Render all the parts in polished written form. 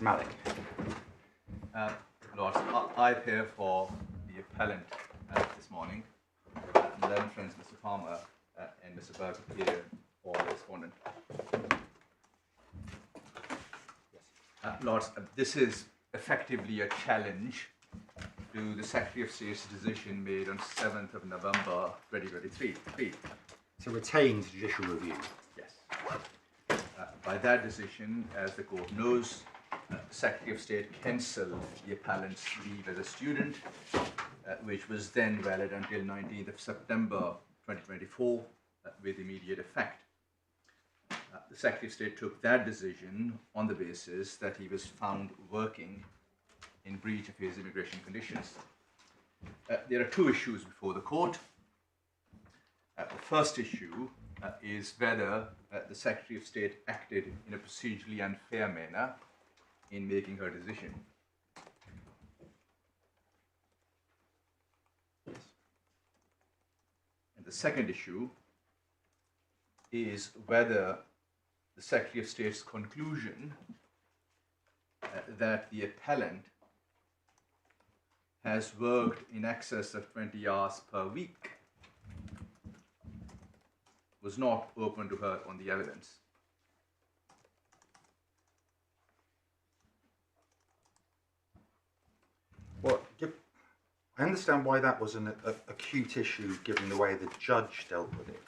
Malik. Lords, I appear for the appellant this morning, and then friends Mr. Palmer and Mr. Berg appear for the respondent. Yes. Lords, this is effectively a challenge to the Secretary of State's decision made on 7th of November 2023. It's a retained judicial review. Yes. By that decision, as the court knows, the Secretary of State cancelled the appellant's leave as a student, which was then valid until 19th of September 2024 with immediate effect. The Secretary of State took that decision on the basis that he was found working in breach of his immigration conditions. There are two issues before the court. The first issue is whether the Secretary of State acted in a procedurally unfair manner in making her decision. Yes. And the second issue is whether the Secretary of State's conclusion that the appellant has worked in excess of 20 hours per week was not open to her on the evidence. Well, I understand why that was an acute issue given the way the judge dealt with it,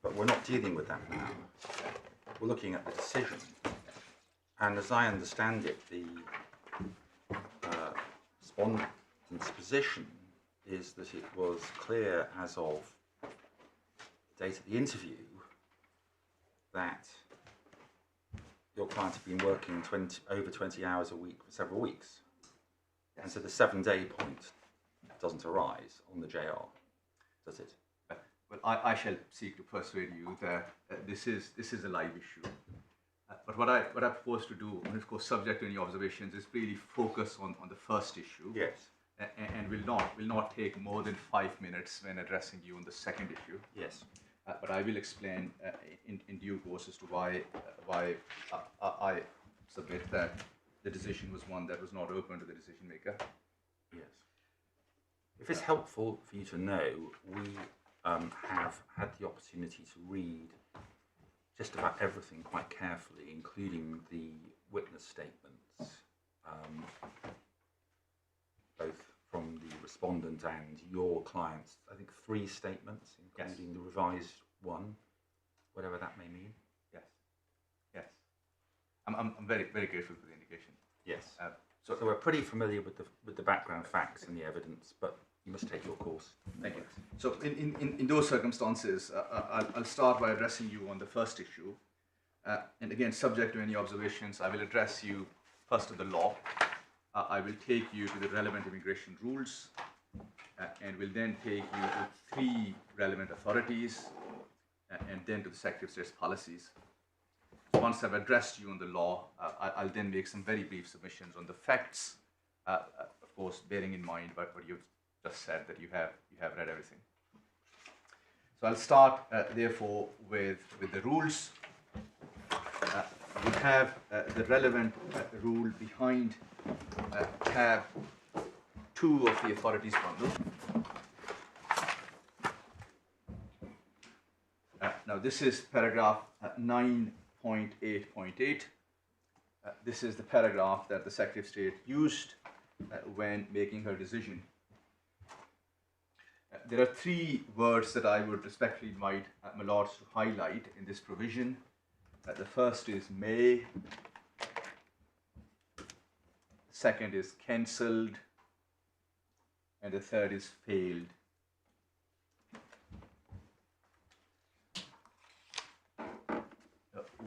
but we're not dealing with that now. We're looking at the decision, and as I understand it, the respondent's position is that it was clear as of the date of the interview that your client had been working over 20 hours a week for several weeks. And so the 7-day point doesn't arise on the JR, does it? Well, I shall seek to persuade you that this is a live issue. But what I propose to do, and of course subject to any observations, is really focus on the first issue. Yes. And will not take more than 5 minutes when addressing you on the second issue. Yes. But I will explain in due course as to why I submit that the decision was one that was not open to the decision maker. Yes. If it's helpful for you to know, we have had the opportunity to read just about everything quite carefully, including the witness statements, both from the respondent and your clients. I think 3 statements, including the revised one, whatever that may mean. Yes. Yes. I'm very grateful for the indication. Yes. So we're pretty familiar with the background facts and the evidence, but you must take your course. Thank you. So in those circumstances, I'll start by addressing you on the first issue. And again, subject to any observations, I will address you first to the law. I will take you to the relevant immigration rules, and will then take you to 3 relevant authorities, and then to the Secretary of State's policies. Once I've addressed you on the law, I'll then make some very brief submissions on the facts, of course, bearing in mind what you've just said, that you have read everything. So I'll start, therefore, with the rules. We have the relevant rule behind tab 2 of the authorities bundle. Now this is paragraph 9.8.8. This is the paragraph that the Secretary of State used when making her decision. There are 3 words that I would respectfully invite my lords to highlight in this provision. The first is may, the second is cancelled, and the third is failed.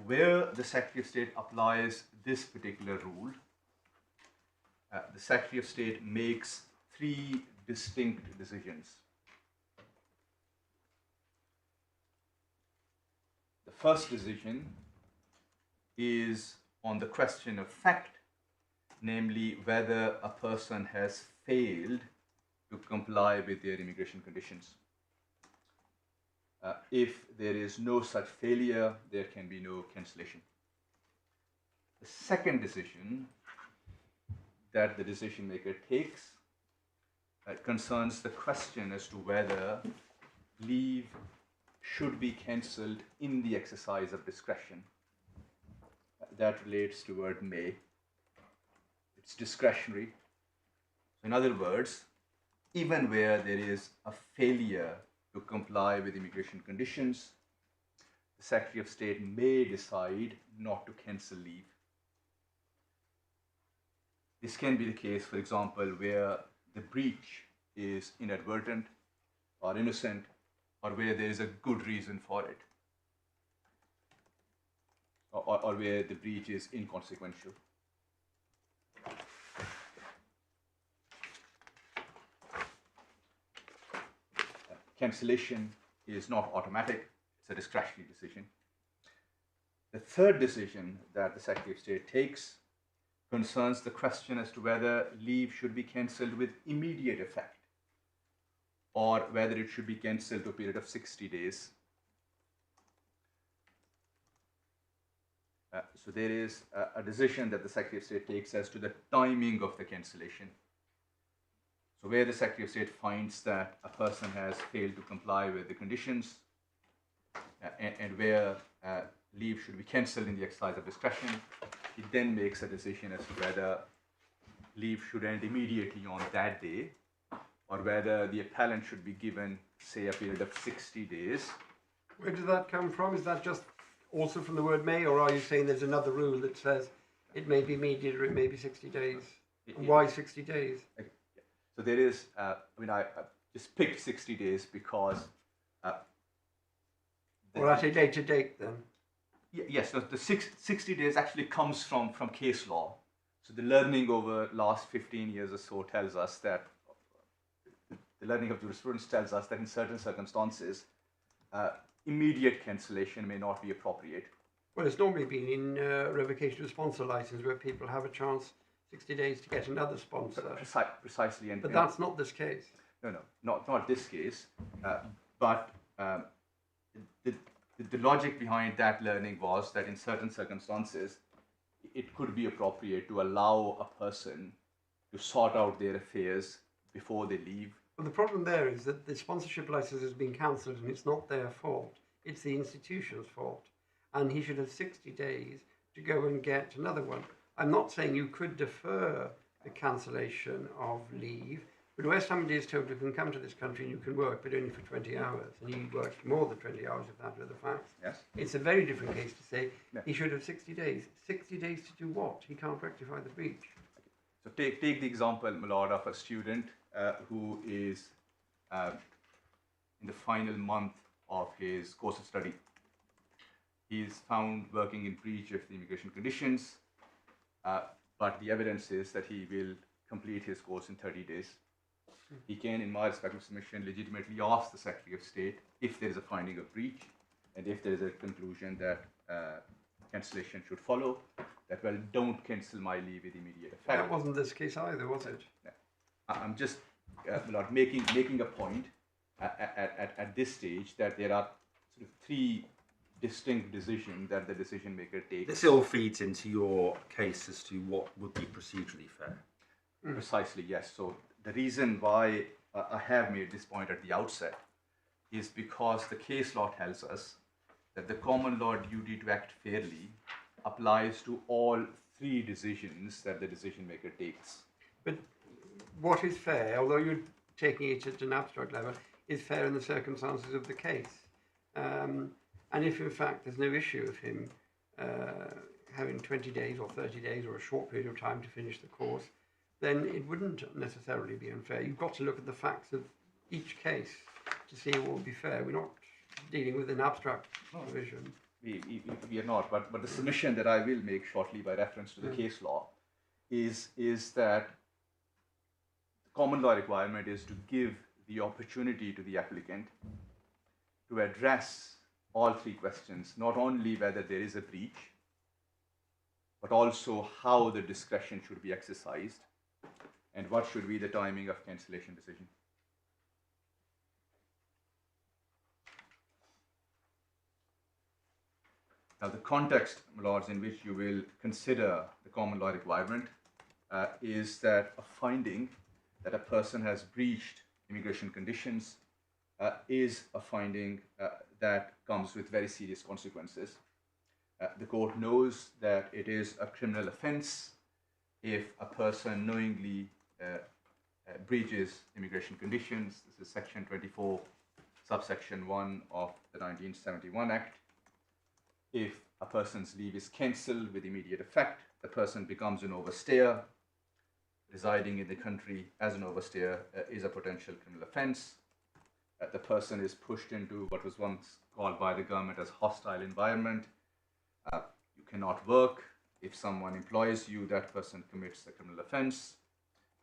Where the Secretary of State applies this particular rule, the Secretary of State makes 3 distinct decisions. The first decision is on the question of fact, namely whether a person has failed to comply with their immigration conditions. If there is no such failure, there can be no cancellation. The second decision that the decision maker takes concerns the question as to whether leave should be cancelled in the exercise of discretion. That relates to word may. It's discretionary. In other words, even where there is a failure to comply with immigration conditions, the Secretary of State may decide not to cancel leave. This can be the case, for example, where the breach is inadvertent or innocent, or where there is a good reason for it, or where the breach is inconsequential. Cancellation is not automatic, it's a discretionary decision. The third decision that the Secretary of State takes concerns the question as to whether leave should be cancelled with immediate effect, or whether it should be cancelled to a period of 60 days. So there is a decision that the Secretary of State takes as to the timing of the cancellation. So where the Secretary of State finds that a person has failed to comply with the conditions, and where leave should be cancelled in the exercise of discretion, it then makes a decision as to whether leave should end immediately on that day, or whether the appellant should be given, say, a period of 60 days. Where does that come from? Is that just also from the word may, or are you saying there's another rule that says it may be immediate or it may be 60 days? Why 60 days? So there is, I just picked 60 days because... Or at a later date then? Yes, so the 60 days actually comes from case law. So the learning over last 15 years or so tells us that, the learning of jurisprudence tells us that in certain circumstances, immediate cancellation may not be appropriate. Well, it's normally been in revocation of sponsor license where people have a chance 60 days to get another sponsor. Precisely. But that's not this case. No, not this case. But the logic behind that learning was that in certain circumstances, it could be appropriate to allow a person to sort out their affairs before they leave. Well, the problem there is that the sponsorship license has been cancelled and it's not their fault. It's the institution's fault. And he should have 60 days to go and get another one. I'm not saying you could defer the cancellation of leave, but where somebody is told you can come to this country and you can work, but only for 20 hours, and he worked more than 20 hours if that were the facts. Yes. It's a very different case to say Yeah. he should have 60 days. 60 days to do what? He can't rectify the breach. So take the example, my lord, of a student who is in the final month of his course of study. He is found working in breach of the immigration conditions, but the evidence is that he will complete his course in 30 days. He can, in my respectful submission, legitimately ask the Secretary of State if there is a finding of breach, and if there is a conclusion that cancellation should follow, that, well, don't cancel my leave with immediate effect. That wasn't this case either, was it? Yeah. I'm just making a point at this stage that there are sort of three distinct decisions that the decision maker takes. This all feeds into your case as to what would be procedurally fair. Precisely, yes. So the reason why I have made this point at the outset is because the case law tells us that the common law duty to act fairly applies to all three decisions that the decision maker takes. But what is fair, although you're taking it at an abstract level, is fair in the circumstances of the case. And if in fact there's no issue of him having 20 days or 30 days or a short period of time to finish the course, then it wouldn't necessarily be unfair. You've got to look at the facts of each case to see what would be fair. We're not dealing with an abstract provision. We are not, but the submission that I will make shortly by reference to the case law is that the common law requirement is to give the opportunity to the applicant to address all three questions, not only whether there is a breach, but also how the discretion should be exercised and what should be the timing of cancellation decision. Now, the context, my lords, in which you will consider the common law requirement is that a finding that a person has breached immigration conditions is a finding that comes with very serious consequences. The court knows that it is a criminal offense if a person knowingly breaches immigration conditions. This is section 24, subsection 1 of the 1971 Act. If a person's leave is cancelled with immediate effect, the person becomes an overstayer. Residing in the country as an overstayer is a potential criminal offense. The person is pushed into what was once called by the government as hostile environment. You cannot work. If someone employs you, that person commits a criminal offense.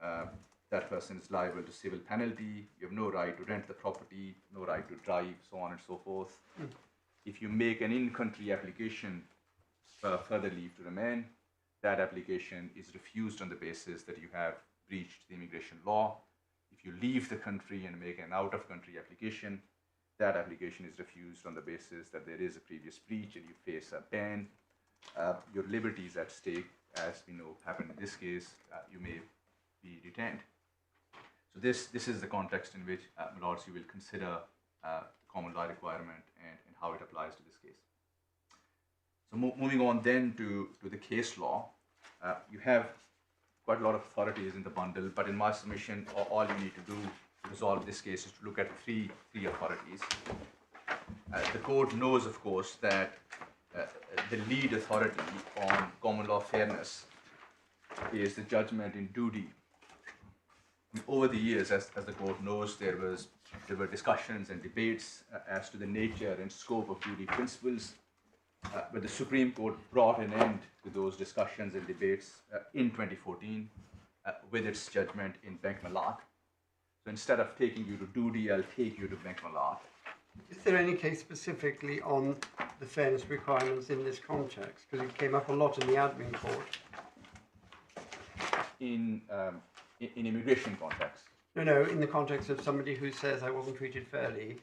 That person is liable to civil penalty. You have no right to rent the property, no right to drive, so on and so forth. If you make an in-country application for further leave to remain, that application is refused on the basis that you have breached the immigration law. If you leave the country and make an out-of-country application, that application is refused on the basis that there is a previous breach and you face a ban. Your liberty is at stake, as we know happened in this case. You may be detained. So this is the context in which, my lords, you will consider common law requirement and how it applies to this case. So moving on then to the case law, you have quite a lot of authorities in the bundle, but in my submission, all you need to do to resolve this case is to look at three authorities. The court knows, of course, that the lead authority on common law fairness is the judgment in duty. Over the years, as the court knows, there were discussions and debates as to the nature and scope of duty principles. But the Supreme Court brought an end to those discussions and debates in 2014 with its judgment in Bank Malad. So instead of taking you to duty, I'll take you to Bank Malad. Is there any case specifically on the fairness requirements in this context? Because it came up a lot in the admin court. In immigration context? No, in the context of somebody who says I wasn't treated fairly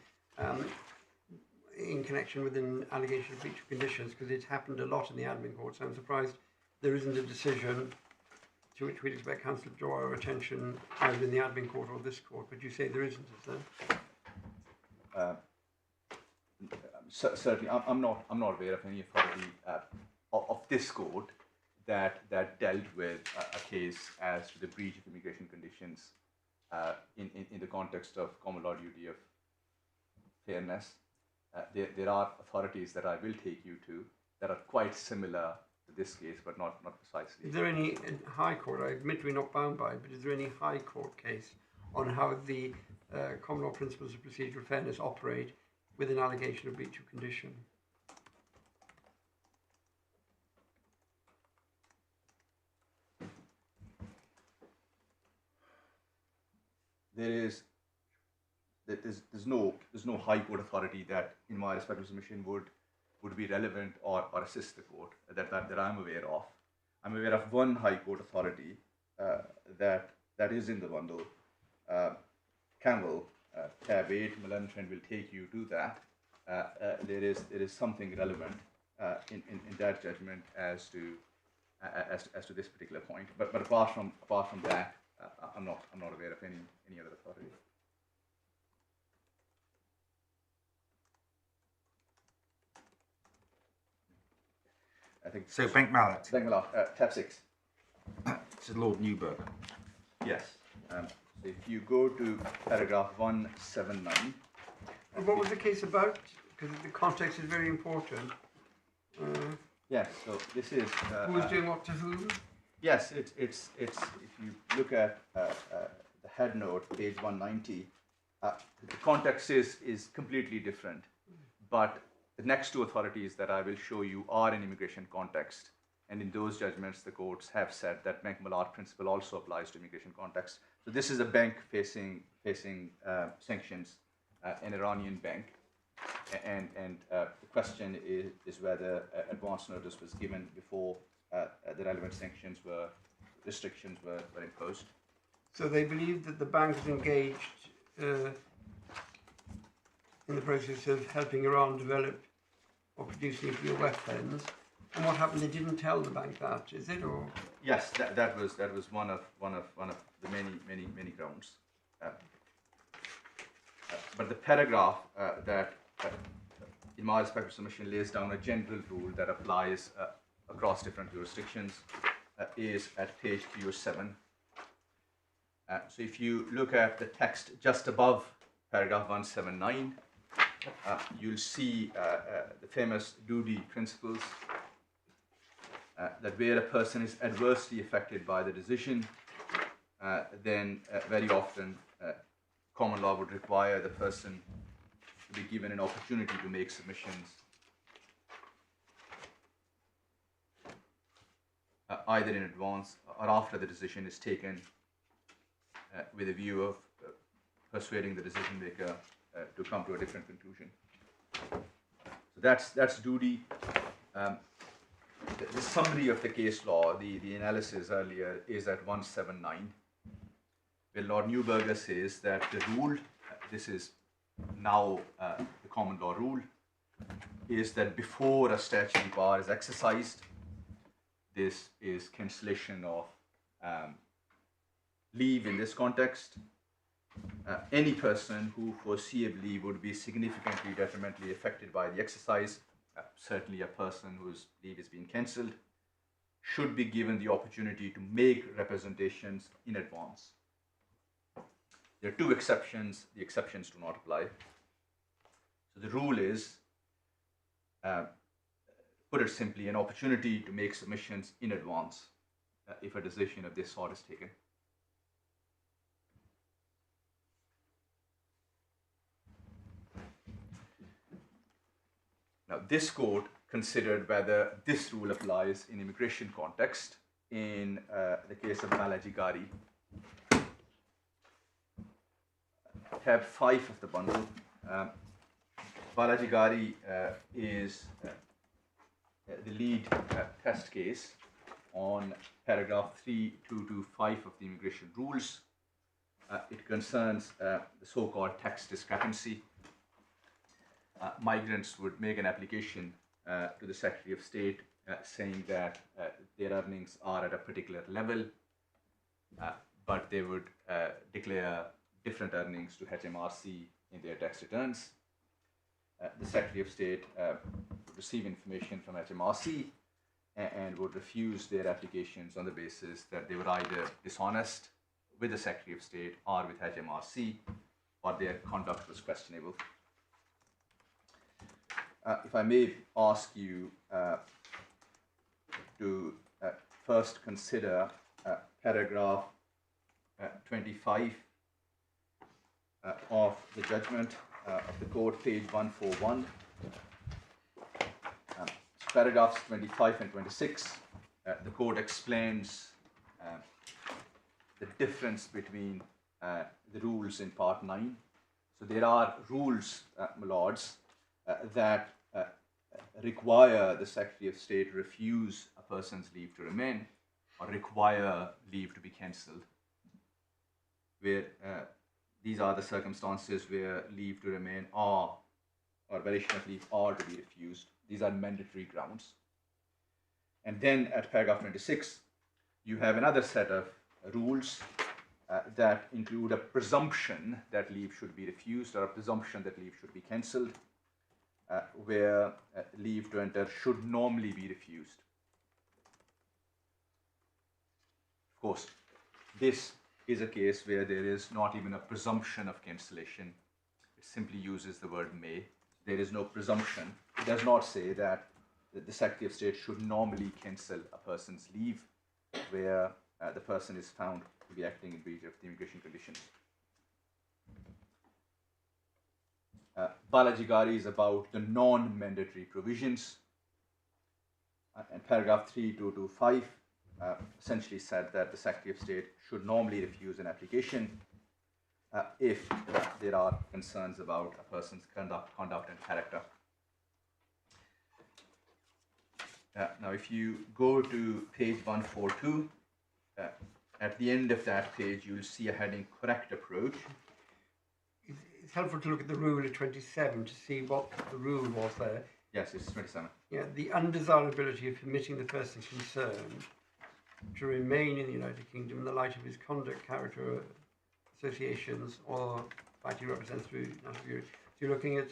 in connection with an allegation of breach of conditions, because it's happened a lot in the admin court, so I'm surprised there isn't a decision to which we'd expect counsel to draw our attention either in the admin court or this court, but you say there isn't, is there? Certainly, I'm not aware of any authority of this court that dealt with a case as to the breach of immigration conditions in the context of common law duty of fairness. There are authorities that I will take you to that are quite similar to this case, but not precisely. Is there any high court, I admit we're not bound by it, but is there any high court case on how the common law principles of procedural fairness operate with an allegation of breach of condition? There's no high court authority that, in my respective submission, would be relevant or assist the court that I'm aware of. I'm aware of one high court authority that is in the bundle. Campbell, tab 8, Melanchthon will take you to that. There is something relevant in that judgment as to this particular point. But apart from that, I'm not aware of any other authority. I think So Bank Mallet. Bank Mallet, tab 6. This is Lord Newburgh. Yes. So if you go to paragraph 179. And what was the case about? Because the context is very important. Yes. So this is. Who was doing what to whom? Yes, it's if you look at the head note, page 190, the context is completely different, but the next two authorities that I will show you are in immigration context, and in those judgments the courts have said that Bank Malad principle also applies to immigration context. So this is a bank facing sanctions, an Iranian bank, and the question is whether advance notice was given before the relevant restrictions were imposed. So they believed that the bank was engaged in the process of helping Iran develop or producing of your weapons. And what happened? They didn't tell the bank that, is it? Or Yes, that was one of the many grounds. But the paragraph that, in my respective submission, lays down a general rule that applies across different jurisdictions is at page 307. So if you look at the text just above paragraph 179, you'll see the famous duty principles, that where a person is adversely affected by the decision, then very often common law would require the person to be given an opportunity to make submissions either in advance or after the decision is taken, with a view of persuading the decision maker to come to a different conclusion. So that's duty. The summary of the case law, the analysis earlier, is at 179. Where Lord Neuberger says that the rule, this is now the common law rule, is that before a statutory power is exercised, this is cancellation of leave in this context. Any person who foreseeably would be significantly detrimentally affected by the exercise, certainly a person whose leave is being cancelled, should be given the opportunity to make representations in advance. There are two exceptions. The exceptions do not apply. So the rule is, put it simply, an opportunity to make submissions in advance if a decision of this sort is taken. Now, this court considered whether this rule applies in immigration context in the case of Balaji Gari. Tab 5 of the bundle. Balaji Gari is the lead test case on paragraph 3225 of the immigration rules. It concerns the so-called tax discrepancy. Migrants would make an application to the Secretary of State saying that their earnings are at a particular level, but they would declare different earnings to HMRC in their tax returns. The Secretary of State would receive information from HMRC and would refuse their applications on the basis that they were either dishonest with the Secretary of State or with HMRC, or their conduct was questionable. If I may ask you to first consider paragraph 25 of the judgment of the court, page 141. Paragraphs 25 and 26, the court explains the difference between the rules in part 9. So there are rules, my lords, that require the Secretary of State refuse a person's leave to remain or require leave to be cancelled, where these are the circumstances where leave to remain or variation of leave are to be refused. These are mandatory grounds. And then at paragraph 26, you have another set of rules that include a presumption that leave should be refused or a presumption that leave should be cancelled, where leave to enter should normally be refused. Of course, this is a case where there is not even a presumption of cancellation. It simply uses the word may. There is no presumption. It does not say that the Secretary of State should normally cancel a person's leave where the person is found to be acting in breach of the immigration conditions. Balaji Gari is about the non-mandatory provisions. And paragraph 3225 essentially said that the Secretary of State should normally refuse an application if there are concerns about a person's conduct and character. Now, if you go to page 142, at the end of that page, you'll see a heading, correct approach. It's helpful to look at the rule of 27 to see what the rule was there. Yes, it's 27. Yeah, the undesirability of permitting the person concerned to remain in the United Kingdom in the light of his conduct, character, associations, or fact he represents through national bureau. So you're looking at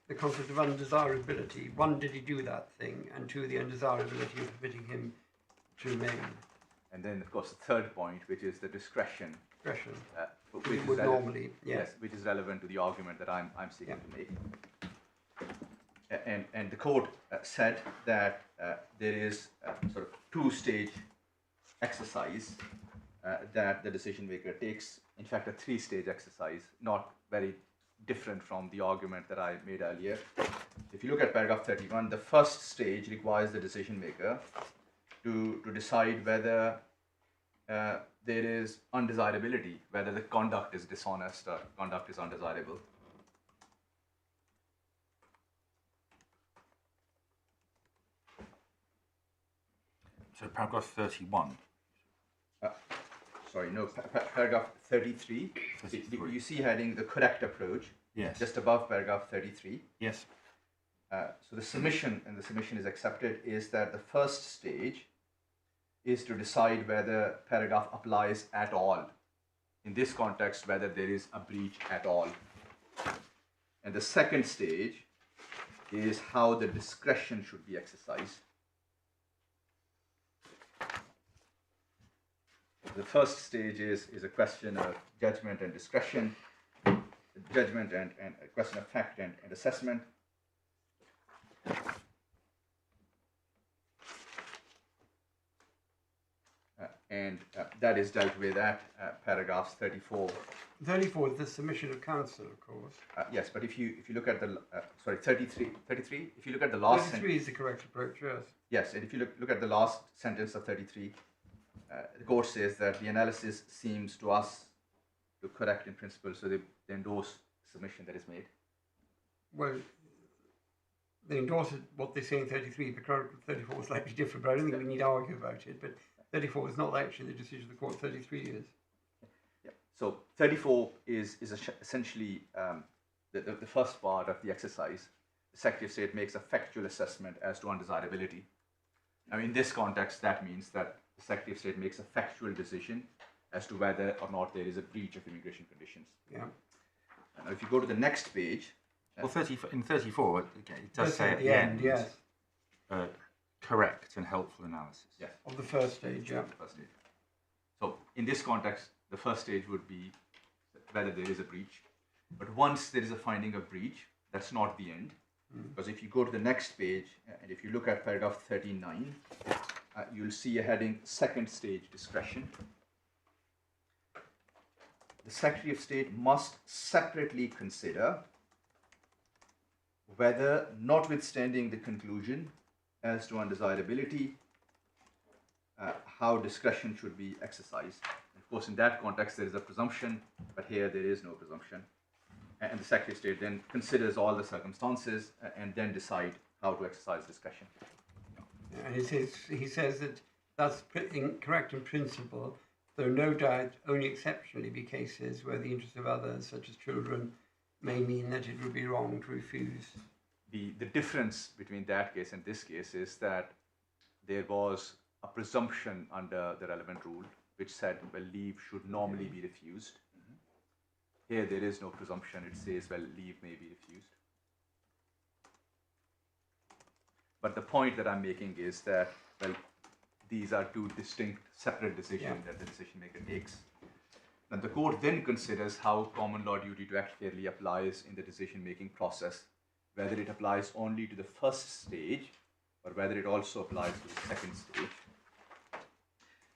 the concept of undesirability. One, did he do that thing? And two, the undesirability of permitting him to remain. And then, of course, the third point, which is the discretion. Discretion. Which would normally, yes, which is relevant to the argument that I'm seeking to make. And the court said that there is a sort of two-stage exercise that the decision maker takes. In fact, a three-stage exercise, not very different from the argument that I made earlier. If you look at paragraph 31, the first stage requires the decision maker to decide whether there is undesirability, whether the conduct is dishonest or conduct is undesirable. So paragraph 31. Sorry, no, paragraph 33. 33. You see heading the correct approach. Yes. Just above paragraph 33. Yes. So the submission, and the submission is accepted, is that the first stage is to decide whether paragraph applies at all. In this context, whether there is a breach at all. And the second stage is how the discretion should be exercised. The first stage is a question of judgment and discretion, judgment and a question of fact and assessment. And that is dealt with at paragraphs 34. 34 is the submission of counsel, of course. Yes, but if you look at the 33. If you look at the last 33 is the correct approach. Yes. Yes, and if you look at the last sentence of 33, the court says that the analysis seems to us to correct in principle, so they endorse the submission that is made. Well, they endorse what they say in 33, but 34 is slightly different, but I don't think we need to argue about it. But 34 is not actually the decision of the court, 33 is. Yeah. So 34 is essentially the first part of the exercise. The Secretary of State makes a factual assessment as to undesirability. Now, in this context, that means that the Secretary of State makes a factual decision as to whether or not there is a breach of immigration conditions. Yeah. Now, if you go to the next page. Well, in 34, it does say at the end, yes. Correct and helpful analysis. Yes. Of the first stage, yeah. The first stage. So, in this context, the first stage would be whether there is a breach. But once there is a finding of breach, that's not the end. Because if you go to the next page, and if you look at paragraph 39, you'll see a heading, second stage discretion. The Secretary of State must separately consider whether, notwithstanding the conclusion as to undesirability, how discretion should be exercised. Of course, in that context, there is a presumption, but here there is no presumption. And the Secretary of State then considers all the circumstances and then decide how to exercise discretion. And he says that that's correct in principle, though no doubt only exceptionally be cases where the interests of others, such as children, may mean that it would be wrong to refuse. The difference between that case and this case is that there was a presumption under the relevant rule which said, well, leave should normally be refused. Here there is no presumption, it says, well, leave may be refused. But the point that I'm making is that, well, these are two distinct, separate decisions that the decision maker takes. And the court then considers how common law duty to act fairly applies in the decision making process, whether it applies only to the first stage or whether it also applies to the second stage.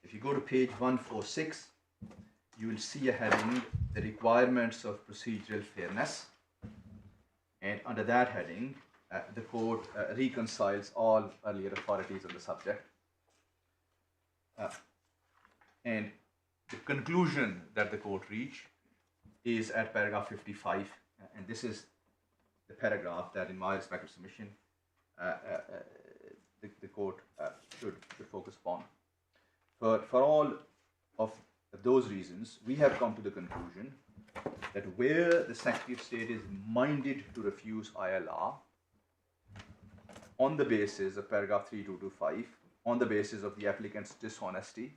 If you go to page 146, you will see a heading, the requirements of procedural fairness. And under that heading, the court reconciles all earlier authorities on the subject. And the conclusion that the court reached is at paragraph 55. And this is the paragraph that, in my respective submission, the court should focus upon. For all of those reasons, we have come to the conclusion that where the Secretary of State is minded to refuse ILR, on the basis of paragraph 3225, on the basis of the applicant's dishonesty,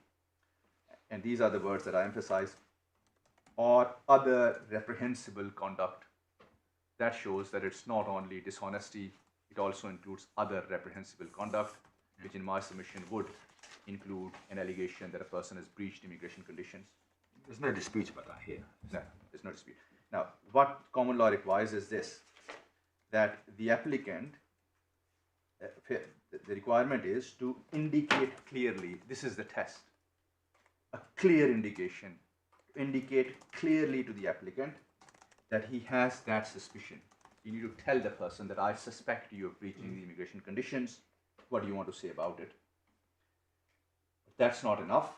and these are the words that I emphasize, or other reprehensible conduct. That shows that it's not only dishonesty, it also includes other reprehensible conduct, which in my submission would include an allegation that a person has breached immigration conditions. There's no dispute about that here. No, there's no dispute. Now, what common law requires is this, that the applicant, the requirement is to indicate clearly, this is the test, a clear indication, indicate clearly to the applicant that he has that suspicion. You need to tell the person that I suspect you of breaching the immigration conditions. What do you want to say about it? That's not enough.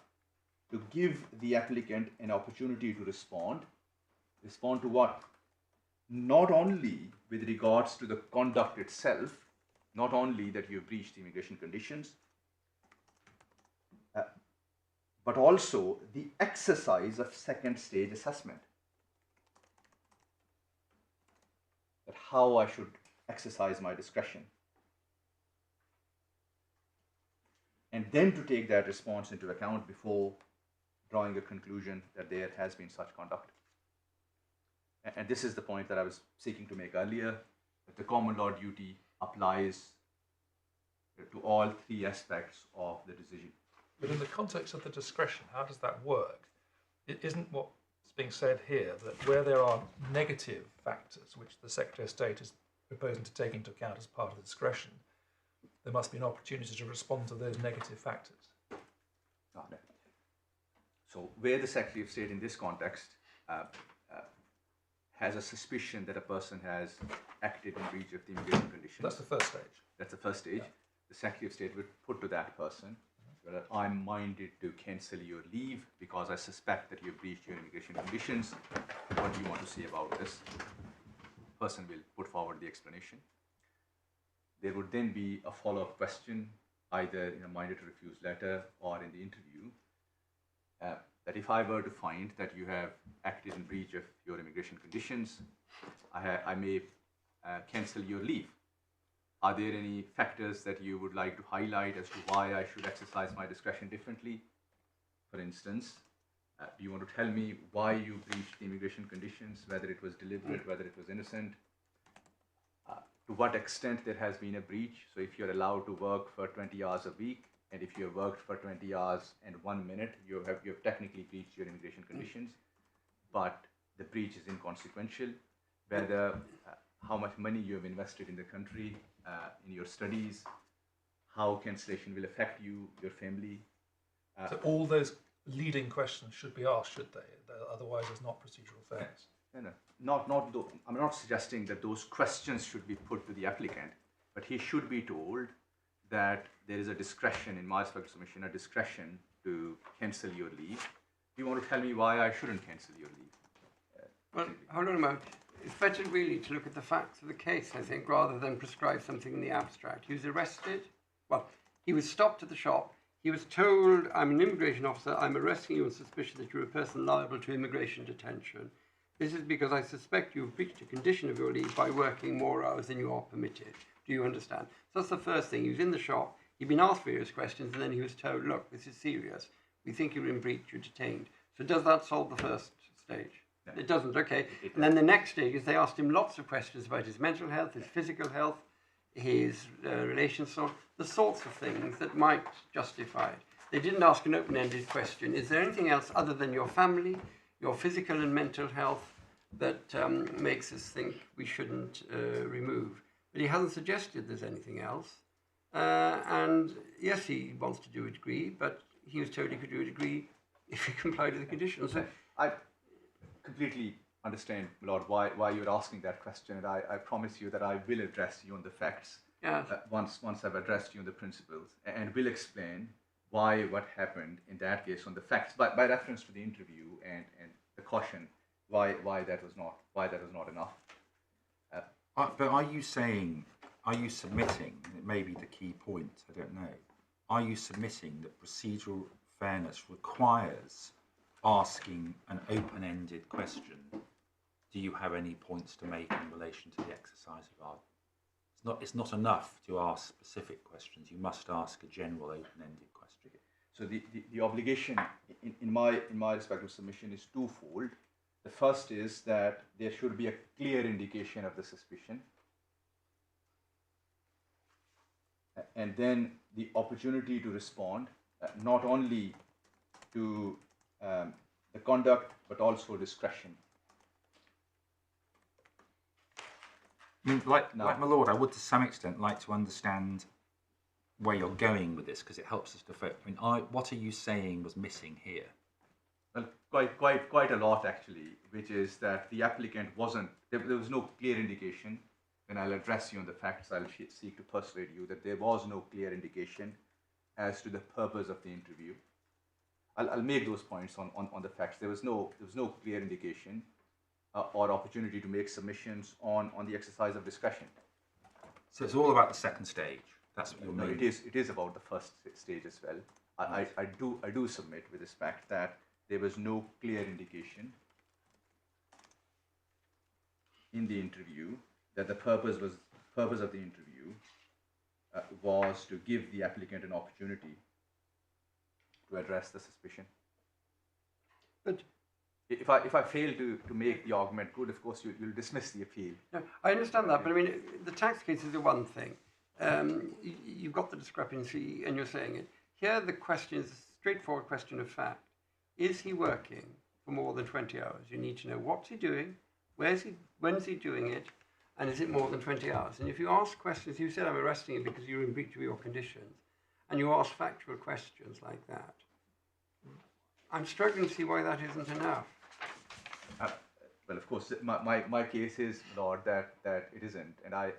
To give the applicant an opportunity to respond. Respond to what? Not only with regards to the conduct itself, not only that you have breached the immigration conditions, but also the exercise of second stage assessment. That how I should exercise my discretion. And then to take that response into account before drawing a conclusion that there has been such conduct. And this is the point that I was seeking to make earlier, that the common law duty applies to all three aspects of the decision. But in the context of the discretion, how does that work? It isn't what's being said here that where there are negative factors which the Secretary of State is proposing to take into account as part of the discretion, there must be an opportunity to respond to those negative factors. No. So where the Secretary of State in this context has a suspicion that a person has acted in breach of the immigration conditions. That's the first stage. That's the first stage. Yeah. The Secretary of State would put to that person, that I'm minded to cancel your leave because I suspect that you've breached your immigration conditions. What do you want to say about this? The person will put forward the explanation. There would then be a follow-up question, either in a minded to refuse letter or in the interview, that if I were to find that you have acted in breach of your immigration conditions, I may cancel your leave. Are there any factors that you would like to highlight as to why I should exercise my discretion differently? For instance, do you want to tell me why you breached the immigration conditions, whether it was deliberate, whether it was innocent? To what extent there has been a breach? So if you're allowed to work for 20 hours a week, and if you have worked for 20 hours and 1 minute, you have technically breached your immigration conditions, but the breach is inconsequential. Whether how much money you have invested in the country, in your studies, how cancellation will affect you, your family. So all those leading questions should be asked, should they? Otherwise, there's not procedural fairness. No, I'm not suggesting that those questions should be put to the applicant, but he should be told that there is a discretion in my submission, a discretion to cancel your leave. Do you want to tell me why I shouldn't cancel your leave? Well, hold on a moment. It's better really to look at the facts of the case, I think, rather than prescribe something in the abstract. He was arrested. Well, he was stopped at the shop. He was told, I'm an immigration officer, I'm arresting you on suspicion that you're a person liable to immigration detention. This is because I suspect you've breached a condition of your leave by working more hours than you are permitted. Do you understand? So that's the first thing. He was in the shop. He'd been asked various questions, and then he was told, look, this is serious. We think you're in breach, you're detained. So does that solve the first stage? No. It doesn't, okay. And then the next stage is they asked him lots of questions about his mental health, his physical health, his relations, the sorts of things that might justify it. They didn't ask an open-ended question. Is there anything else other than your family, your physical and mental health that makes us think we shouldn't remove? But he hasn't suggested there's anything else. And yes, he wants to do a degree, but he was told he could do a degree if he complied with the conditions. So I completely understand, Lord, why you're asking that question, and I promise you that I will address you on the facts. Yeah. Once I've addressed you on the principles, and will explain why what happened in that case on the facts, by reference to the interview and the caution, why that was not enough. But are you submitting, and it may be the key point, I don't know, are you submitting that procedural fairness requires asking an open-ended question? Do you have any points to make in relation to the exercise of our It's not enough to ask specific questions. You must ask a general open-ended question. So the obligation in my respective submission is twofold. The first is that there should be a clear indication of the suspicion, and then the opportunity to respond, not only to the conduct but also discretion. I mean, like my lord, I would to some extent like to understand where you're going with this, because it helps us to focus. I mean, what are you saying was missing here? Well, quite a lot actually, which is that the applicant wasn't. There was no clear indication. When I'll address you on the facts, I'll seek to persuade you that there was no clear indication as to the purpose of the interview. I'll make those points on the facts. There was no clear indication or opportunity to make submissions on the exercise of discretion. So it's all about the second stage. That's what you're No, meaning. it is about the first stage as well. I do submit with respect that there was no clear indication in the interview that the purpose of the interview was to give the applicant an opportunity to address the suspicion. But if I fail to make the argument good, of course you'll dismiss the appeal. no, I understand that, but I mean, the tax case is the one thing. You've got the discrepancy and you're saying it. Here the question is a straightforward question of fact. Is he working for more than 20 hours? You need to know what's he doing, when's he doing it, and is it more than 20 hours? And if you ask questions, you said I'm arresting you because you're in breach of your conditions, and you ask factual questions like that, I'm struggling to see why that isn't enough. Well, of course, my case is, Lord, that it isn't, and I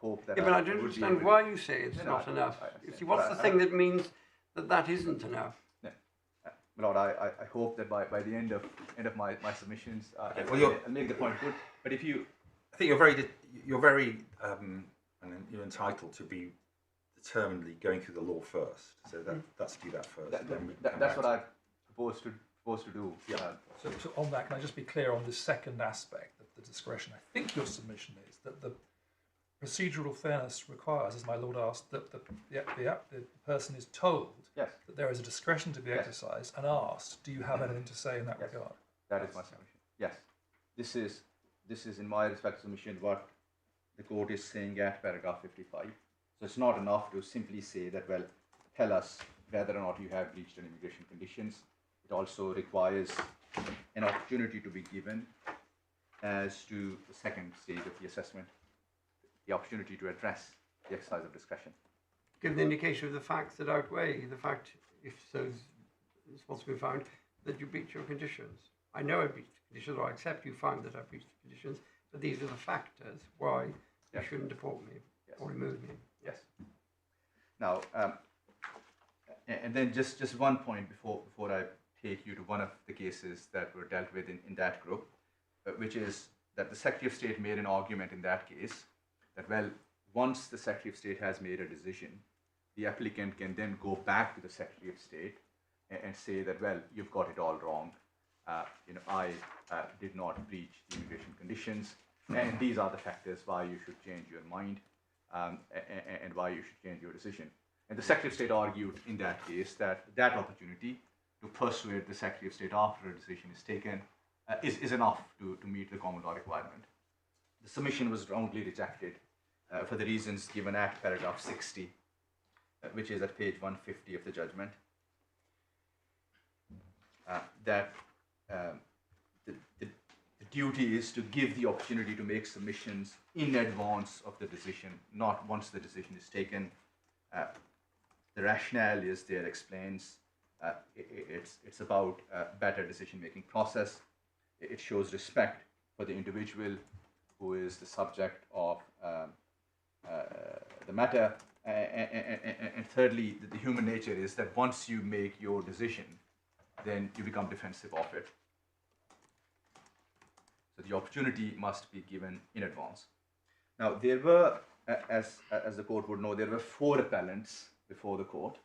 hope that. Yeah, but I don't understand why you say it's not enough. You see, what's the thing that means that isn't enough? Lord, I hope that by the end of my submissions, well, I'll make the point good. But if you, I think you're very you're entitled to be determinedly going through the law first. So let's do that first. that's what I propose to do. Yeah. So on that, can I just be clear on this second aspect of the discretion? I think your submission is that the procedural fairness requires, as my lord asked, that the person is told Yes. that there is a discretion to be exercised and asked, do you have anything to say in that regard? That is my submission. Yes. This is in my respect submission what the court is saying at paragraph 55. So it's not enough to simply say that, well, tell us whether or not you have breached an immigration conditions. It also requires an opportunity to be given as to the second stage of the assessment, the opportunity to address the exercise of discretion. Give the indication of the facts that outweigh the fact, if so is what's been found, that you breach your conditions. I know I breached the conditions, or I accept you found that I breached the conditions, but these are the factors why you shouldn't deport me or remove me. Yes. Now, and then just one point before I take you to one of the cases that were dealt with in that group, which is that the Secretary of State made an argument in that case that, well, once the Secretary of State has made a decision, the applicant can then go back to the Secretary of State and say that, well, you've got it all wrong. I did not breach the immigration conditions, and these are the factors why you should change your mind and why you should change your decision. And the Secretary of State argued in that case that opportunity to persuade the Secretary of State after a decision is taken is enough to meet the common law requirement. The submission was roundly rejected for the reasons given at paragraph 60, which is at page 150 of the judgment, that the duty is to give the opportunity to make submissions in advance of the decision, not once the decision is taken. The rationale is there explains it's about better decision-making process. It shows respect for the individual who is the subject of the matter, and thirdly, the human nature is that once you make your decision, then you become defensive of it. So the opportunity must be given in advance. Now there were, as the court would know, there were 4 appellants before the court.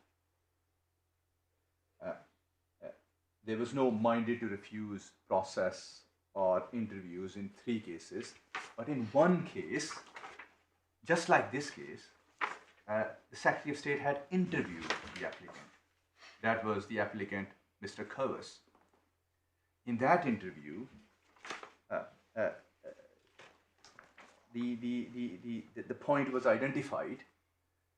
There was no minded to refuse process or interviews in 3 cases, but in one case, just like this case, the Secretary of State had interviewed the applicant. That was the applicant, Mr. Curvis. In that interview, the point was identified,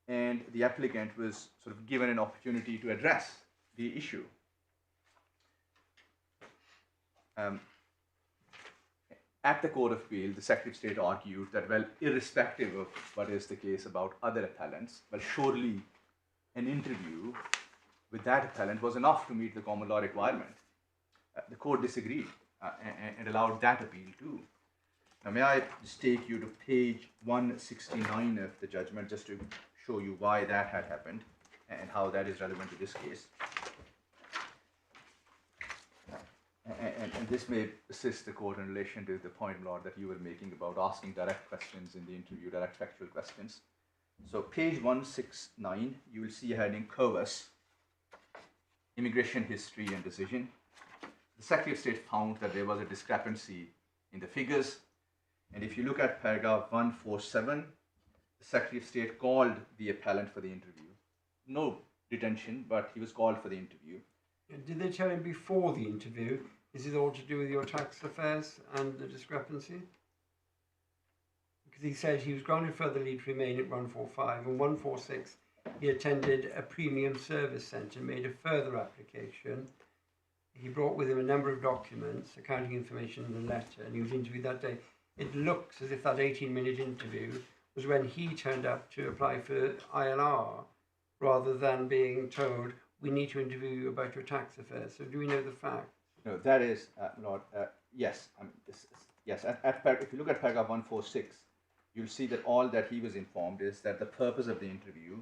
and the applicant was sort of given an opportunity to address the issue. At the Court of Appeal, the Secretary of State argued that, well, irrespective of what is the case about other appellants, well, surely an interview with that appellant was enough to meet the common law requirement. The court disagreed and allowed that appeal too. Now, may I just take you to page 169 of the judgment just to show you why that had happened and how that is relevant to this case. And this may assist the court in relation to the point, Lord, that you were making about asking direct questions in the interview, direct factual questions. So page 169, you will see a heading Curvis, Immigration History and Decision. The Secretary of State found that there was a discrepancy in the figures. And if you look at paragraph 147, the Secretary of State called the appellant for the interview. No detention, but he was called for the interview. Did they tell him before the interview, is it all to do with your tax affairs and the discrepancy? Because he said he was granted further leave to remain at 145, and 146 he attended a premium service centre, made a further application. He brought with him a number of documents, accounting information and a letter, and he was interviewed that day. It looks as if that 18-minute interview was when he turned up to apply for ILR, rather than being told, we need to interview you about your tax affairs. So do we know the facts? No, that is not, yes. Yes, if you look at paragraph 146, you'll see that all that he was informed is that the purpose of the interview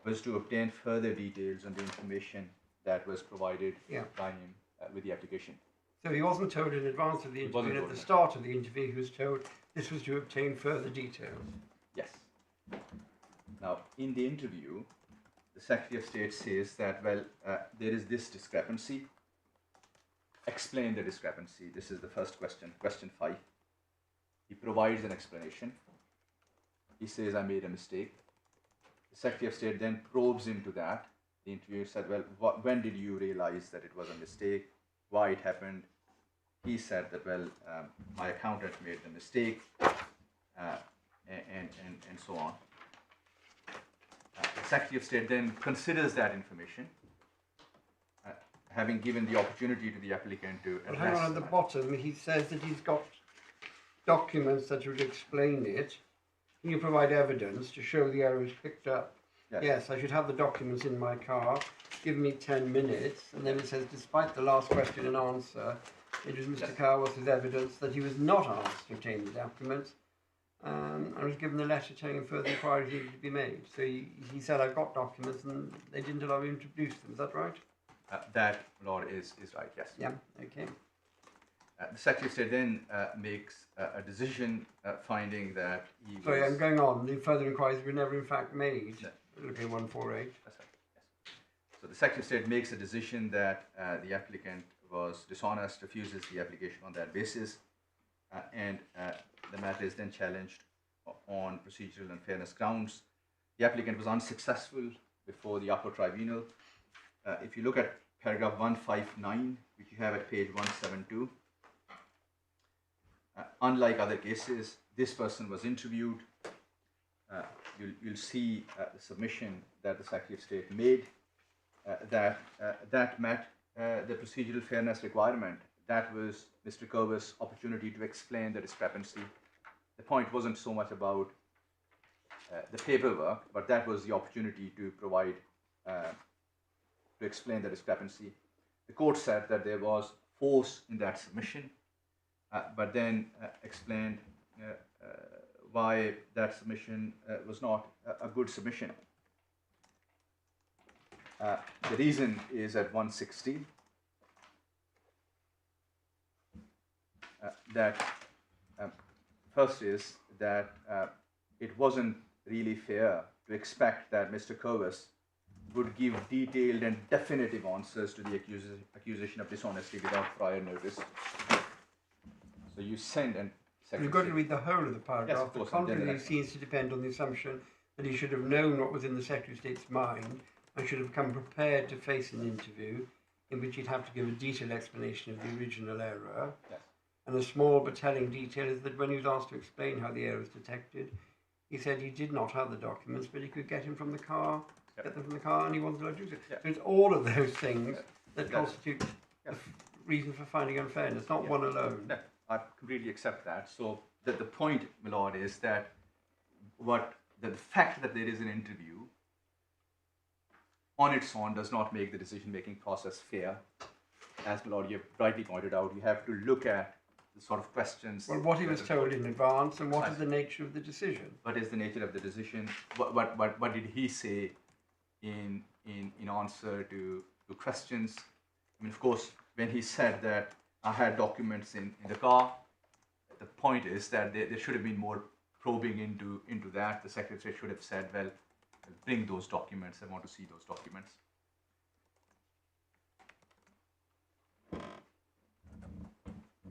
was to obtain further details on the information that was provided by him with the application. So he wasn't told in advance of the interview, and at the start of the interview he was told this was to obtain further details. Yes. Now, in the interview, the Secretary of State says that, well, there is this discrepancy. Explain the discrepancy. This is the first question, question 5. He provides an explanation. He says, I made a mistake. The Secretary of State then probes into that. The interviewer said, well, when did you realize that it was a mistake? Why it happened? He said that, well, my accountant made the mistake, and so on. The Secretary of State then considers that information, having given the opportunity to the applicant to address. Well, hang on, at the bottom he says that he's got documents that would explain it. Can you provide evidence to show the error is picked up? Yes, I should have the documents in my car. Give me 10 minutes. And then it says, despite the last question and answer, it was Mr. Carwell's evidence that he was not asked to obtain the documents. I was given a letter telling him further inquiries needed to be made. So he said, I've got documents, and they didn't allow him to produce them. Is that right? That, Lord, is right, yes. Yeah, okay. The Secretary of State then makes a decision finding that he Sorry, was... I'm going on. The further inquiries were never in fact made. No. Looking at 148. That's right, yes. So the Secretary of State makes a decision that the applicant was dishonest, refuses the application on that basis, and the matter is then challenged on procedural and fairness grounds. The applicant was unsuccessful before the upper tribunal. If you look at paragraph 159, which you have at page 172, unlike other cases, this person was interviewed. You'll see the submission that the Secretary of State made that met the procedural fairness requirement. That was Mr. Curvis' opportunity to explain the discrepancy. The point wasn't so much about the paperwork, but that was the opportunity to provide, to explain the discrepancy. The court said that there was force in that submission, but then explained why that submission was not a good submission. The reason is at 160 that first is that it wasn't really fair to expect that Mr. Curvis would give detailed and definitive answers to the accusation of dishonesty without prior notice. So you send, and You've got to read the whole of the paragraph. Yes, of course, the and then the contrary next seems to depend on the assumption that he should have known what was in the Secretary of State's mind and should have come prepared to face an interview in which he'd have to give a detailed explanation of the original error. Yes. And a small but telling detail is that when he was asked to explain how the error was detected, he said he did not have the documents, but he could get them from the car, Yep. get them from the car, and he wanted to do so. Yep. So it's all of those things that Yes. constitute Yes. the reason for finding unfairness, not Yeah. one alone. No, I completely accept that. So the point, my lord, is that the fact that there is an interview on its own does not make the decision-making process fair. As my lord, you have rightly pointed out, you have to look at the sort of questions. Well, what he was that- told in advance and what is Precisely. the nature of the decision. What is the nature of the decision? What did he say in answer to questions? I mean, of course, when he said that I had documents in the car, the point is that there should have been more probing into that. The secretary should have said, well, bring those documents. I want to see those documents.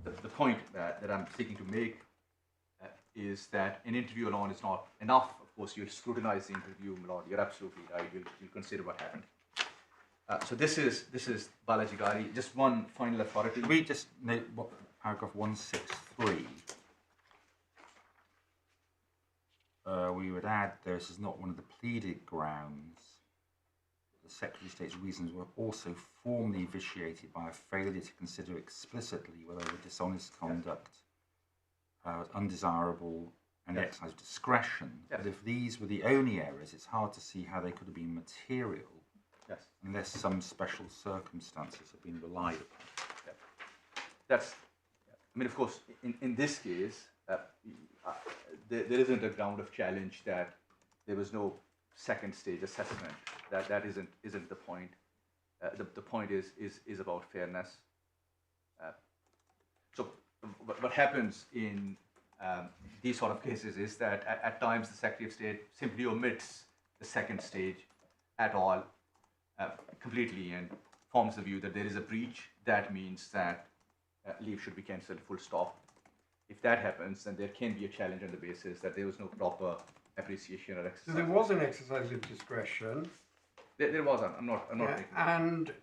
The point that I'm seeking to make is that an interview alone is not enough. Of course, you'll scrutinize the interview, my lord. You're absolutely right. You'll consider what happened. So this is Balaji Gari. Just one final authority. Should we just note what paragraph 163? We would add this is not one of the pleaded grounds. The Secretary of State's reasons were also formally vitiated by a failure to consider explicitly whether the dishonest conduct was undesirable and Yes. exercise discretion. Yes. But if these were the only errors, it's hard to see how they could have been material Yes. unless some special circumstances have been relied upon. That's, I mean, of course, in this case, there isn't a ground of challenge that there was no second stage assessment. That isn't the point. The point is about fairness. So what happens in these sort of cases is that at times the Secretary of State simply omits the second stage at all completely and forms the view that there is a breach. That means that leave should be cancelled, full stop. If that happens, then there can be a challenge on the basis that there was no proper appreciation or So exercise. there was an exercise of discretion. There was. I'm not. Yeah, taking- and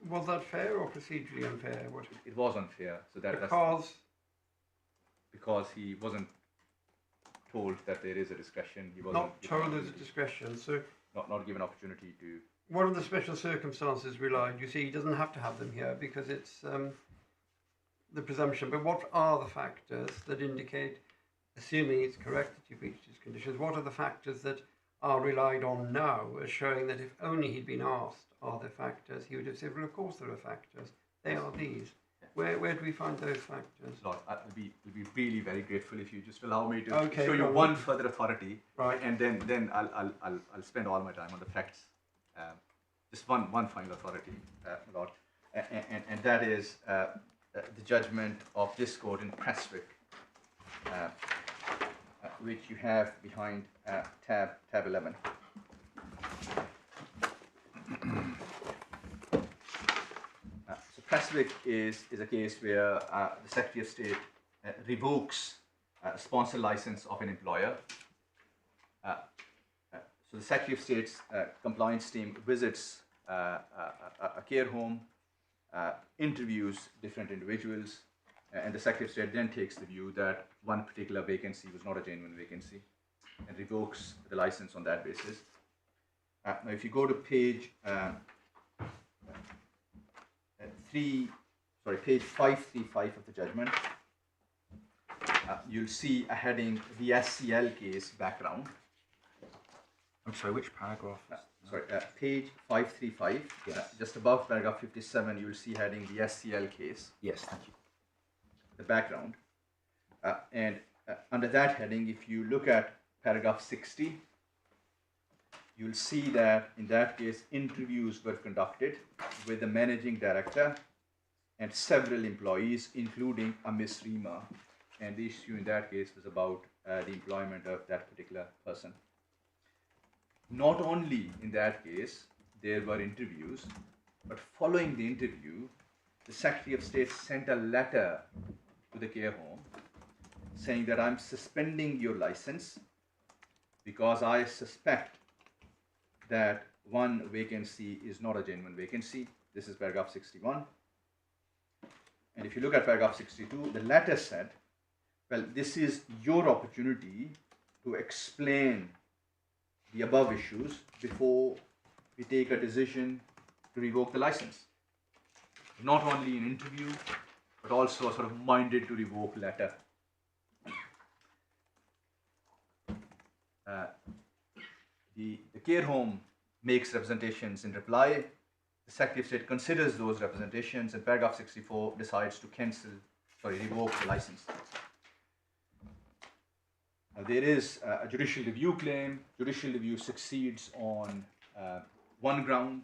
was that fair or procedurally unfair? What? It was unfair. So that's Because he wasn't told that there is a discretion. He wasn't not given told there's a opportunity- discretion. So not given opportunity to. what are the special circumstances relied? You see, he doesn't have to have them here because it's the presumption. But what are the factors that indicate, assuming it's correct that he breached his conditions, what are the factors that are relied on now as showing that if only he'd been asked, are there factors, he would have said, well, of course there are factors. They are these. Where do we find those factors? Lord, I'll be really very grateful if you just allow me to Okay, show you go one on. further authority, Right. and then I'll spend all my time on the facts. Just one final authority, Lord, and that is the judgment of this court in Prestwick, which you have behind tab 11. So Prestwick is a case where the Secretary of State revokes a sponsor license of an employer. So the Secretary of State's compliance team visits a care home, interviews different individuals, and the Secretary of State then takes the view that one particular vacancy was not a genuine vacancy and revokes the license on that basis. Now, if you go to page 535 of the judgment, you'll see a heading, the SCL case background. I'm sorry, which paragraph? Page 535, Yes. just above paragraph 57, you'll see heading, the SCL case, Yes, thank you. the background. And under that heading, if you look at paragraph 60, you'll see that in that case, interviews were conducted with the managing director and several employees, including a Miss Rima. And the issue in that case was about the employment of that particular person. Not only in that case, there were interviews, but following the interview, the Secretary of State sent a letter to the care home saying that I'm suspending your license because I suspect that one vacancy is not a genuine vacancy. This is paragraph 61. And if you look at paragraph 62, the letter said, well, this is your opportunity to explain the above issues before we take a decision to revoke the license. Not only an interview, but also a sort of minded to revoke letter. The care home makes representations in reply. The Secretary of State considers those representations, and paragraph 64 decides to revoke the license. Now, there is a judicial review claim. Judicial review succeeds on one ground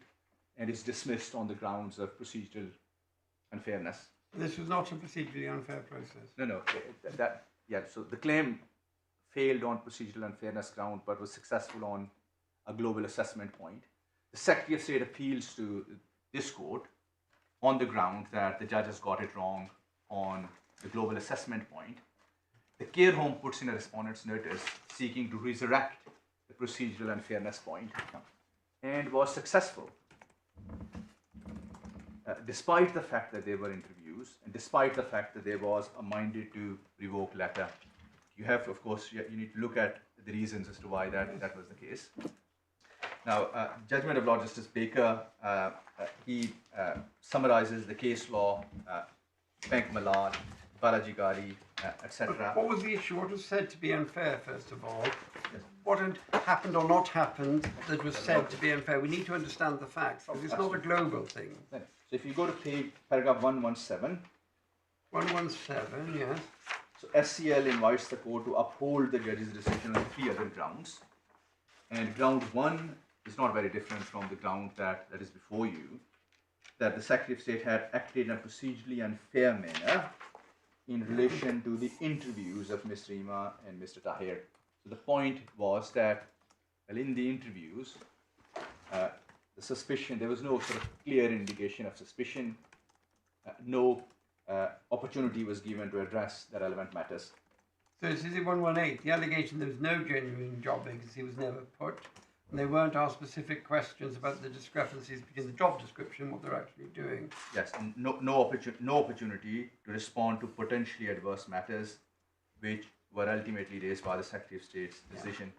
and is dismissed on the grounds of procedural unfairness. This was not a procedurally unfair process. No. So the claim failed on procedural unfairness ground, but was successful on a global assessment point. The Secretary of State appeals to this court on the ground that the judge has got it wrong on the global assessment point. The care home puts in a respondent's notice seeking to resurrect the procedural unfairness point and was successful. Despite the fact that there were interviews and despite the fact that there was a minded to revoke letter, you have, of course, you need to look at the reasons as to why that was the case. Now, Judgment of Lord Justice Baker, he summarizes the case law, Bank Malad, Balaji Gari, etc. What was the issue? What was said to be unfair, first of all? What had happened or not happened that was said to be unfair? We need to understand the facts, because it's not a global thing. So if you go to paragraph 117. 117, yes. So SCL invites the court to uphold the judge's decision on 3 other grounds. And ground 1 is not very different from the ground that is before you, that the Secretary of State had acted in a procedurally unfair manner in relation to the interviews of Ms. Rima and Mr. Tahir. So the point was that, well, in the interviews, the suspicion, there was no sort of clear indication of suspicion, no opportunity was given to address the relevant matters. So this is in 118. The allegation there was no genuine job vacancy was never put, and they weren't asked specific questions about the discrepancies between the job description and what they're actually doing. Yes, and no opportunity to respond to potentially adverse matters which were ultimately raised by the Secretary of State's decision.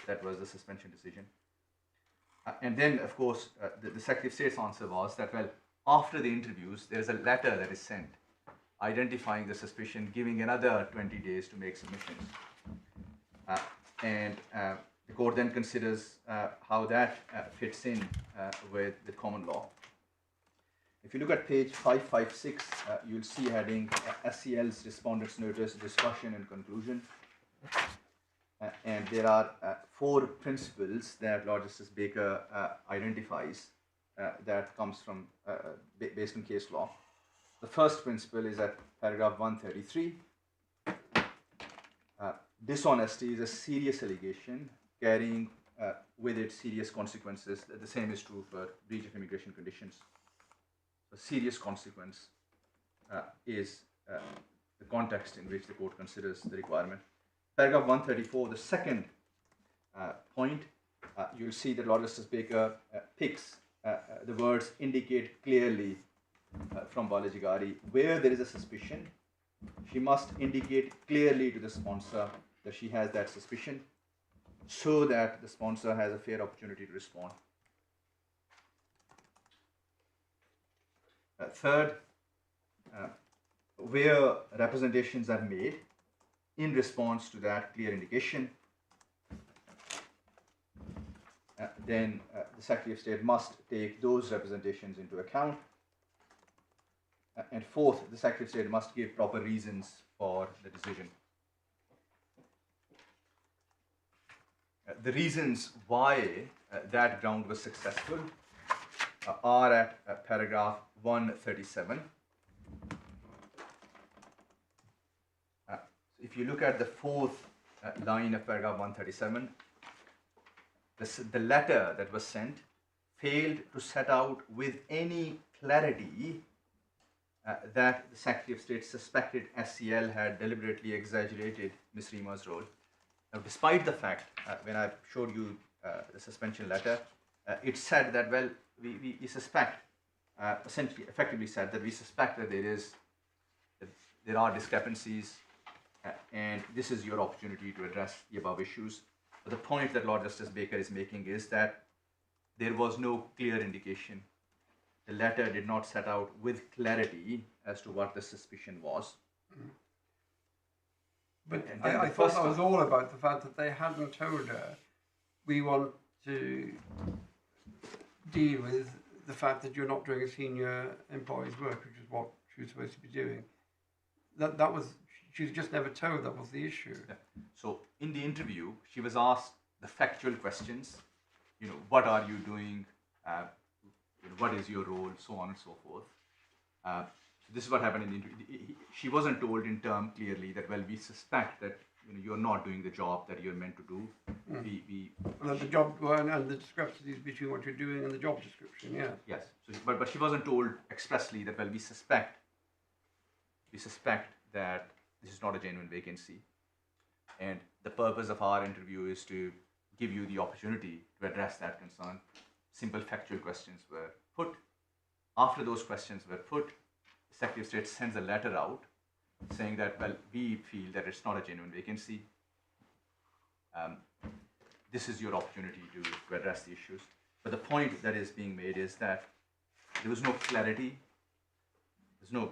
That was the suspension decision. And then, of course, the Secretary of State's answer was that, well, after the interviews, there is a letter that is sent identifying the suspicion, giving another 20 days to make submissions. The court then considers how that fits in with the common law. If you look at page 556, you'll see heading SCL's Respondent's Notice, Discussion and Conclusion. And there are 4 principles that Lord Justice Baker identifies that comes from, based on case law. The first principle is at paragraph 133. Dishonesty is a serious allegation carrying with it serious consequences. The same is true for breach of immigration conditions. A serious consequence is the context in which the court considers the requirement. Paragraph 134, the second point, you'll see that Lord Justice Baker picks the words indicate clearly from Balaji Gari. Where there is a suspicion, she must indicate clearly to the sponsor that she has that suspicion so that the sponsor has a fair opportunity to respond. Third, where representations are made in response to that clear indication, then the Secretary of State must take those representations into account. And fourth, the Secretary of State must give proper reasons for the decision. The reasons why that ground was successful are at paragraph 137. If you look at the 4th line of paragraph 137, the letter that was sent failed to set out with any clarity that the Secretary of State suspected SCL had deliberately exaggerated Ms. Rima's role. Now, despite the fact, when I showed you the suspension letter, it said that, well, we suspect, essentially, effectively said that we suspect that there are discrepancies, and this is your opportunity to address the above issues. But the point that Lord Justice Baker is making is that there was no clear indication. The letter did not set out with clarity as to what the suspicion was. But And then I the thought first that was time- all about the fact that they hadn't told her, we want to deal with the fact that you're not doing a senior employee's work, which is what she was supposed to be doing. That was, she was just never told that was the issue. Yeah. So in the interview, she was asked the factual questions. What are you doing? What is your role? So on and so forth. So this is what happened in the interview. She wasn't told in term clearly that, well, we suspect that you're not doing the job that you're meant to do. And the job and the discrepancies between what you're doing and the job description, yeah. Yes. So, but she wasn't told expressly that, well, we suspect that this is not a genuine vacancy, and the purpose of our interview is to give you the opportunity to address that concern. Simple factual questions were put. After those questions were put, the Secretary of State sends a letter out saying that, well, we feel that it's not a genuine vacancy. This is your opportunity to address the issues. But the point that is being made is that there was no clarity. There's no,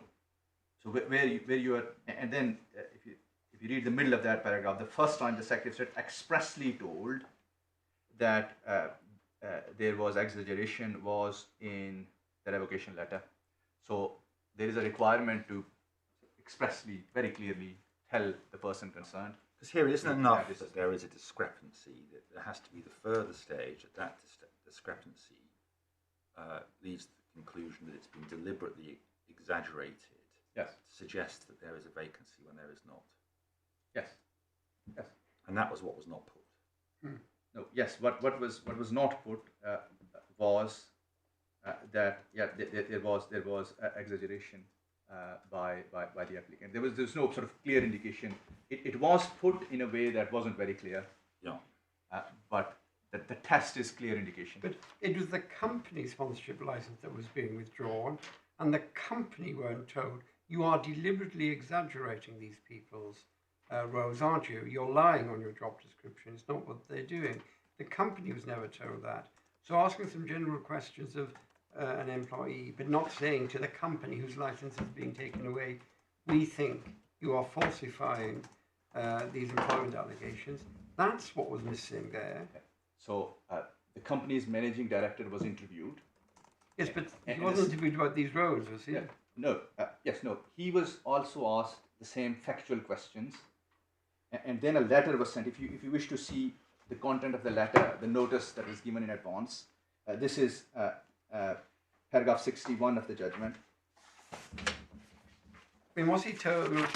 so where you are, and then if you read the middle of that paragraph, the first time the Secretary of State expressly told that there was exaggeration was in the revocation letter. So there is a requirement to expressly, very clearly tell the person concerned. Because here it isn't enough this that is- there is a discrepancy, that there has to be the further stage that discrepancy leads to the conclusion that it's been deliberately exaggerated Yes. to suggest that there is a vacancy when there is not. Yes. Yes. And that was what was not put. No. Yes. What was not put was that there was exaggeration by the applicant. There was no sort of clear indication. It was put in a way that wasn't very clear. Yeah. But the test is clear indication. But it was the company sponsorship license that was being withdrawn, and the company weren't told, you are deliberately exaggerating these people's roles, aren't you? You're lying on your job description. It's not what they're doing. The company was never told that. So asking some general questions of an employee, but not saying to the company whose license is being taken away, we think you are falsifying these employment allegations. That's what was missing there. So the company's managing director was interviewed. Yes, but he And wasn't this- interviewed about these roles, was he? Yeah. No. Yes. No. He was also asked the same factual questions, and then a letter was sent. If you wish to see the content of the letter, the notice that was given in advance, this is paragraph 61 of the judgment. I mean, was he told,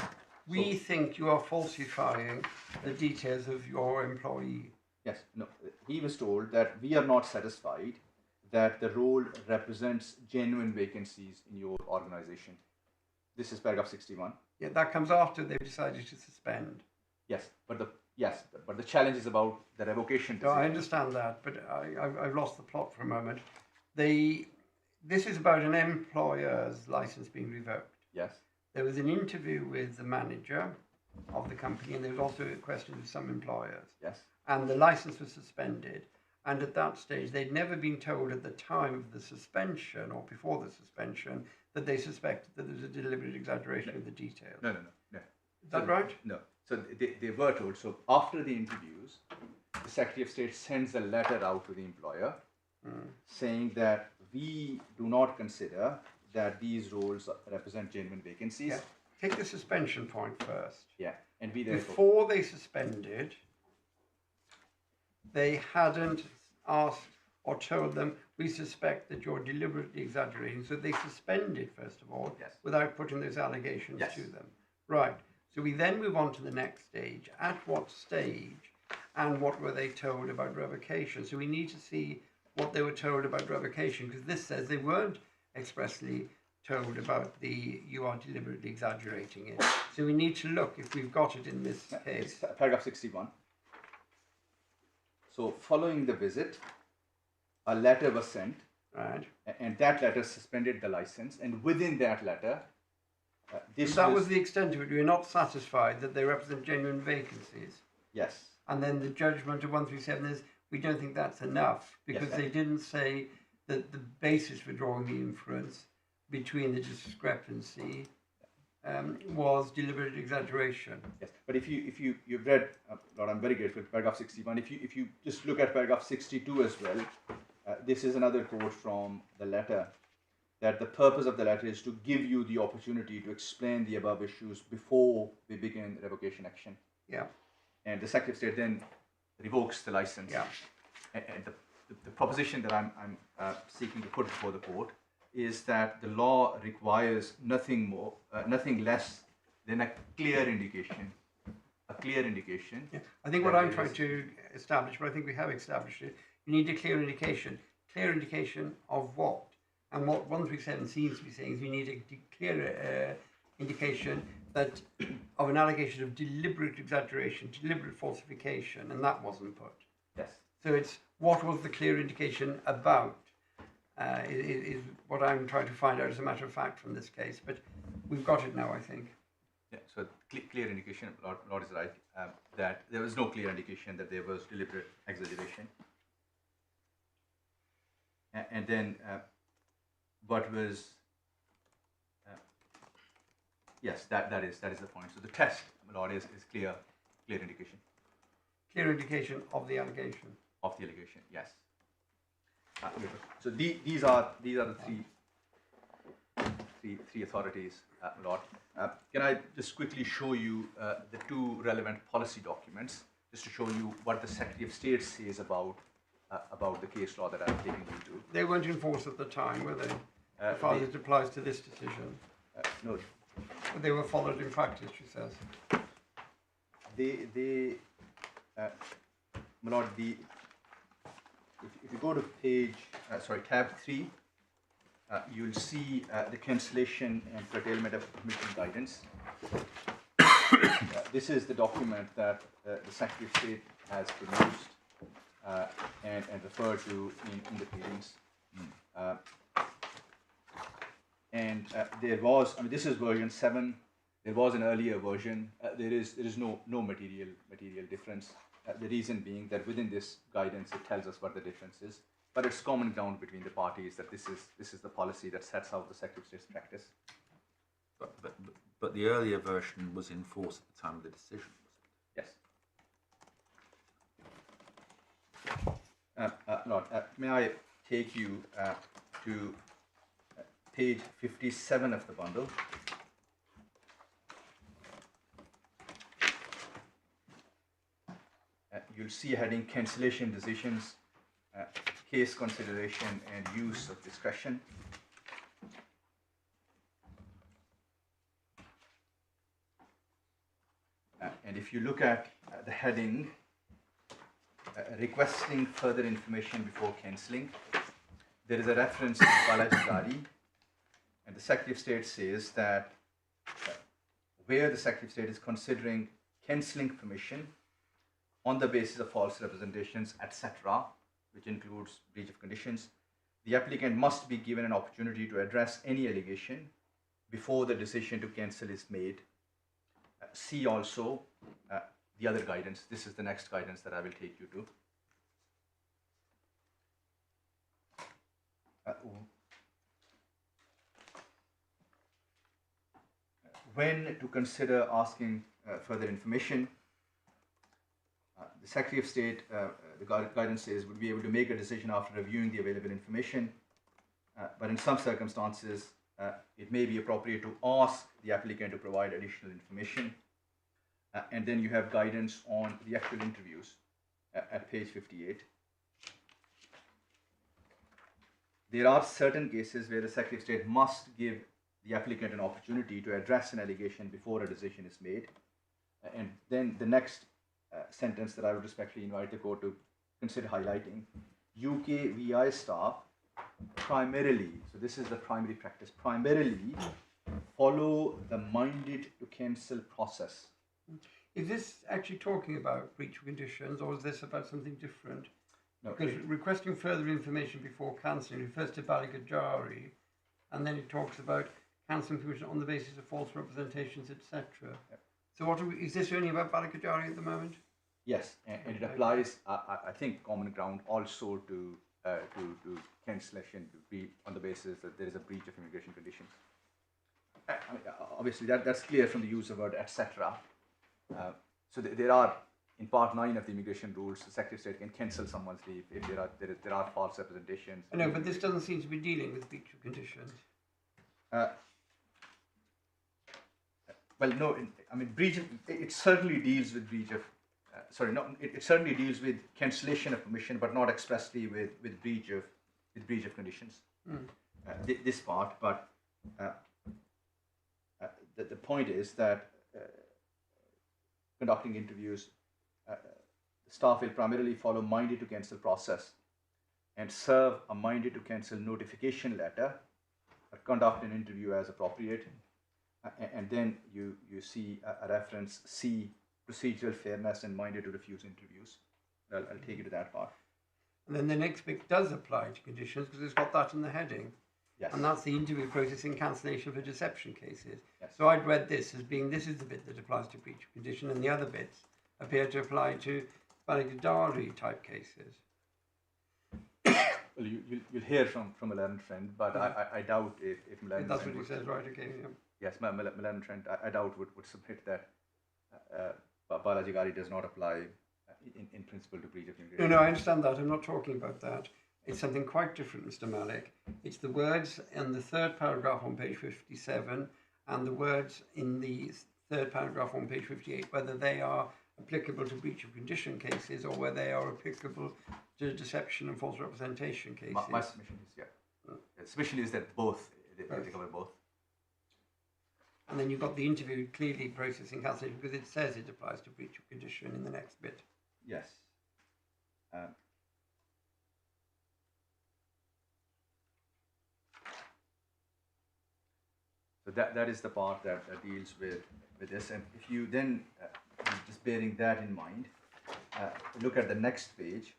we think you are falsifying the details of your employee? Yes. No. He was told that we are not satisfied that the role represents genuine vacancies in your organization. This is paragraph 61. Yeah, that comes after they've decided to suspend. Yes, but the challenge is about the revocation No, I decision. understand that, but I've lost the plot for a moment. This is about an employer's license being revoked. Yes. There was an interview with the manager of the company, and there was also a question with some employers. Yes. And the license was suspended. And at that stage, they'd never been told at the time of the suspension or before the suspension that they suspected that there was a deliberate exaggeration of the details. No. Is that right? No. So they were told. So after the interviews, the Secretary of State sends a letter out to the employer saying that we do not consider that these roles represent genuine vacancies. Yeah. Take the suspension point first. Yeah. And we therefore. Before they suspended, they hadn't asked or told them, we suspect that you're deliberately exaggerating. So they suspended, first of all, Yes. without putting those allegations Yes. to them. Right. So we then move on to the next stage. At what stage and what were they told about revocation? So we need to see what they were told about revocation, because this says they weren't expressly told about the you are deliberately exaggerating it. So we need to look if we've got it in this case. It's paragraph 61. So following the visit, a letter was sent, Right. and that letter suspended the license. And within that letter, That was the extent of it. We were not satisfied that they represent genuine vacancies. yes, And then the judgment of 137 is we don't think that's enough because Yes, they didn't say that the basis for drawing the inference between the discrepancy was deliberate exaggeration. yes. But if you've read, Lord, I'm very grateful. Paragraph 61. If you just look at paragraph 62 as well, this is another quote from the letter. That the purpose of the letter is to give you the opportunity to explain the above issues before we begin revocation action. Yeah. And the Secretary of State then revokes the license. Yeah. And the proposition that I'm seeking to put before the court is that the law requires nothing more, nothing less than a clear indication. A clear indication. Yeah. I think what I'm trying to establish, but I think we have established it, you need a clear indication. Clear indication of what? And what 137 seems to be saying is you need a clear indication that of an allegation of deliberate exaggeration, deliberate falsification, and that wasn't put. Yes. So it's what was the clear indication about is what I'm trying to find out as a matter of fact from this case. But we've got it now, I think. Yeah. So clear indication, Lord is right, that there was no clear indication that there was deliberate exaggeration. And then what was yes, that is the point. So the test, Lord, is clear indication Clear indication of the allegation. of the allegation. Yes. So these are the three authorities, Lord. Can I just quickly show you the two relevant policy documents, just to show you what the Secretary of State says about the case law that I'm taking you to? They weren't enforced at the time, were they? As far as it applies to this decision. No, But they were followed in practice, she says. my lord, if you go to page, tab 3, you'll see the cancellation and curtailment of commission guidance. This is the document that the Secretary of State has produced and referred to in the pleadings. There was, this is version 7. There was an earlier version. There is no material difference. The reason being that within this guidance it tells us what the difference is, but it's common ground between the parties that this is the policy that sets out the Secretary of State's practice. But the earlier version was in force at the time of the decision, was Yes. Lord, may I take you to page 57 of the bundle? You'll see a heading cancellation decisions, case consideration and use of discretion. And if you look at the heading, requesting further information before cancelling, there is a reference to Balajari, and the Secretary of State says that where the Secretary of State is considering cancelling permission on the basis of false representations, etc., which includes breach of conditions, the applicant must be given an opportunity to address any allegation before the decision to cancel is made. See also the other guidance. This is the next guidance that I will take you to. When to consider asking further information, the Secretary of State, the guidance says, would be able to make a decision after reviewing the available information, but in some circumstances, it may be appropriate to ask the applicant to provide additional information. And then you have guidance on the actual interviews at page 58. There are certain cases where the Secretary of State must give the applicant an opportunity to address an allegation before a decision is made. And then the next sentence that I would respectfully invite the court to consider highlighting, UK VI staff primarily, so this is the primary practice, primarily follow the minded to cancel process. Is this actually talking about breach of conditions, or is this about something different? No, Because requesting further information before cancelling refers to baligajari, and then it talks about cancelling permission on the basis of false representations, etc. Yep. So what is this only about baligajari at the moment? Yes, and it applies, I think, common ground also to cancellation on the basis that there is a breach of immigration conditions. I mean, obviously, that's clear from the use of word etc. So there are, in Part 9 of the immigration rules, the Secretary of State can cancel someone's leave if there are false representations. I know, but this doesn't seem to be dealing with breach of conditions. Well, no, I mean, breach of, it certainly deals with breach of, it certainly deals with cancellation of permission, but not expressly with breach of conditions. This part, but the point is that conducting interviews, staff will primarily follow minded to cancel process and serve a minded to cancel notification letter, or conduct an interview as appropriate, and then you see a reference C, procedural fairness and minded to refuse interviews. I'll take you to that part. And then the next bit does apply to conditions because it's got that in the heading. Yes. And that's the interview process in cancellation for deception cases. Yes. So I'd read this as being, this is the bit that applies to breach of condition, and the other bits appear to apply to baligajari type cases. Well, you'll hear from a learned friend, but I doubt if Milan That's friend what he would, says, right? Okay. Yeah. yes, Milan friend, I doubt would submit that baligajari does not apply in principle to breach of immigration. No, I understand that. I'm not talking about that. It's something quite different, Mr. Malik. It's the words in the third paragraph on page 57 and the words in the third paragraph on page 58, whether they are applicable to breach of condition cases or whether they are applicable to deception and false representation cases. My submission is, the submission is that they cover both. And then you've got the interview clearly processing cancellation because it says it applies to breach of condition in the next bit. Yes. So that is the part that deals with this. And if you then, just bearing that in mind, look at the next page,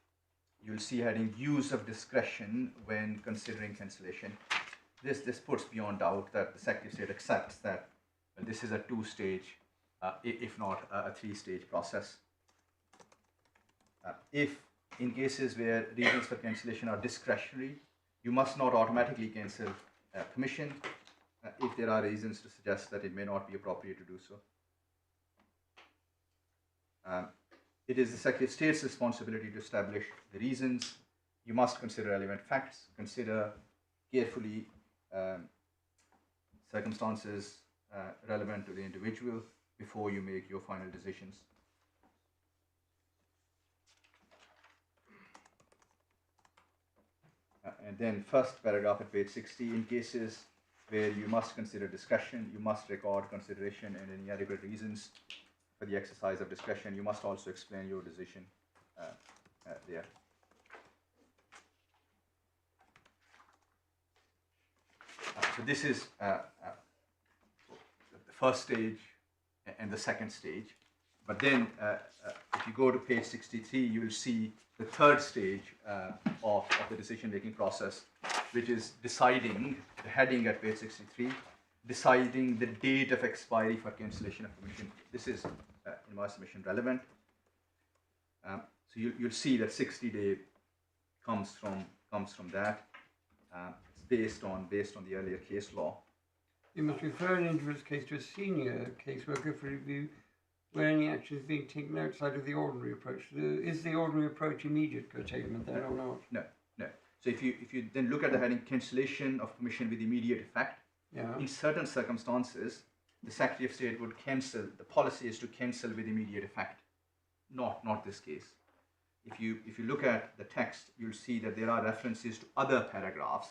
you'll see heading use of discretion when considering cancellation. This puts beyond doubt that the Secretary of State accepts that this is a two-stage, if not a three-stage process. If in cases where reasons for cancellation are discretionary, you must not automatically cancel permission if there are reasons to suggest that it may not be appropriate to do so. It is the Secretary of State's responsibility to establish the reasons. You must consider relevant facts, consider carefully circumstances relevant to the individual before you make your final decisions. And then first paragraph at page 60, in cases where you must consider discretion, you must record consideration and any adequate reasons for the exercise of discretion. You must also explain your decision there. So this is the first stage and the second stage. But then if you go to page 63, you will see the third stage of the decision-making process, which is deciding, the heading at page 63, deciding the date of expiry for cancellation of permission. This is, in my submission, relevant. So you'll see that 60-day comes from that. It's based on the earlier case law. You must refer an individual's case to a senior caseworker for review where any action is being taken outside of the ordinary approach. Is the ordinary approach immediate curtailment then or not? No. So if you then look at the heading cancellation of permission with immediate effect, in certain circumstances, the Secretary of State would cancel. The policy is to cancel with immediate effect. Not this case. If you look at the text, you'll see that there are references to other paragraphs.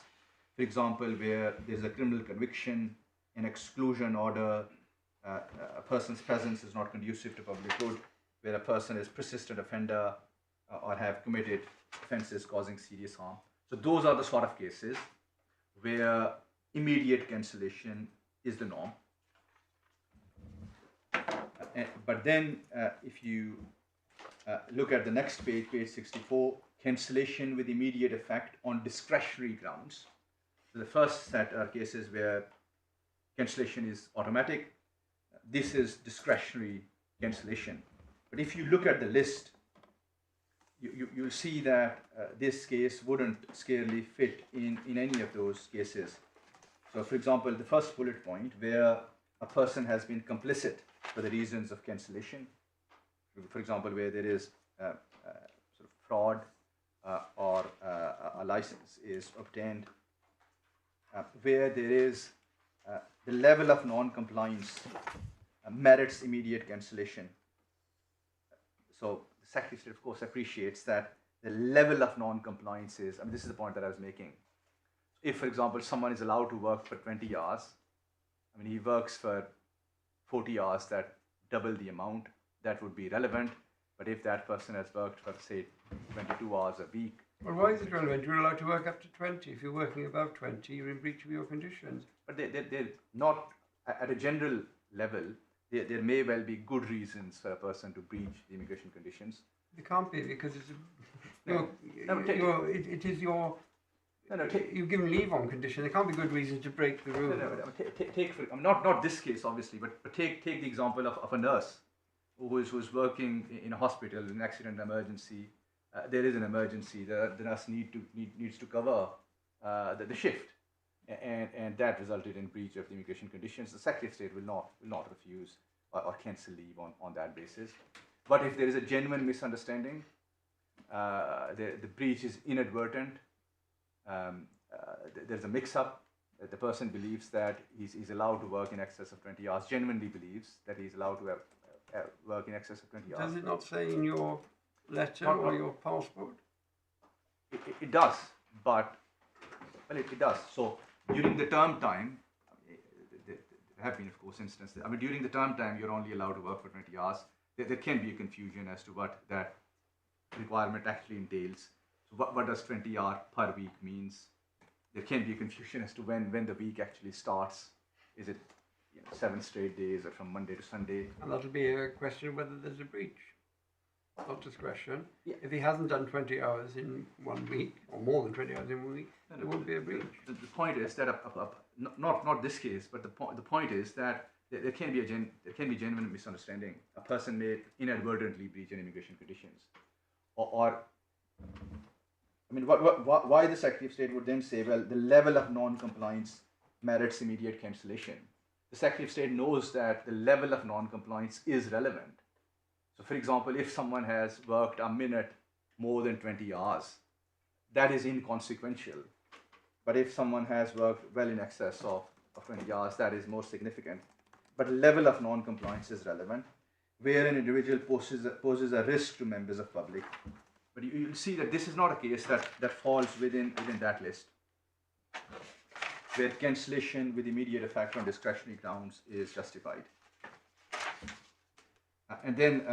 For example, where there's a criminal conviction, an exclusion order, a person's presence is not conducive to public good, where a person is persistent offender or have committed offences causing serious harm. So those are the sort of cases where immediate cancellation is the norm. But then if you look at the next page, page 64, cancellation with immediate effect on discretionary grounds. So the first set are cases where cancellation is automatic. This is discretionary cancellation. But if you look at the list, you'll see that this case wouldn't squarely fit in any of those cases. So for example, the first bullet point where a person has been complicit for the reasons of cancellation, for example, where there is sort of fraud or a license is obtained, where there is the level of non-compliance merits immediate cancellation. So the Secretary of State, of course, appreciates that the level of non-compliance is, this is the point that I was making. If, for example, someone is allowed to work for 20 hours, he works for 40 hours, that double the amount, that would be relevant. But if that person has worked for, say, 22 hours a week. Well, why is it relevant? You're allowed to work up to 20. If you're working above 20, you're in breach of your conditions. But they're not, at a general level, there may well be good reasons for a person to breach the immigration conditions. There can't be, because it's you've given leave on condition. There can't be good reason to break the rule. Not this case, obviously, but take the example of a nurse who's working in a hospital, an accident emergency. There is an emergency. The nurse needs to cover the shift, and that resulted in breach of the immigration conditions. The Secretary of State will not refuse or cancel leave on that basis. But if there is a genuine misunderstanding, the breach is inadvertent, there's a mix-up, the person believes that he's allowed to work in excess of 20 hours, genuinely believes that he's allowed to work in excess of 20 hours. Does it not say in your letter or your passport? It does, but, well, it does. So during the term time, there have been, of course, instances. During the term time, you're only allowed to work for 20 hours. There can be a confusion as to what that requirement actually entails. So what does 20 hours per week means? There can be a confusion as to when the week actually starts. Is it 7 straight days or from Monday to Sunday? And that'll be a question of whether there's a breach, not discretion. Yeah. If he hasn't done 20 hours in 1 week, or more than 20 hours in 1 week, there won't be a breach. The point is that, not this case, but the point is that there can be genuine misunderstanding. A person may inadvertently breach an immigration conditions, why the Secretary of State would then say, well, the level of non-compliance merits immediate cancellation. The Secretary of State knows that the level of non-compliance is relevant. So, for example, if someone has worked a minute more than 20 hours, that is inconsequential. But if someone has worked well in excess of 20 hours, that is more significant. But level of non-compliance is relevant, where an individual poses a risk to members of public. But you'll see that this is not a case that falls within that list, where cancellation with immediate effect on discretionary grounds is justified. And then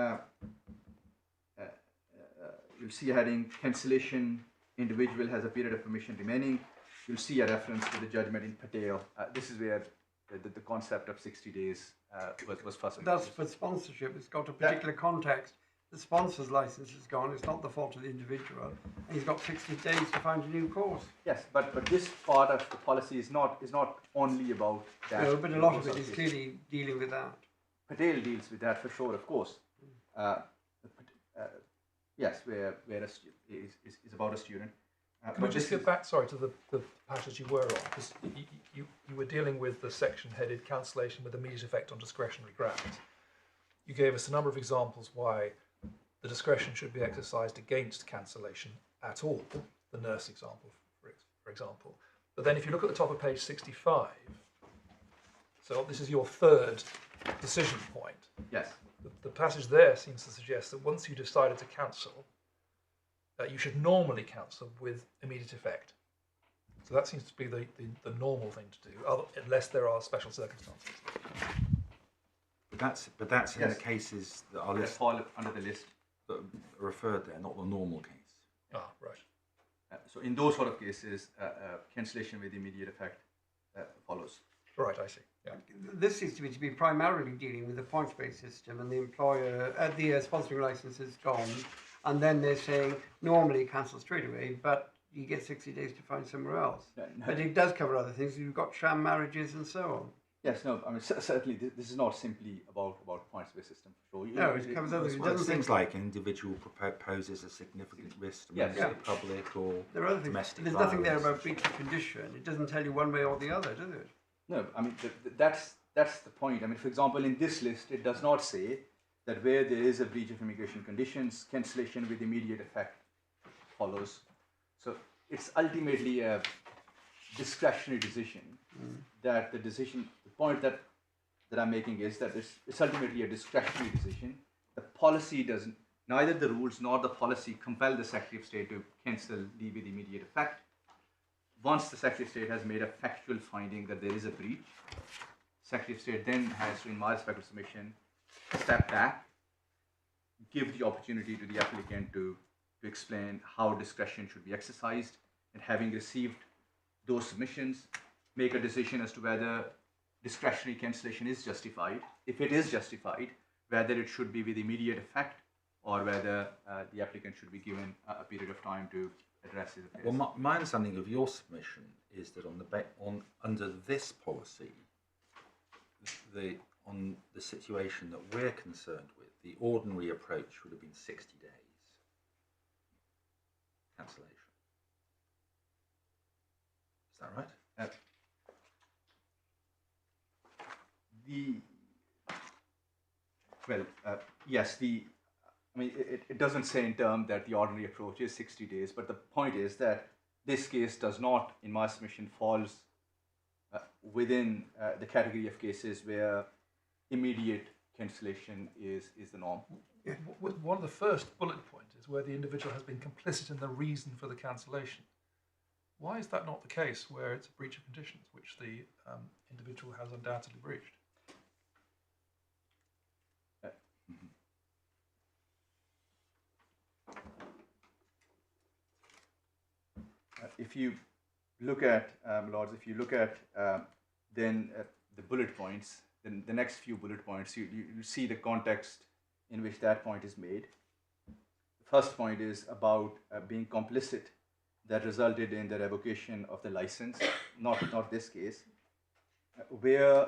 you'll see a heading, cancellation, individual has a period of permission remaining. You'll see a reference to the judgment in Patel. This is where the concept of 60 days was first. That's for sponsorship. It's got a particular context. The sponsor's license is gone. It's not the fault of the individual. And he's got 60 days to find a new course. Yes, but this part of the policy is not only about that. No, but a lot of it is clearly dealing with that. Patel deals with that for sure, of course. Yes, where is about a student. Can we just get back, sorry, to the passage you were on? Because you were dealing with the section headed cancellation with immediate effect on discretionary grounds. You gave us a number of examples why the discretion should be exercised against cancellation at all, the nurse example, for example. But then if you look at the top of page 65, so this is your third decision point. Yes. The passage there seems to suggest that once you decided to cancel, you should normally cancel with immediate effect. So that seems to be the normal thing to do, unless there are special circumstances. But that's in the cases that are Fall under the list. that are referred there, not the normal case. Ah, right. So in those sort of cases, cancellation with immediate effect follows. Right, I see. Yeah. This seems to me to be primarily dealing with the points-based system, and the employer, the sponsoring license is gone, and then they're saying normally cancel straight away, but you get 60 days to find somewhere else. No. But it does cover other things. You've got sham marriages and so on. Yes, no, I mean, certainly this is not simply about points-based system, for sure. No, it covers other things. It doesn't Things like an individual proposes a significant risk to members of the public or there are other things. domestic There's violence. nothing there about breach of condition. It doesn't tell you one way or the other, does it? No, I mean, that's the point. I mean, for example, in this list, it does not say that where there is a breach of immigration conditions, cancellation with immediate effect follows. So it's ultimately a discretionary decision. That the point that I'm making is that it's ultimately a discretionary decision. The policy doesn't, neither the rules nor the policy compel the Secretary of State to cancel leave with immediate effect. Once the Secretary of State has made a factual finding that there is a breach, Secretary of State then has to, in my respectful submission, step back, give the opportunity to the applicant to explain how discretion should be exercised, and having received those submissions, make a decision as to whether discretionary cancellation is justified. If it is justified, whether it should be with immediate effect or whether the applicant should be given a period of time to address his affairs. Well, my understanding of your submission is that under this policy, on the situation that we're concerned with, the ordinary approach would have been 60 days cancellation. Is that right? Yes, I mean, it doesn't say in terms that the ordinary approach is 60 days, but the point is that this case does not, in my submission, falls within the category of cases where immediate cancellation is the norm. Yeah. One of the first bullet points is where the individual has been complicit in the reason for the cancellation. Why is that not the case where it's a breach of conditions, which the individual has undoubtedly breached? If you look at, Lords, then the bullet points, then the next few bullet points, you see the context in which that point is made. The first point is about being complicit that resulted in the revocation of the license, not this case, where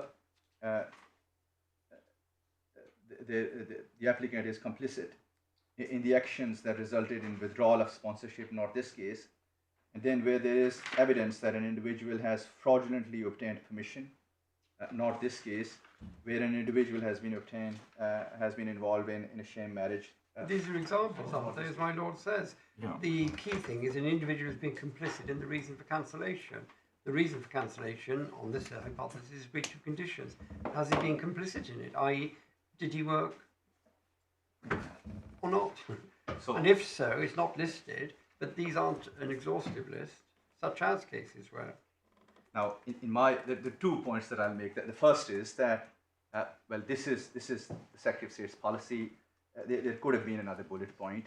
the applicant is complicit in the actions that resulted in withdrawal of sponsorship, not this case, and then where there is evidence that an individual has fraudulently obtained permission, not this case, where an individual has been involved in a sham marriage. These are examples, aren't they, as my lord says? Yeah. The key thing is an individual has been complicit in the reason for cancellation. The reason for cancellation, on this hypothesis, is breach of conditions. Has he been complicit in it? I.e., did he work or not? So, And if so, it's not listed, but these aren't an exhaustive list, such as cases where... now, the 2 points that I'll make, the first is that, this is the Secretary of State's policy. There could have been another bullet point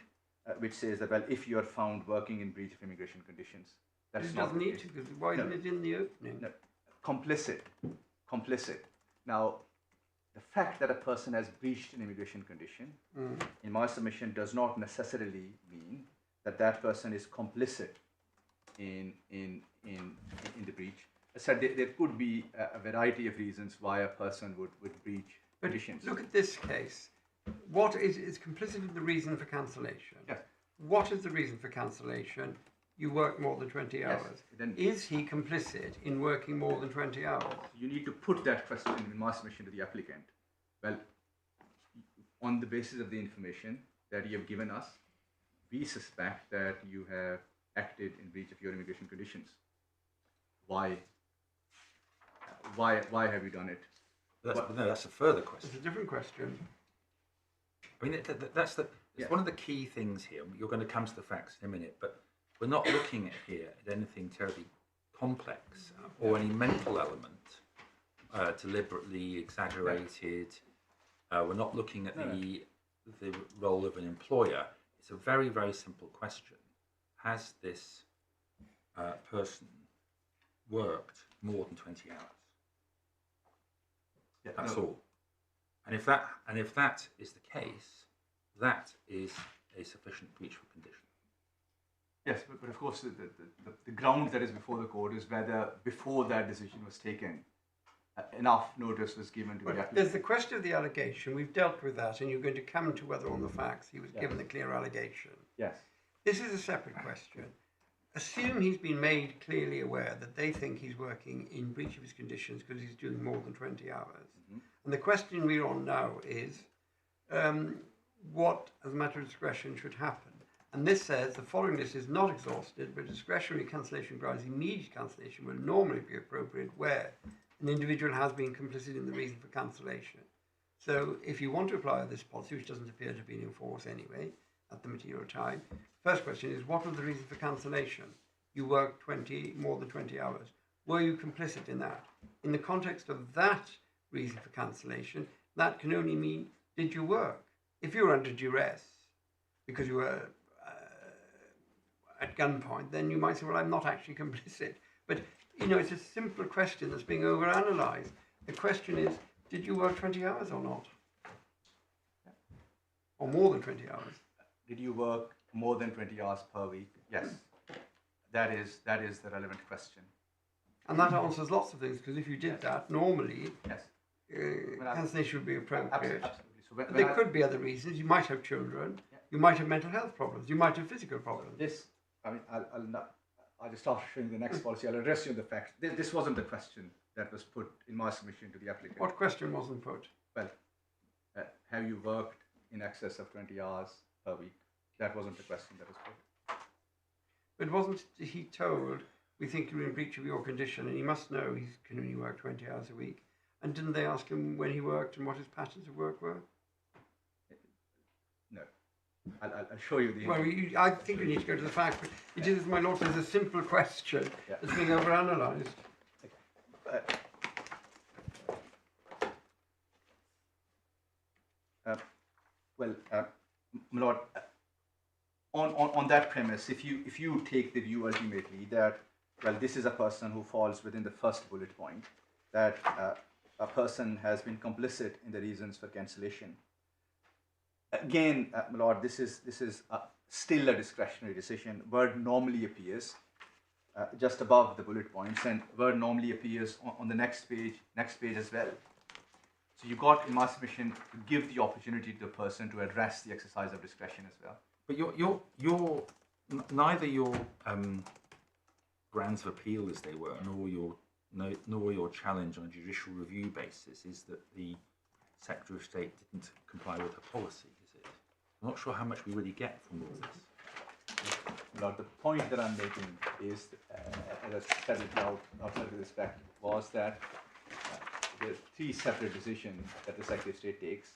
which says that, if you are found working in breach of immigration conditions, that's It not doesn't the need case. to, because why isn't it in the opening? No, complicit. Now, the fact that a person has breached an immigration condition, in my submission, does not necessarily mean that person is complicit in the breach. As I said, there could be a variety of reasons why a person would breach But conditions. look at this case. What is complicit in the reason for cancellation? Yes. What is the reason for cancellation? You work more than 20 Yes, hours. then- Is he complicit in working more than 20 hours? You need to put that question in my submission to the applicant. Well, on the basis of the information that you have given us, we suspect that you have acted in breach of your immigration conditions. Why? Why have you done it? That's a further question. It's a different question. I mean, it's Yeah. one of the key things here. You're going to come to the facts in a minute, but we're not looking at anything terribly complex or any mental element, deliberately exaggerated. We're not looking at the role of an employer. It's a very, very simple question. Has this person worked more than 20 hours. Yeah, That's no, all. And if that is the case, that is a sufficient breach of condition. Yes, but of course the ground that is before the court is whether before that decision was taken, enough notice was given to the applicant. There's the question of the allegation. We've dealt with that, and you're going to come to whether on the facts he was given a clear allegation. Yes. This is a separate question. Assume he's been made clearly aware that they think he's working in breach of his conditions because he's doing more than 20 hours. Mm-hmm. And the question we're on now is what, as a matter of discretion, should happen? And this says the following list is not exhausted, but discretionary cancellation grounds, immediate cancellation will normally be appropriate where an individual has been complicit in the reason for cancellation. So if you want to apply this policy, which doesn't appear to be in force anyway at the material time, first question is, what was the reason for cancellation? You worked more than 20 hours. Were you complicit in that? In the context of that reason for cancellation, that can only mean, did you work? If you're under duress because you were at gunpoint, then you might say, well, I'm not actually complicit. But, you know, it's a simple question that's being overanalyzed. The question is, did you work 20 hours or not? Or more than 20 hours? Did you work more than 20 hours per week? Yes. That is the relevant question. And that answers lots of things, because if you did that, normally, Yes. cancellation would be appropriate. Absolutely. So But there could be other reasons. You might have children. Yeah. You might have mental health problems. You might have physical problems. I'll just after showing the next policy, I'll address you on the facts. This wasn't the question that was put in my submission to the applicant. What question wasn't put? Well, have you worked in excess of 20 hours per week? That wasn't the question that was put. But wasn't he told, we think you're in breach of your condition, and he must know he can only work 20 hours a week? And didn't they ask him when he worked and what his patterns of work were? No. I'll show you the... Well, I think we need to go to the facts, but it is, my lord, it's a simple question that's being overanalyzed. My lord, on that premise, if you take the view ultimately that, well, this is a person who falls within the first bullet point, that a person has been complicit in the reasons for cancellation. Again, my lord, this is still a discretionary decision. Word normally appears just above the bullet points, and word normally appears on the next page as well. So you got in my submission to give the opportunity to the person to address the exercise of discretion as well. But neither your grounds of appeal, as they were, nor your challenge on a judicial review basis is that the Secretary of State didn't comply with her policy, is it? I'm not sure how much we really get from all this. Now, the point that I'm making is, as I said it out outside of respect, was that there are three separate decisions that the Secretary of State takes,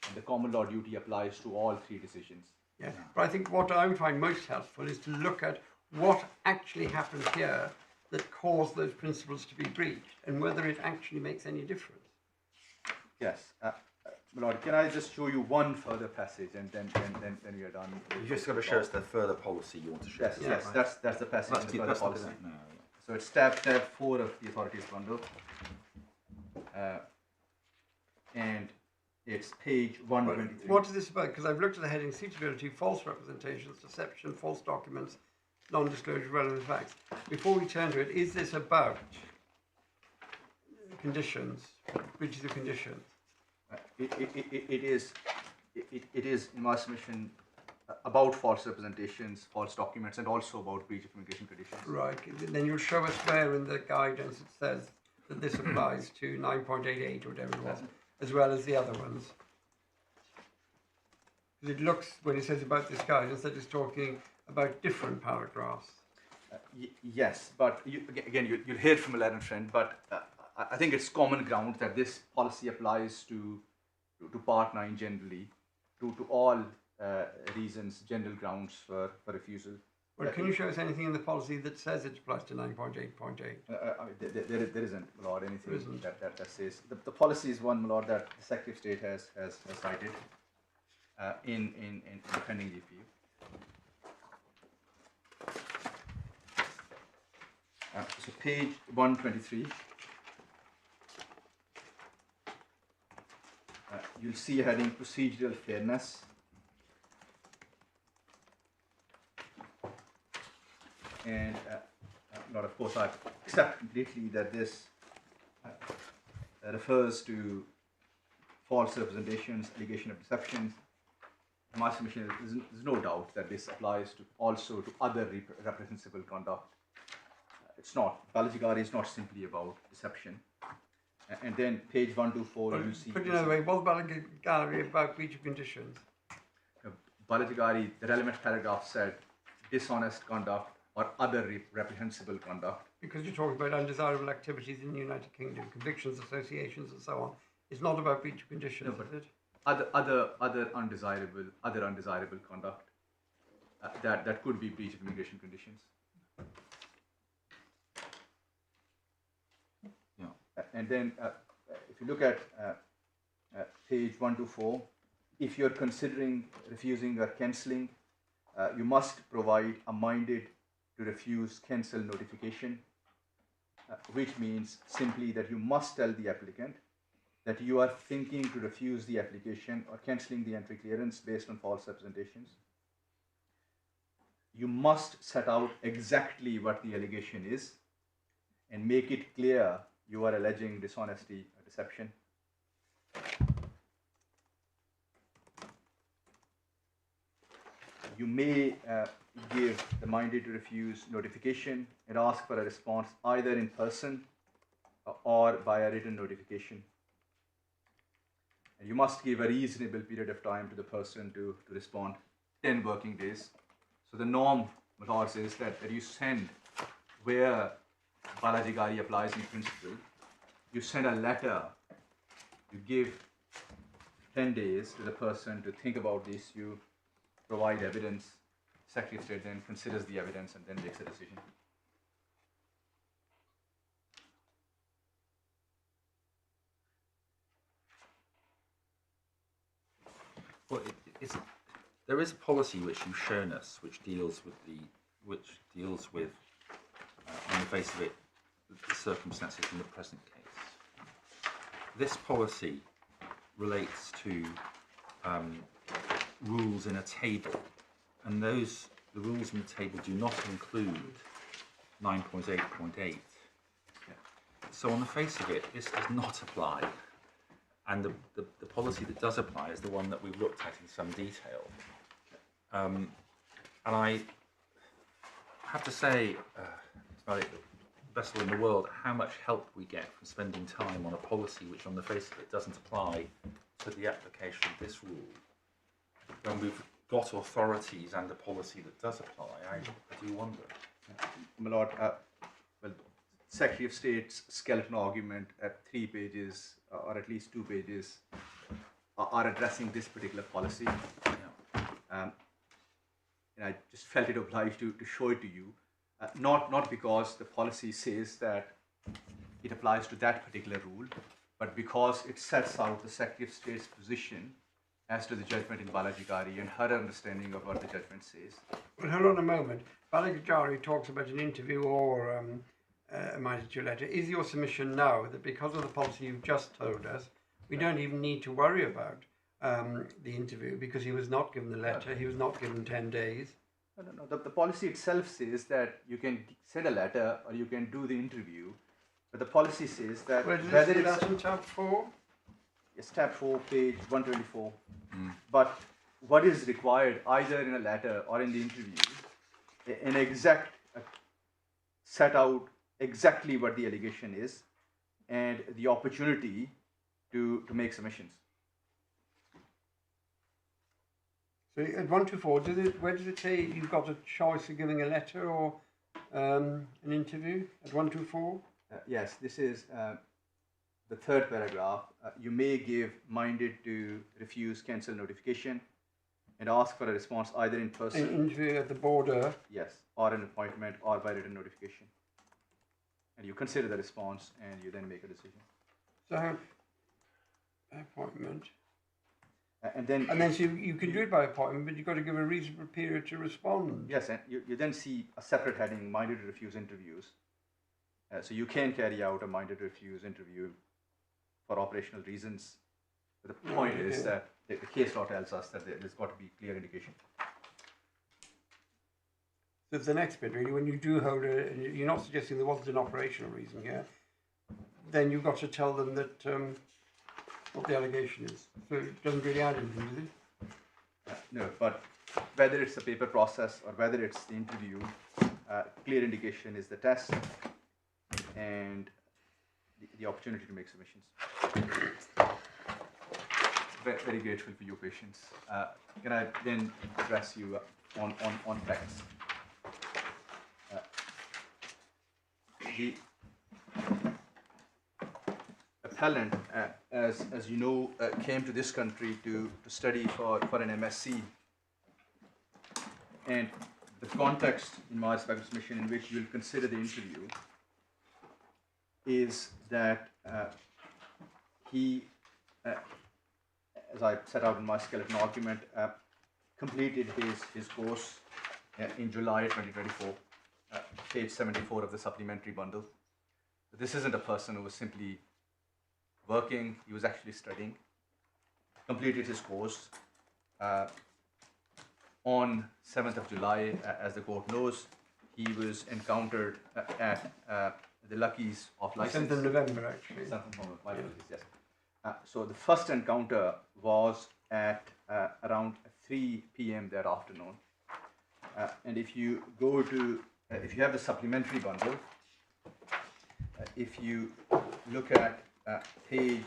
and the common law duty applies to all three decisions. Yeah, but I think what I would find most helpful is to look at what actually happened here that caused those principles to be breached, and whether it actually makes any difference. Yes. My Lord, can I just show you one further passage, and then we are done? You just got to show us the further policy you want to show. Yes, yes, right? that's the passage in the further Let's look policy. at that now. So it's tab 4 of the authorities bundle, and it's page 123. What is this about? Because I've looked at the heading suitability, false representations, deception, false documents, non-disclosure of relevant facts. Before we turn to it, is this about conditions, breaches of conditions? It is in my submission about false representations, false documents, and also about breach of immigration conditions. Right. Then you'll show us where in the guidance it says that this applies to 9.88 or whatever it was, as well as the other ones. Because it looks, when it says about this guidance, that it's talking about different paragraphs. Yes, but you'll hear from a learned friend, but I think it's common ground that this policy applies to Part 9 generally, to all reasons, general grounds for refusal. Well, can you show us anything in the policy that says it applies to 9.8.8? There isn't, my Lord, anything that says. The policy is one, my Lord, that the Secretary of State has cited in defending the appeal. So page 123, you'll see a heading procedural fairness. And Lord, of course, I accept completely that this refers to false representations, allegation of deceptions. My submission is there's no doubt that this applies to also to other reprehensible conduct. It's not, Balajigari is not simply about deception. And then page 124, you see. Put it another way, was Balajigari about breach of conditions? Balajigari, the relevant paragraph said dishonest conduct or other reprehensible conduct. Because you're talking about undesirable activities in the United Kingdom, convictions, associations, and so on. It's not about breach of conditions, No, is it? Other undesirable conduct that could be breach of immigration conditions. Yeah. And then if you look at page 124, if you're considering refusing or cancelling, you must provide a minded to refuse cancel notification, which means simply that you must tell the applicant that you are thinking to refuse the application or cancelling the entry clearance based on false representations. You must set out exactly what the allegation is and make it clear you are alleging dishonesty or deception. You may give the minded to refuse notification and ask for a response either in person or by a written notification. And you must give a reasonable period of time to the person to respond, 10 working days. So the norm, Lords, is that you send, where Balajigari applies in principle, you send a letter, you give 10 days to the person to think about this, you provide evidence, Secretary of State then considers the evidence and then makes a decision. Well, there is a policy which you've shown us, which deals with on the face of it, the circumstances in the present case. This policy relates to rules in a table, and the rules in the table do not include 9.8.8. Yeah. So on the face of it, this does not apply. And the policy that does apply is the one that we've looked at in some detail. And I have to say, it's not the best way in the world, how much help we get from spending time on a policy which on the face of it doesn't apply to the application of this rule. When we've got authorities and a policy that does apply, I do wonder. My Lord, well, Secretary of State's skeleton argument at 3 pages, or at least 2 pages, are addressing this particular policy. Yeah. And I just felt it obliged to show it to you, not because the policy says that it applies to that particular rule, but because it sets out the Secretary of State's position as to the judgment in Balajigari and her understanding of what the judgment says. Well, hold on a moment. Balajigari talks about an interview or a minded to letter. Is your submission now that because of the policy you've just told us, we don't even need to worry about the interview because he was not given the letter, he was not given 10 days? No. The policy itself says that you can send a letter or you can do the interview, but the policy says that whether it's in tab 4? Yes, tab 4, page 124. But what is required either in a letter or in the interview, an exact set out exactly what the allegation is and the opportunity to make submissions. So at 124, where does it say you've got a choice of giving a letter or an interview at 124? Yes, this is the third paragraph. You may give minded to refuse cancel notification and ask for a response either in person. An interview at the border. Yes, or an appointment or by written notification. And you consider the response and you then make a decision. So, appointment. And then So you can do it by appointment, but you've got to give a reasonable period to respond. yes, and you then see a separate heading, minded to refuse interviews. So you can carry out a minded refuse interview for operational reasons. But the point is that the case law tells us that there's got to be clear indication. So the next bit, really, when you do hold you're not suggesting there wasn't an operational reason here, then you've got to tell them that what the allegation is. So it doesn't really add anything, does it? No, but whether it's the paper process or whether it's the interview, clear indication is the test and the opportunity to make submissions. Very grateful for your patience. Can I then address you on facts? The appellant, as you know, came to this country to study for an MSc, and the context in my respective submission in which you will consider the interview is that he, as I set out in my skeleton argument, completed his course in July 2024, page 74 of the supplementary bundle. This isn't a person who was simply working, he was actually studying, completed his course on 7th of July, as the court knows. He was encountered at the Lucky's off license. 7th of November, actually. 7th of November, my apologies, yes. So the first encounter was at around 3 p.m. that afternoon. And if you go to, if you have the supplementary bundle, if you look at page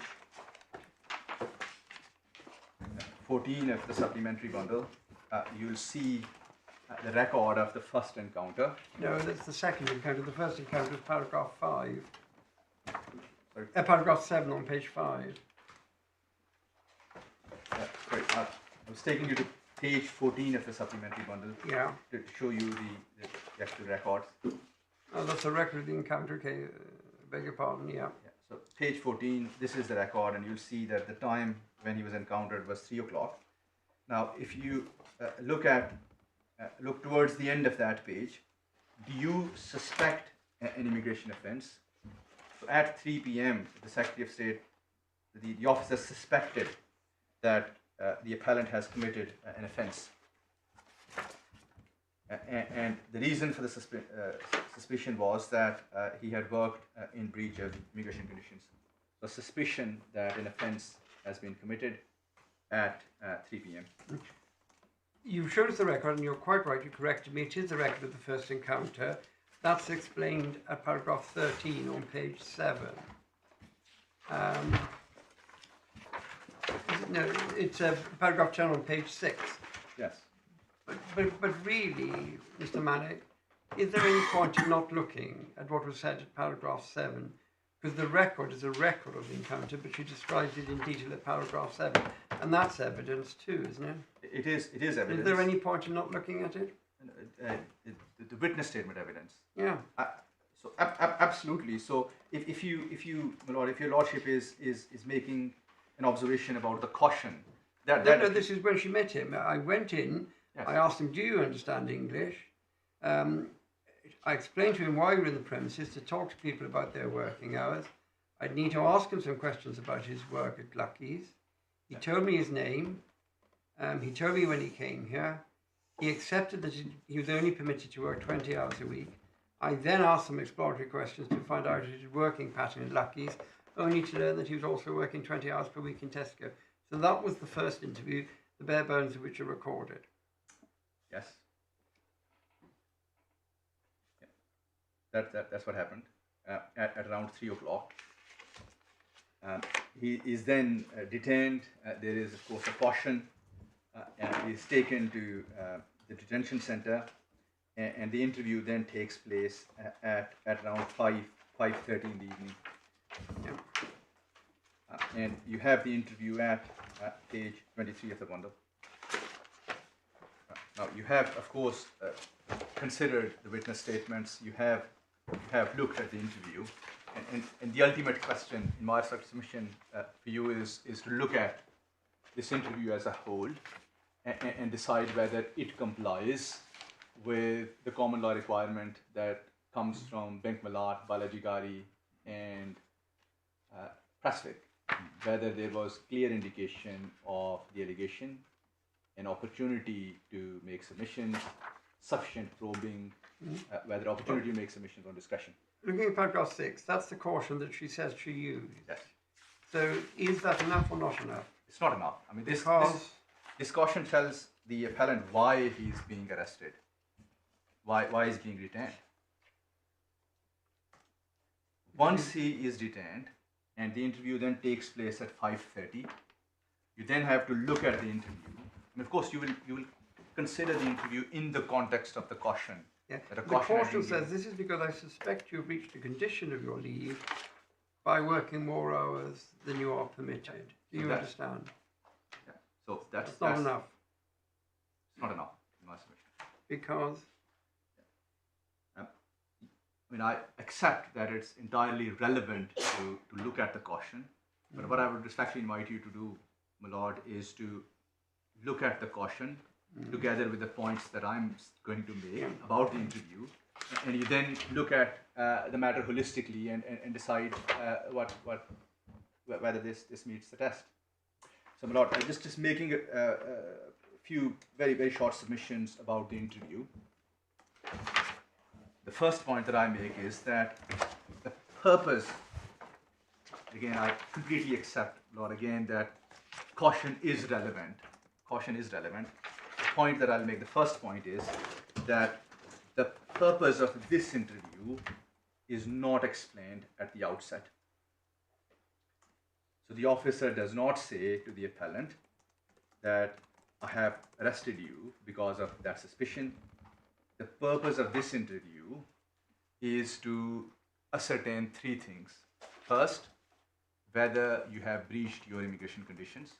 14 of the supplementary bundle, you'll see the record of the first encounter. No, that's the second encounter. The first encounter is paragraph 5. Sorry. Paragraph 7 on page 5. Sorry, I was taking you to page 14 of the supplementary bundle to show you the actual records. Oh, that's a record of the encounter. Okay, beg your pardon. Yeah. So page 14, this is the record, and you'll see that the time when he was encountered was 3 o'clock. Now, if you look towards the end of that page, do you suspect an immigration offence? So at 3 p.m., the Secretary of State, the officer suspected that the appellant has committed an offence. And the reason for the suspicion was that he had worked in breach of immigration conditions. So suspicion that an offence has been committed at 3 p.m. You've shown us the record, and you're quite right, you corrected me. It is the record of the first encounter. That's explained at paragraph 13 on page 7. No, it's paragraph 10 on page 6. Yes. But really, Mr. Manick, is there any point in not looking at what was said at paragraph 7? Because the record is a record of the encounter, but she describes it in detail at paragraph 7. And that's evidence too, isn't it? It is evidence. Is there any point in not looking at it? The witness statement evidence. Yeah. So absolutely. So if my lord, if your lordship is making an observation about the caution, No, this is when she met him. I went in. Yes. I asked him, "Do you understand English?" I explained to him why we were in the premises, to talk to people about their working hours. I'd need to ask him some questions about his work at Lucky's. He told me his name. He told me when he came here. He accepted that he was only permitted to work 20 hours a week. I then asked some exploratory questions to find out his working pattern at Lucky's, only to learn that he was also working 20 hours per week in Tesco. So that was the first interview, the bare bones of which are recorded. Yes. That's what happened at around 3 o'clock. He is then detained. There is, of course, a caution. And he is taken to the detention center, and the interview then takes place at around 5:30 in the evening. And you have the interview at page 23 of the bundle. Now you have, of course, considered the witness statements. You have looked at the interview, and the ultimate question in my submission for you is to look at this interview as a whole and decide whether it complies with the common law requirement that comes from Bank Malad, Balajigari, and Prasvik, whether there was clear indication of the allegation, an opportunity to make submissions, sufficient probing, whether opportunity to make submissions on discretion. Looking at paragraph 6, that's the caution that she says she used. Yes. So is that enough or not enough? It's not enough. I mean, this caution tells the appellant why he's being arrested, why he's being detained. Once he is detained and the interview then takes place at 5:30, you then have to look at the interview. And of course, you will consider the interview in the context of the caution. Yeah. That a The caution has caution been says given. this is because I suspect you've reached a condition of your leave by working more hours than you are permitted. Do you That's- understand? Yeah. So that's It's not enough It's not enough, in my submission. because I mean, I accept that it's entirely relevant to look at the caution, but what I would respectfully invite you to do, my lord, is to look at the caution together with the points that I'm going to make about the interview, and you then look at the matter holistically and decide whether this meets the test. So, my lord, I'm just making a few very, very short submissions about the interview. The first point that I make is that the purpose, again, I completely accept, Lord, again, that caution is relevant. Caution is relevant. The point that I'll make, the first point is that the purpose of this interview is not explained at the outset. So the officer does not say to the appellant that I have arrested you because of that suspicion. The purpose of this interview is to ascertain three things. First, whether you have breached your immigration conditions,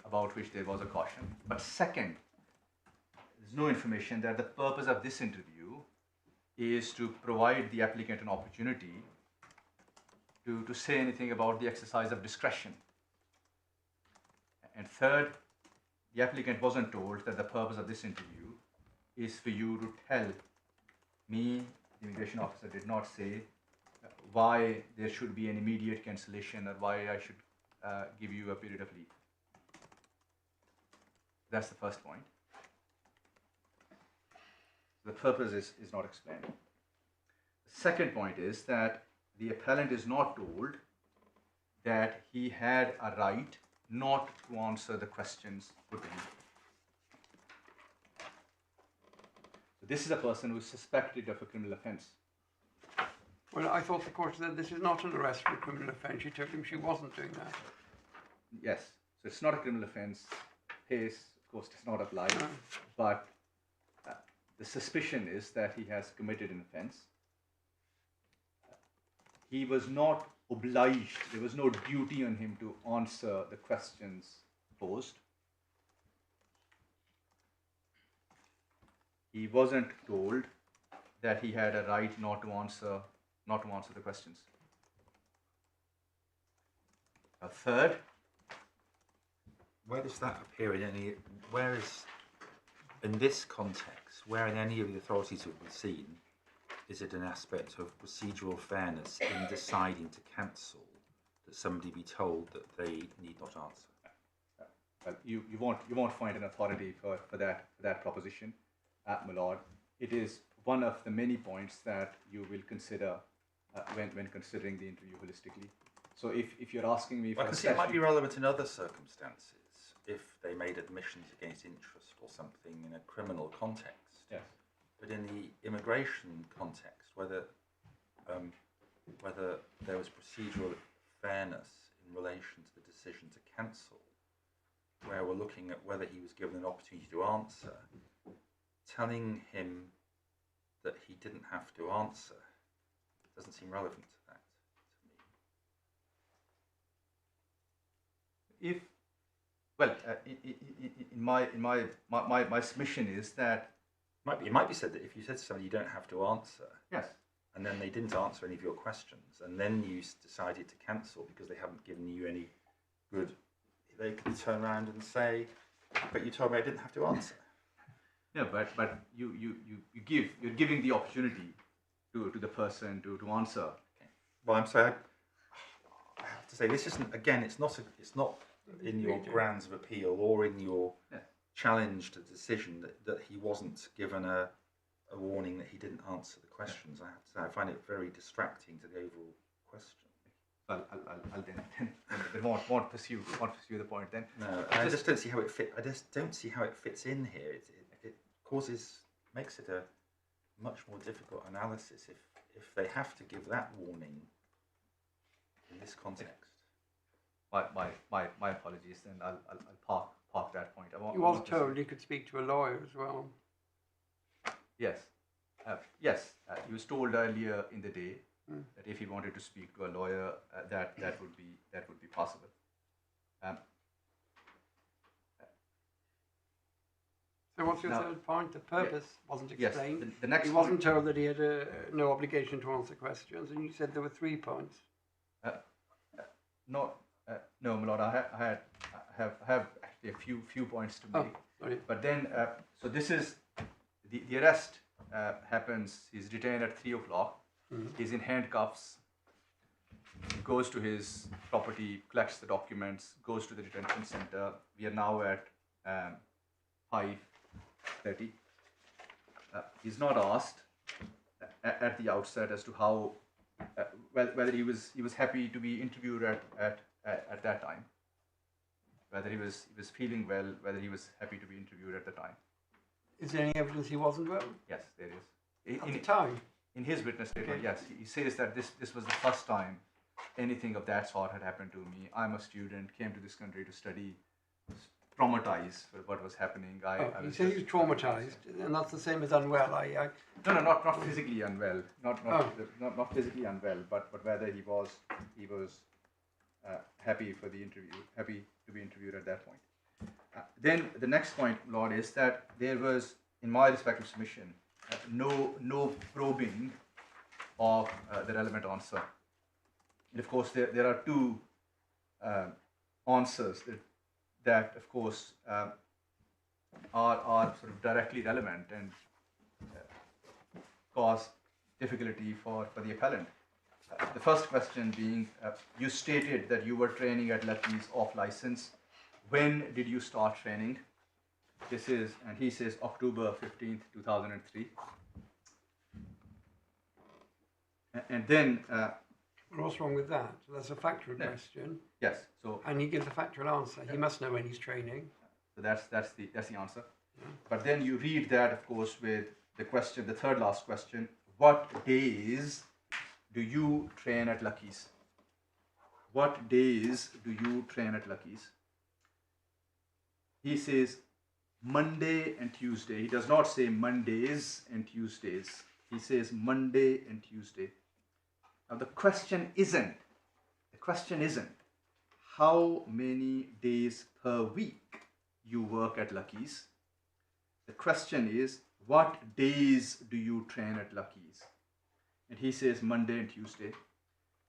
about which there was a caution. But second, there's no information that the purpose of this interview is to provide the applicant an opportunity to say anything about the exercise of discretion. And third, the applicant wasn't told that the purpose of this interview is for you to tell me, the immigration officer did not say why there should be an immediate cancellation or why I should give you a period of leave. That's the first point. The purpose is not explained. The second point is that the appellant is not told that he had a right not to answer the questions put to him. So this is a person who is suspected of a criminal offence. well, I thought the court said this is not an arrest for a criminal offence. She told him she wasn't doing that. Yes, so it's not a criminal offence. Pace, of course, does not apply, No. but the suspicion is that he has committed an offence. He was not obliged, there was no duty on him to answer the questions posed. He wasn't told that he had a right not to answer the questions. A third, Where does that appear in any? Where is, in this context, where in any of the authorities that we've seen, is it an aspect of procedural fairness in deciding to cancel that somebody be told that they need not answer? well, you won't find an authority for that proposition, my lord. It is one of the many points that you will consider when considering the interview holistically. So if you're asking me for Well, I can see it might be relevant in other circumstances if they made admissions against interest or something in a criminal context. yes. But in the immigration context, whether there was procedural fairness in relation to the decision to cancel, where we're looking at whether he was given an opportunity to answer, telling him that he didn't have to answer doesn't seem relevant to that to me. My submission is that It might be said that if you said to somebody you don't have to answer, yes, and then they didn't answer any of your questions, and then you decided to cancel because they haven't given you any good, they could turn around and say, but you told me I didn't have to answer. yeah, but you're giving the opportunity to the person to answer. Well, I'm sorry. I have to say this isn't. Again, it's not in your grounds of appeal or in your challenge to the decision that he wasn't given a warning that he didn't answer the questions. I have to say, I find it very distracting to the overall question. I'll then won't pursue the point then. No, I just don't see how it fit. I just don't see how it fits in here. It makes it a much more difficult analysis if they have to give that warning in this context. My apologies. Then I'll park that point. He was told he could speak to a lawyer as well. Yes, he was told earlier in the day that if he wanted to speak to a lawyer, that would be possible. So what's your third point? The purpose wasn't explained. Yes, the next he wasn't told that he had no obligation to answer questions, and you said there were 3 points. No, my lord. I have actually a few points to make. Sorry. But then, so this is the arrest happens. He's detained at 3 o'clock. He's in handcuffs. Goes to his property, collects the documents, goes to the detention center. We are now at 5:30. He's not asked at the outset as to how whether he was happy to be interviewed at that time, whether he was feeling well, whether he was happy to be interviewed at the time. Is there any evidence he wasn't well? Yes, there is. At the time? In his witness statement, yes, he says that this was the first time anything of that sort had happened to me. I'm a student, came to this country to study, traumatized for what was happening. He said he was traumatized, and that's the same as unwell. No, not physically unwell, not physically unwell, but whether he was happy for the interview, happy to be interviewed at that point. Then the next point, Lord, is that there was, in my respective submission, no probing of the relevant answer. And of course, there are 2 answers that of course are sort of directly relevant and cause difficulty for the appellant. The first question being, you stated that you were training at Lucky's off license. When did you start training? And he says October 15th, 2003. And then... what's wrong with that? That's a factual question. Yes. So. And he gives a factual answer. He must know when he's training. So that's the answer. Yeah. But then you read that, of course, with the question, the third last question: what days do you train at Lucky's? What days do you train at Lucky's? He says Monday and Tuesday. He does not say Mondays and Tuesdays. He says Monday and Tuesday. Now the question isn't how many days per week you work at Lucky's. The question is, what days do you train at Lucky's? And he says Monday and Tuesday.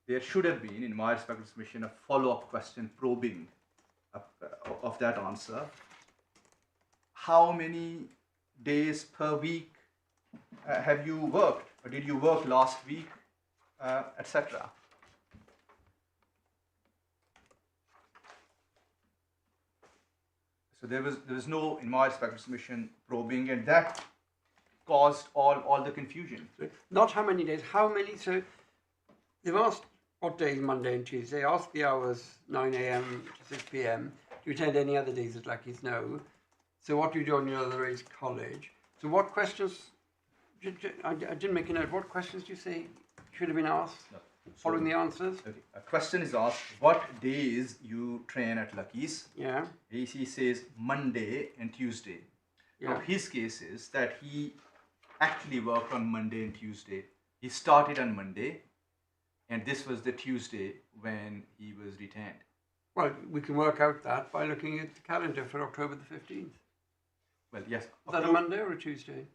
There should have been, in my respective submission, a follow-up question probing of that answer. How many days per week have you worked, or did you work last week, etc. So there was no, in my respective submission, probing, and that caused all the confusion. Not how many days, how many, so they've asked what days, Monday and Tuesday, asked the hours 9 a.m. to 6 p.m. Do you attend any other days at Lucky's? No. So what do you do on your other days? College. So what questions, I didn't make a note, what questions do you say should have been asked? No. Following the answers? Okay. A question is asked, what days you train at Lucky's? Yeah. He says Monday and Tuesday. Yeah. Now his case is that he actually worked on Monday and Tuesday. He started on Monday, and this was the Tuesday when he was detained. Well, we can work out that by looking at the calendar for October the 15th. Well, yes. Is that a Monday or a Tuesday?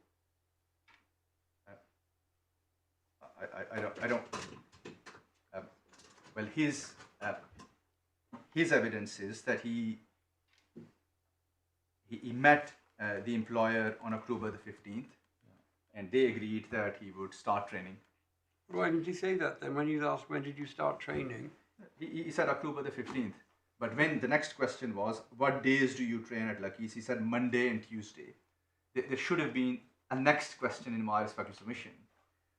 I don't. Well, his evidence is that he met the employer on October the 15th, and they agreed that he would start training. Why didn't he say that then? When he was asked when did you start training? He said October the 15th. But when the next question was, what days do you train at Lucky's? He said Monday and Tuesday. There should have been a next question in my respective submission.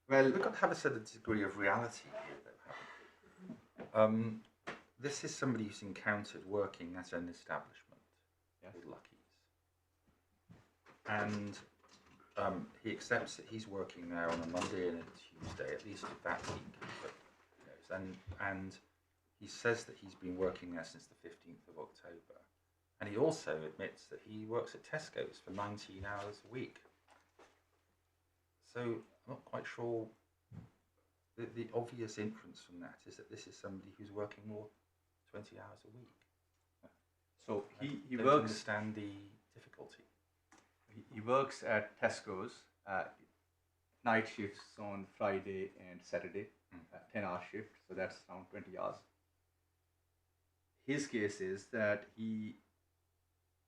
Well, We've got to have a certain degree of reality here, though, haven't we? This is somebody who's encountered working at an establishment called Lucky's. And he accepts that he's working there on a Monday and a Tuesday, at least that he knows. And he says that he's been working there since the 15th of October. And he also admits that he works at Tesco's for 19 hours a week. So I'm not quite sure. The obvious inference from that is that this is somebody who's working more than 20 hours a week. so he Don't works. understand the difficulty. He works at Tesco's night shifts on Friday and Saturday, 10-hour shift, so that's around 20 hours. His case is that he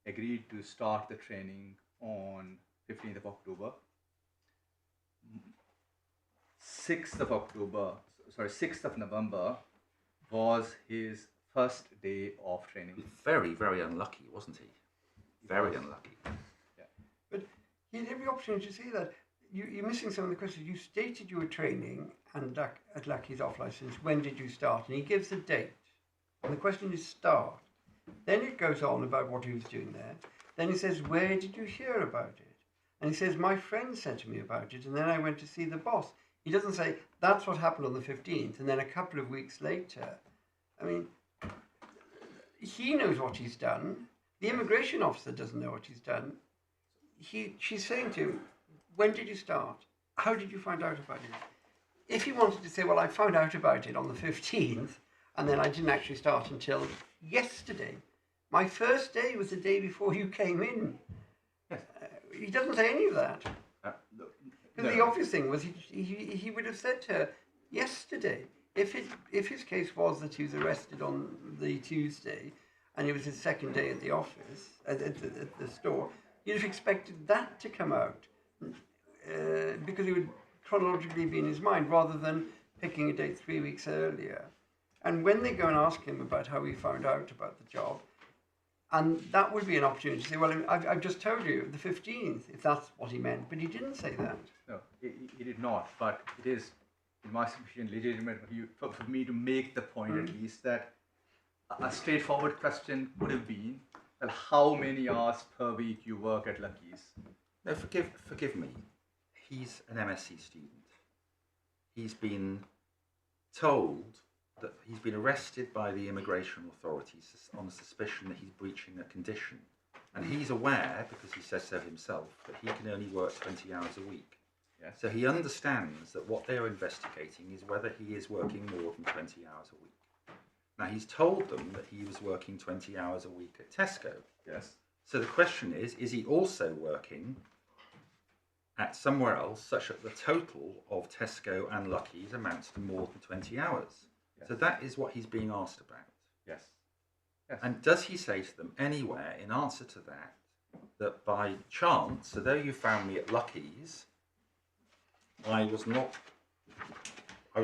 agreed to start the training on 15th of October. 6th of November was his first day of training. Very, very unlucky, wasn't he? Very unlucky. But he had every opportunity to say that. You're missing some of the questions. You stated you were training and at Lucky's off license. When did you start? And he gives a date. And the question is start. Then it goes on about what he was doing there. Then he says, where did you hear about it? And he says, my friend said to me about it, and then I went to see the boss. He doesn't say, that's what happened on the 15th, and then a couple of weeks later. I mean, he knows what he's done. The immigration officer doesn't know what he's done. She's saying to him, when did you start? How did you find out about it? If he wanted to say, well, I found out about it on the 15th, and then I didn't actually start until yesterday. My first day was the day before you came in. He doesn't say any of that. The obvious thing was he would have said to her yesterday, if his case was that he was arrested on the Tuesday and it was his second day at the office, at the store, you'd have expected that to come out because it would chronologically be in his mind rather than picking a date 3 weeks earlier. And when they go and ask him about how he found out about the job, and that would be an opportunity to say, well, I've just told you, the 15th, if that's what he meant, but he didn't say that. No, he did not, but it is, in my submission, legitimate for me to make the point at least that a straightforward question could have been, well, how many hours per week you work at Lucky's? No, forgive me. He's an MSc student. He's been told that he's been arrested by the immigration authorities on the suspicion that he's breaching a condition. And he's aware, because he says so himself, that he can only work 20 hours a week. Yes. So he understands that what they're investigating is whether he is working more than 20 hours a week. Now, he's told them that he was working 20 hours a week at Tesco. Yes. So the question is he also working at somewhere else such that the total of Tesco and Lucky's amounts to more than 20 hours? Yes. So that is what he's being asked about. Yes. Yes. And does he say to them anywhere in answer to that by chance, although you found me at Lucky's, I was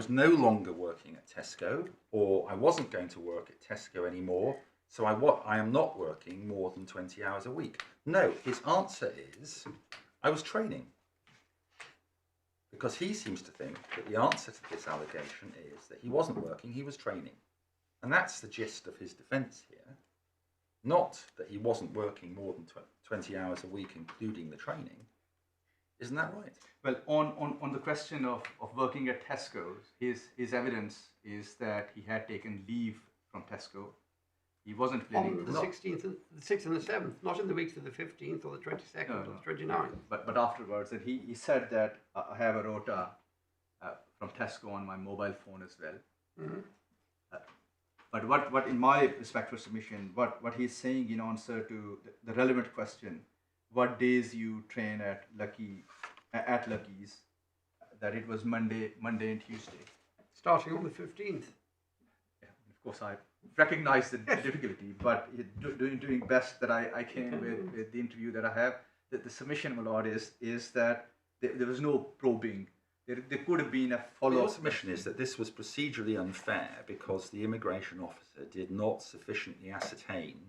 no longer working at Tesco, or I wasn't going to work at Tesco anymore, so I am not working more than 20 hours a week? No, his answer is, I was training. Because he seems to think that the answer to this allegation is that he wasn't working, he was training. And that's the gist of his defence here. Not that he wasn't working more than 20 hours a week, including the training. Isn't that right? Well, on the question of working at Tesco's, his evidence is that he had taken leave from Tesco. He wasn't planning On the 16th, the 6th and the 7th, not in the weeks of the 15th or the 22nd or the 29th. But afterwards, and he said that I have a rota from Tesco on my mobile phone as well. Mm-hmm. But what in my respectful submission, what he's saying in answer to the relevant question, what days you train at Lucky's, that it was Monday and Tuesday. Starting on the 15th. Yeah, of course I recognize the difficulty, but doing best that I can with the interview that I have. The submission, my lord, is that there was no probing There could have been a Your follow-up. submission is that this was procedurally unfair because the immigration officer did not sufficiently ascertain,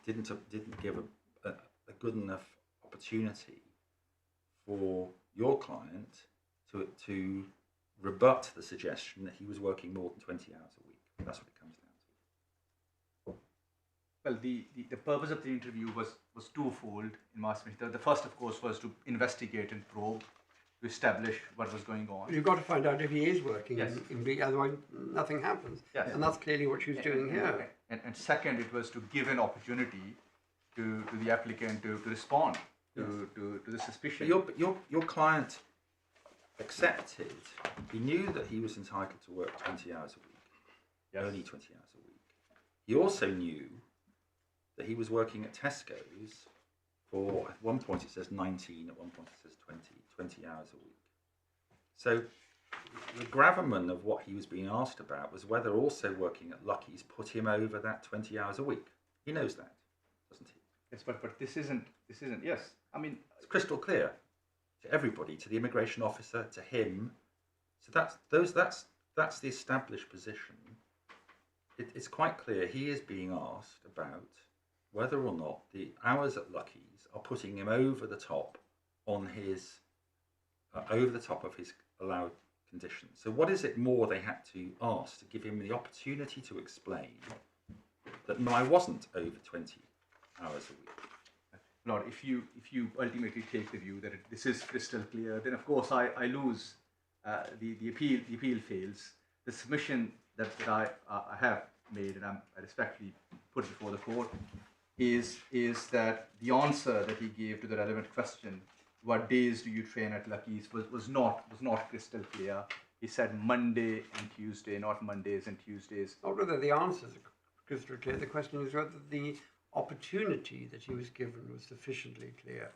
didn't give a good enough opportunity for your client to rebut the suggestion that he was working more than 20 hours a week. That's what it comes down to. Well, the purpose of the interview was twofold in my submission. The first, of course, was to investigate and probe, to establish what was going on. But you've got to find out if he is working, Yes. otherwise nothing happens. Yes. And that's clearly what she's doing here. And second, it was to give an opportunity to the applicant to respond to the suspicion. But your client accepted, he knew that he was entitled to work 20 hours a week, Yes. only 20 hours a week. He also knew that he was working at Tesco's for, at one point it says 19, at one point it says 20 hours a week. So the gravamen of what he was being asked about was whether also working at Lucky's put him over that 20 hours a week. He knows that, doesn't he? Yes, but this isn't. Yes, I mean, It's crystal clear to everybody, to the immigration officer, to him. So that's the established position. It's quite clear he is being asked about whether or not the hours at Lucky's are putting him over the top on his over the top of his allowed conditions. So what is it more they had to ask to give him the opportunity to explain that no, I wasn't over 20 hours a week? Lord, if you ultimately take the view that this is crystal clear, then of course I lose. The appeal fails. The submission that I have made, and I respectfully put before the court, is that the answer that he gave to the relevant question, what days do you train at Lucky's, was not crystal clear. He said Monday and Tuesday, not Mondays and Tuesdays. Not whether the answers are crystal clear, the question is whether the opportunity that he was given was sufficiently clear.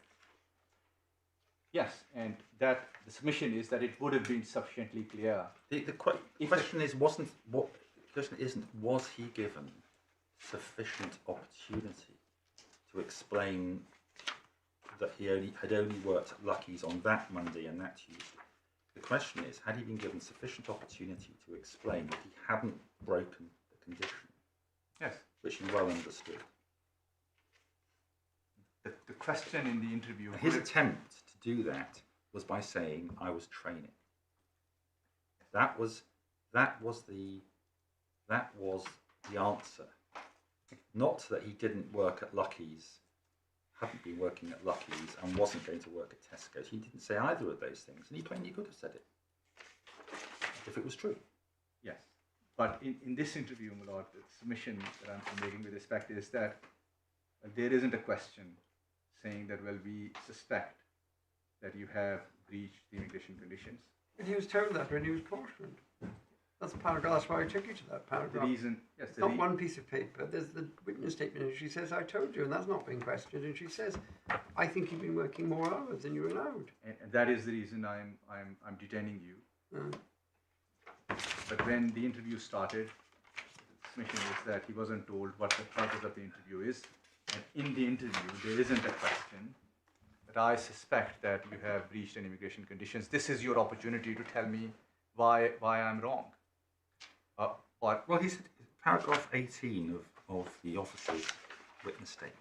Yes, and that the submission is that it would have been sufficiently clear. The question isn't was he given sufficient opportunity to explain that he had only worked at Lucky's on that Monday and that Tuesday. The question is, had he been given sufficient opportunity to explain that he hadn't broken the condition? Yes. Which he well understood. The question in the interview. And his attempt to do that was by saying, "I was training." That was the answer. Not that he didn't work at Lucky's, hadn't been working at Lucky's, and wasn't going to work at Tesco's. He didn't say either of those things, and he plainly could have said it if it was true. Yes, but in this interview, my lord, the submission that I'm making with respect is that there isn't a question saying that, well, we suspect that you have breached the immigration conditions. But he was told that when he was cautioned. That's the paragraph, that's why I took you to that The paragraph. reason, yes, It's not one piece of paper. There's the witness statement, and she says, "I told you," and that's not being questioned. And she says, "I think you've been working more hours than you're allowed." and that is the reason I'm detaining you. Mm. But when the interview started, the submission is that he wasn't told what the purpose of the interview is. And in the interview, there isn't a question that I suspect that you have breached any immigration conditions. This is your opportunity to tell me why I'm wrong. Well, he said, paragraph 18 of the officer's witness statement.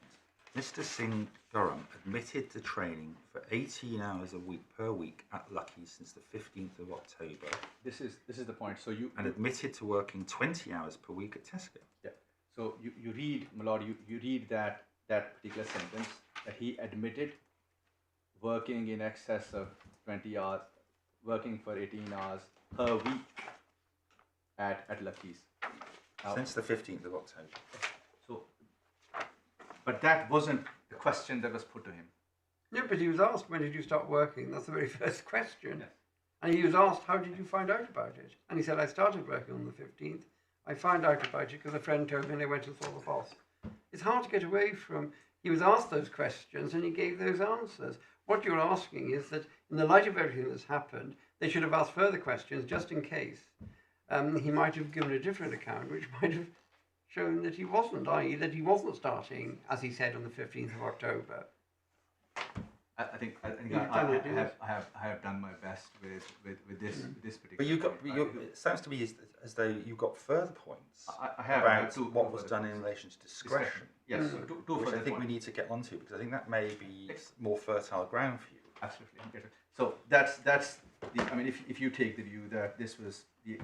Mr. Singaram admitted to training for 18 hours a week per week at Lucky's since the 15th of October. This is the point. So and admitted to working 20 hours per week at Tesco. Yeah. So you read, my lord, you read that particular sentence, that he admitted working in excess of 20 hours, working for 18 hours per week at Lucky's. Now, Since the 15th of October. so, but that wasn't the question that was put to him. Yeah, but he was asked, "When did you start working?" That's the very first question. Yes. And he was asked, "How did you find out about it?" And he said, "I started working on the 15th. I found out about it because a friend told me and I went and saw the boss." It's hard to get away from. He was asked those questions and he gave those answers. What you're asking is that in the light of everything that's happened, they should have asked further questions just in case. He might have given a different account, which might have shown that he wasn't, i.e. that he wasn't starting, as he said, on the 15th of October. I think You've done it, yes. I have done my best with this particular. But you got. point. It sounds to me as though you got further points I have about two what was further done in points. relation to discretion. Yes, so two Which I further think we points. need to get onto because I think that may be more fertile ground for you. Absolutely. Okay. So that's the. I mean, if you take the view that this was the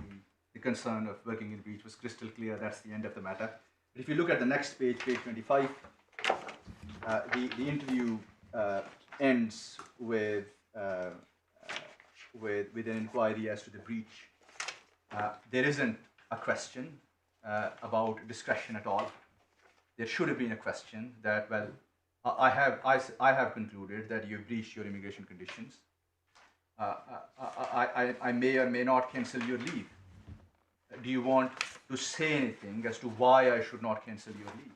concern of working in breach was crystal clear, that's the end of the matter. But if you look at the next page, page 25, the interview ends with an inquiry as to the breach. There isn't a question about discretion at all. There should have been a question that, well, I have concluded that you've breached your immigration conditions. I may or may not cancel your leave. Do you want to say anything as to why I should not cancel your leave?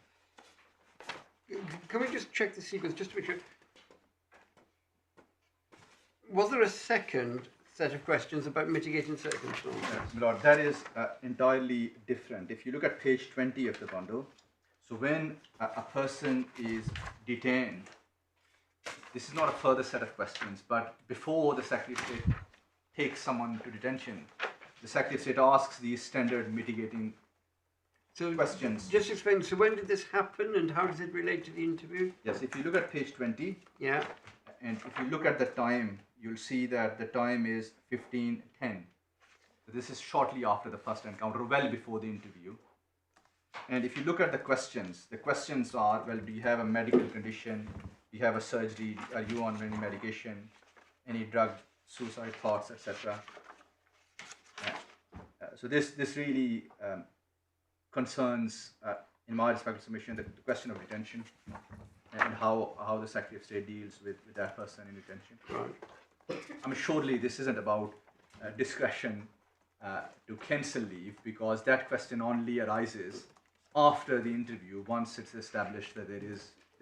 Can we just check the sequence just to make sure? Was there a second set of questions about mitigating circumstances? Lord, that is entirely different. If you look at page 20 of the bundle, so when a person is detained, this is not a further set of questions, but before the Secretary of State takes someone to detention, the Secretary of State asks these standard mitigating questions. Just explain, so when did this happen and how does it relate to the interview? Yes, if you look at page 20, Yeah. and if you look at the time, you'll see that the time is 15:10. So this is shortly after the first encounter, well before the interview. And if you look at the questions are, well, do you have a medical condition? Do you have a surgery? Are you on any medication? Any drug, suicide thoughts, etc.? So this really concerns, in my respectful submission, the question of detention and how the Secretary of State deals with that person in detention. Right. I mean, surely this isn't about discretion to cancel leave, because that question only arises after the interview, once it's established that there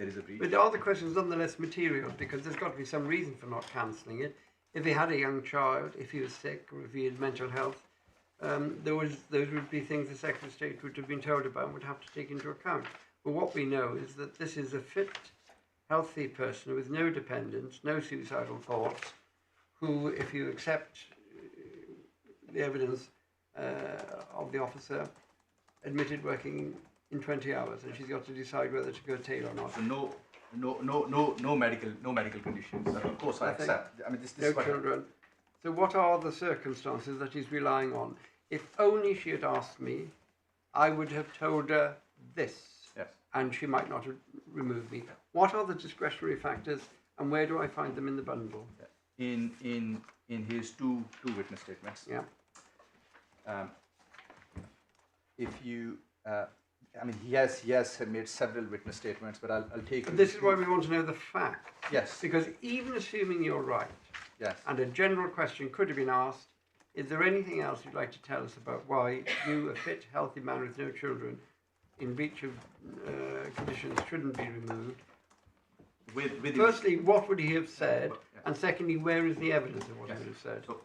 is a breach. But are the questions nonetheless material? Because there's got to be some reason for not cancelling it. If he had a young child, if he was sick, or if he had mental health, those would be things the Secretary of State would have been told about and would have to take into account. But what we know is that this is a fit, healthy person with no dependents, no suicidal thoughts, who, if you accept the evidence of the officer, admitted working in 20 hours, and she's got to decide whether to go tail or not. So no medical conditions. Of course, I accept. I mean, this no is what children. So what are the circumstances that he's relying on? If only she had asked me, I would have told her this, Yes. and she might not have removed me. What are the discretionary factors, and where do I find them in the bundle? in his two witness statements. Yeah. If you, I mean, he has made several witness statements, but I'll take. But this is why we want to know the facts. Yes. Because even assuming you're right, Yes. and a general question could have been asked, is there anything else you'd like to tell us about why you, a fit, healthy man with no children, in breach of conditions, shouldn't be removed? With Firstly, what would he have said? Yeah. And secondly, where is the evidence of what Yes. he would have said? So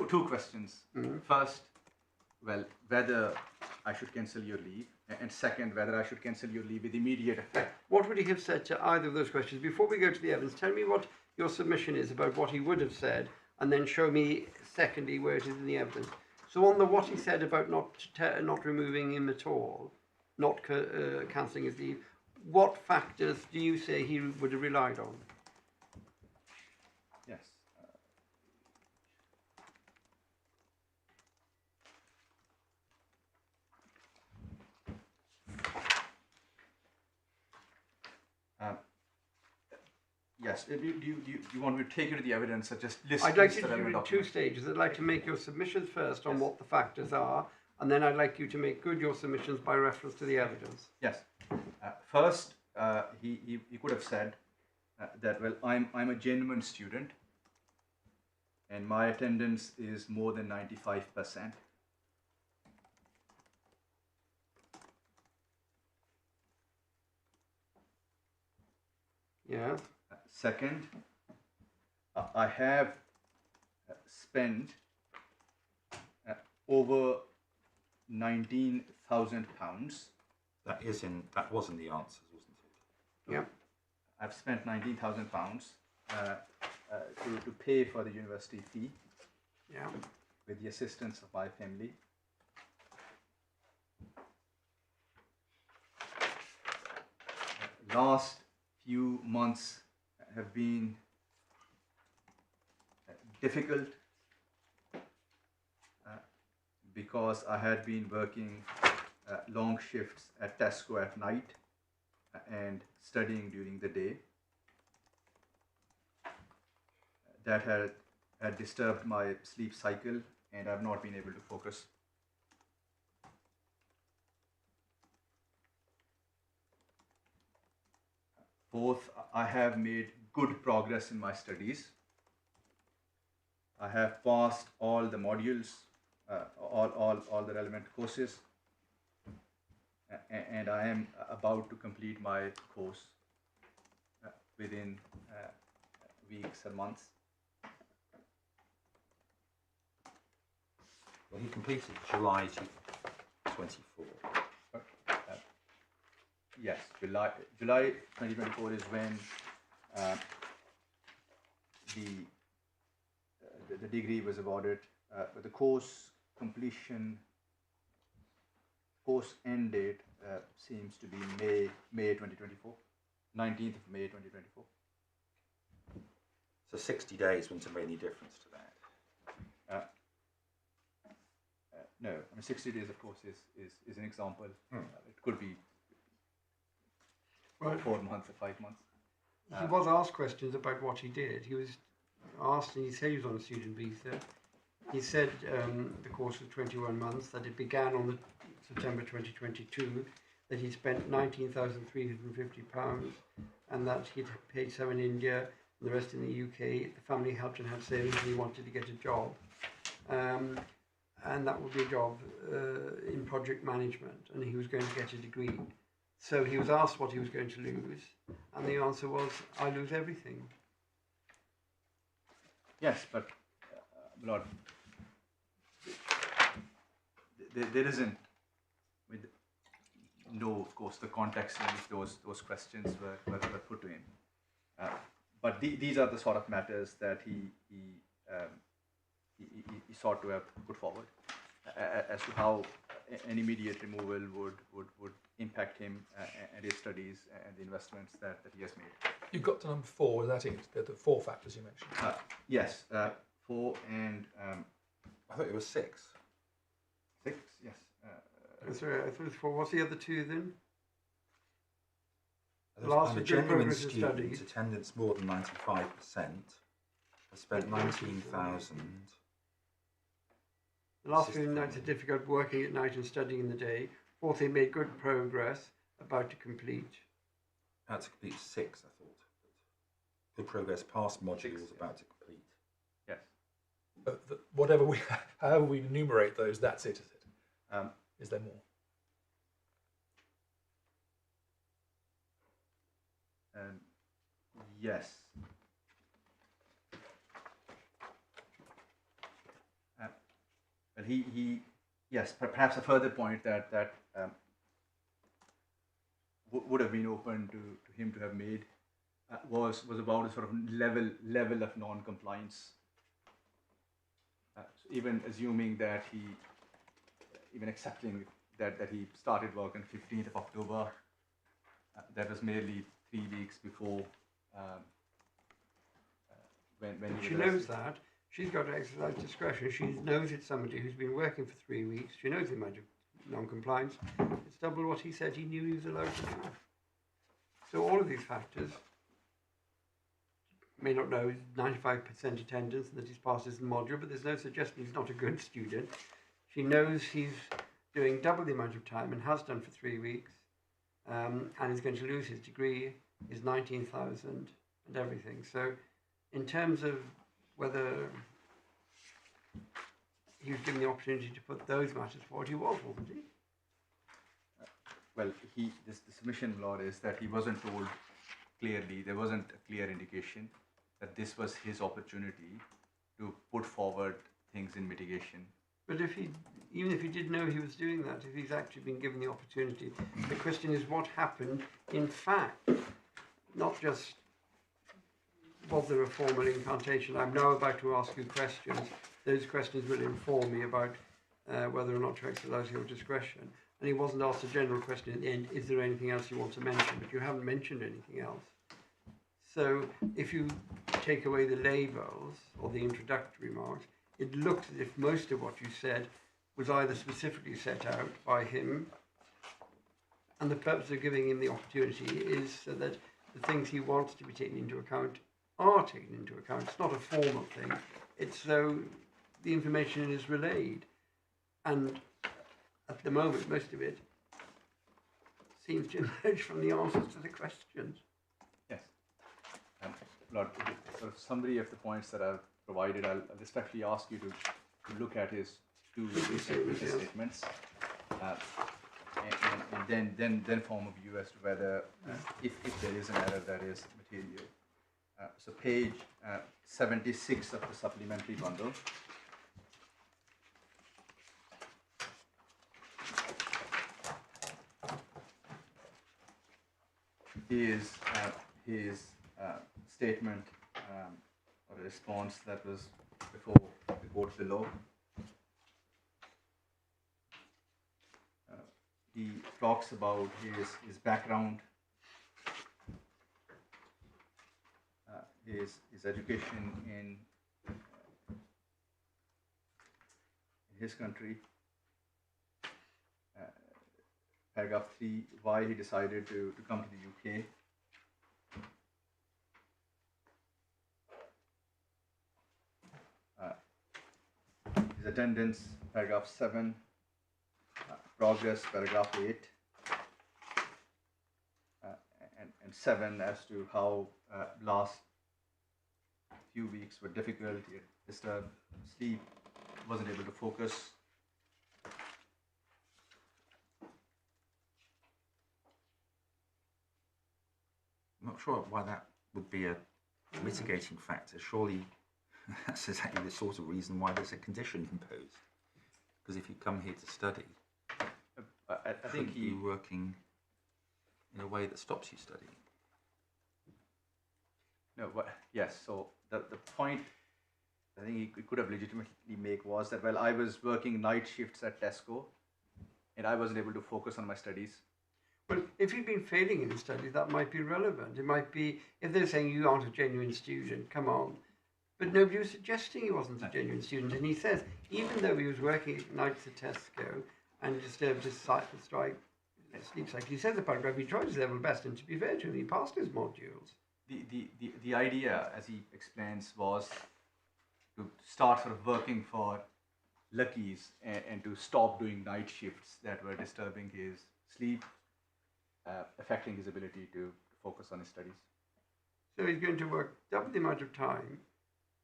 two questions. Mhm. First, well, whether I should cancel your leave, and second, whether I should cancel your leave with immediate effect. What would he have said to either of those questions? Before we go to the evidence, tell me what your submission is about what he would have said, and then show me, secondly, where it is in the evidence. So on the what he said about not removing him at all, not cancelling his leave, what factors do you say he would have relied on? Yes. Yes. Do you want me to take you to the evidence or just list? I'd like list you to the do it in relevant two documents? stages. I'd like to make your submissions first on Yes. what the factors are, and then I'd like you to make good your submissions by reference to the evidence. Yes. First, he could have said that, well, I'm a genuine student, and my attendance is more than 95%. Yes. Second, I have spent over £19,000. That was in the answers, wasn't it? Yeah. I've spent £19,000 to pay for the university fee Yeah. with the assistance of my family. Last few months have been difficult because I had been working long shifts at Tesco at night and studying during the day. That had disturbed my sleep cycle, and I've not been able to focus. Fourth, I have made good progress in my studies. I have passed all the modules, all the relevant courses, and I am about to complete my course within weeks or months. Well, he completed July 24. Yes, July 2024 is when the degree was awarded, but the course end date seems to be May 2024, 19th of May 2024. So 60 days wouldn't have made any difference to that. No, I mean 60 days, of course, is an example. It could be 4 months or 5 months. He was asked questions about what he did. He was asked, and he said he was on a student visa. He said the course was 21 months, that it began on September 2022, that he spent £19,350, and that he'd paid some in India and the rest in the UK. The family helped and had savings, and he wanted to get a job. And that would be a job in project management, and he was going to get a degree. So he was asked what he was going to lose, and the answer was, I lose everything. Yes, but Lord, there isn't. No, of course, the context in which those questions were put to him. But these are the sort of matters that he sought to have put forward as to how an immediate removal would impact him and his studies and the investments that he has made. You got to number 4, is that it? The 4 factors you mentioned. Yes, 4 and I thought it was 6. 6, yes. Sorry, I thought it was 4. What's the other 2 then? I'm a genuine student, attendance more than 95%. I spent 19,000. The last few nights are difficult, working at night and studying in the day. 4th, he made good progress, about to complete. About to complete 6, I thought. Good progress past modules, about to complete. Yes. However we enumerate those, that's it, is it? Is there more? Yes. Well, yes, perhaps a further point that would have been open to him to have made was about a sort of level of non-compliance. So even assuming that even accepting that he started work on 15th of October, that was merely 3 weeks before when she knows that. She's got to exercise discretion. She knows it's somebody who's been working for 3 weeks. She knows the amount of non-compliance. It's double what he said he knew he was allowed to do. So all of these factors, may not know 95% attendance and that he's passed his module, but there's no suggestion he's not a good student. She knows he's doing double the amount of time and has done for 3 weeks, and is going to lose his degree, his 19,000 and everything. So in terms of whether he was given the opportunity to put those matters forward, he was, wasn't he? Well, the submission, Lord, is that he wasn't told clearly, there wasn't a clear indication that this was his opportunity to put forward things in mitigation. But even if he did know he was doing that, if he's actually been given the opportunity, the question is what happened in fact, not just was there a formal incantation? I'm now about to ask you questions. Those questions will inform me about whether or not to exercise your discretion. And he wasn't asked a general question at the end, is there anything else you want to mention? But you haven't mentioned anything else. So if you take away the labels or the introductory remarks, it looks as if most of what you said was either specifically set out by him, and the purpose of giving him the opportunity is so that the things he wants to be taken into account are taken into account. It's not a formal thing. It's so the information is relayed. And at the moment, most of it seems to emerge from the answers to the questions. Yes. Lord, sort of summary of the points that I've provided, I'll respectfully ask you to look at his two witness statements, and then form a view as to whether, if there is an error that is material. So page 76 of the supplementary bundle. Is his statement or a response that was before the court below. He talks about his background, his education in his country. Paragraph 3, why he decided to come to the UK. His attendance, paragraph 7. Progress, paragraph 8. And 7 as to how last few weeks were difficult. He had disturbed sleep, wasn't able to focus. I'm not sure why that would be a mitigating factor. Surely that's exactly the sort of reason why there's a condition imposed. Because if you come here to study, I think you're working in a way that stops you studying. No, but yes. So the point I think he could have legitimately make was that, well, I was working night shifts at Tesco, and I wasn't able to focus on my studies. Well, if he'd been failing in his studies, that might be relevant. It might be, if they're saying you aren't a genuine student, come on. But nobody was suggesting he wasn't a genuine student. And he says, even though he was working at nights at Tesco and disturbed his sleep cycle, he says the paragraph, he tried his level best, and to be fair to him, he passed his modules. The idea, as he explains, was to start sort of working for Lucky's and to stop doing night shifts that were disturbing his sleep, affecting his ability to focus on his studies. So he's going to work double the amount of time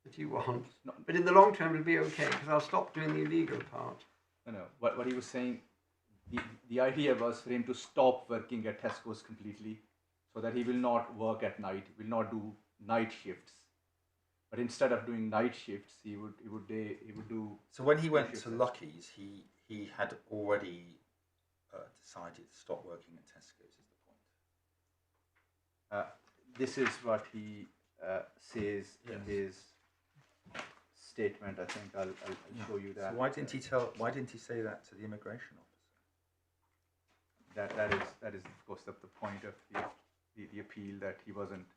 that he wants, but in the long term it'll be okay because I'll stop doing the illegal part. No. What he was saying, the idea was for him to stop working at Tesco's completely, so that he will not work at night, will not do night shifts. But instead of doing night shifts, he would do. So when he went to Lucky's, he had already decided to stop working at Tesco's. Is the point? This is what he says in his statement. I think I'll show you that. So why didn't he say that to the immigration officer? That is of course the point of the appeal, that he wasn't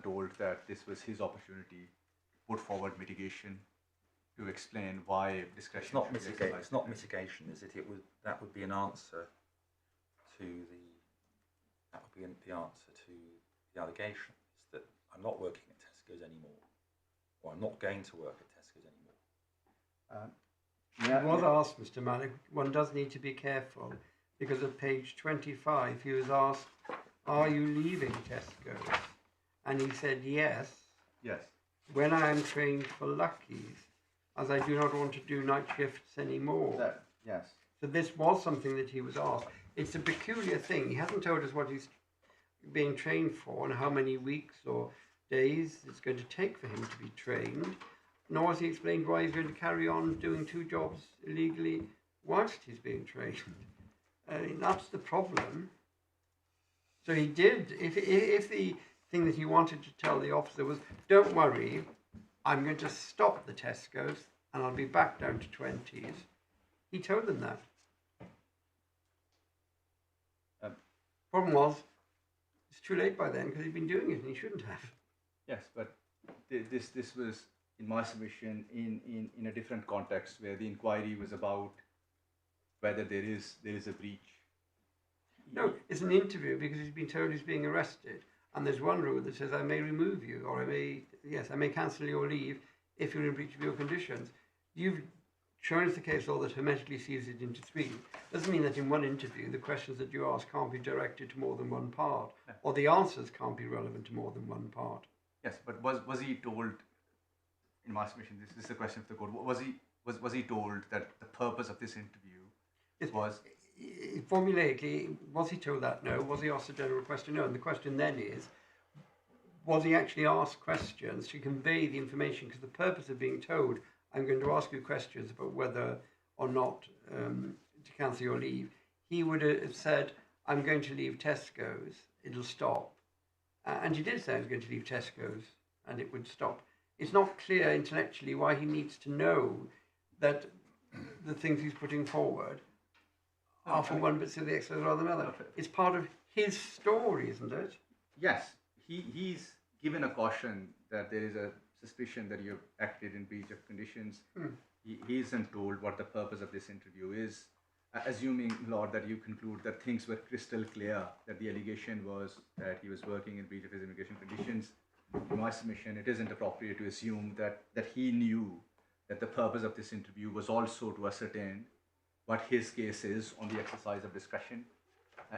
told that this was his opportunity to put forward mitigation, to explain why discretion. It's not mitigation, is it? That would be an answer to the answer to the allegation, is that I'm not working at Tesco's anymore, or I'm not going to work at Tesco's anymore. He was asked, Mr. Malik, one does need to be careful, because at page 25 he was asked, are you leaving Tesco's? And he said yes. Yes. When I am trained for Lucky's, as I do not want to do night shifts anymore. Yes. So this was something that he was asked. It's a peculiar thing. He hasn't told us what he's being trained for and how many weeks or days it's going to take for him to be trained, nor has he explained why he's going to carry on doing two jobs illegally whilst he's being trained. That's the problem. So he did, if the thing that he wanted to tell the officer was, don't worry, I'm going to stop the Tesco's and I'll be back down to 20s. He told them that. Problem was, it's too late by then because he'd been doing it and he shouldn't have. Yes, but this was, in my submission, in a different context where the inquiry was about whether there is a breach. No, it's an interview because he's been told he's being arrested. And there's one rule that says I may remove you, or I may cancel your leave if you're in breach of your conditions. You've shown us the case law that hermetically seals it into three. Doesn't mean that in one interview the questions that you ask can't be directed to more than one part, or the answers can't be relevant to more than one part. Yes, but was he told, in my submission, this is the question of the court, was he told that the purpose of this interview was... Formulaically, was he told that? No. Was he asked a general question? No. And the question then is, was he actually asked questions to convey the information? Because the purpose of being told, I'm going to ask you questions about whether or not to cancel your leave, he would have said, I'm going to leave Tesco's, it'll stop. And he did say he was going to leave Tesco's and it would stop. It's not clear intellectually why he needs to know that the things he's putting forward are for one but the extras rather than another. It's part of his story, isn't it? Yes, he's given a caution that there is a suspicion that you've acted in breach of conditions. He isn't told what the purpose of this interview is. Assuming, Lord, that you conclude that things were crystal clear, that the allegation was that he was working in breach of his immigration conditions, in my submission, it isn't appropriate to assume that he knew that the purpose of this interview was also to ascertain what his case is on the exercise of discretion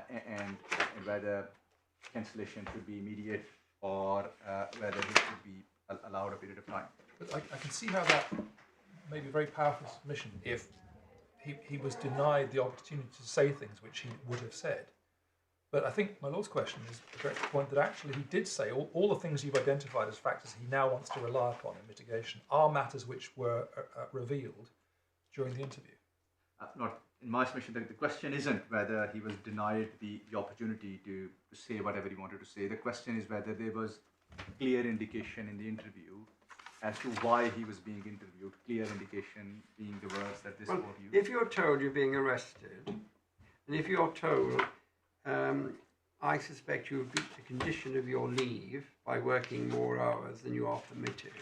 and whether cancellation should be immediate or whether it should be allowed a period of time. But I can see how that may be a very powerful submission if he was denied the opportunity to say things which he would have said. But I think my Lord's question is a direct point that actually he did say all the things you've identified as factors he now wants to rely upon in mitigation are matters which were revealed during the interview. Not in my submission, the question isn't whether he was denied the opportunity to say whatever he wanted to say. The question is whether there was clear indication in the interview as to why he was being interviewed, clear indication being the words that this court used. If you're told you're being arrested, and if you're told, I suspect you have breached the condition of your leave by working more hours than you are permitted,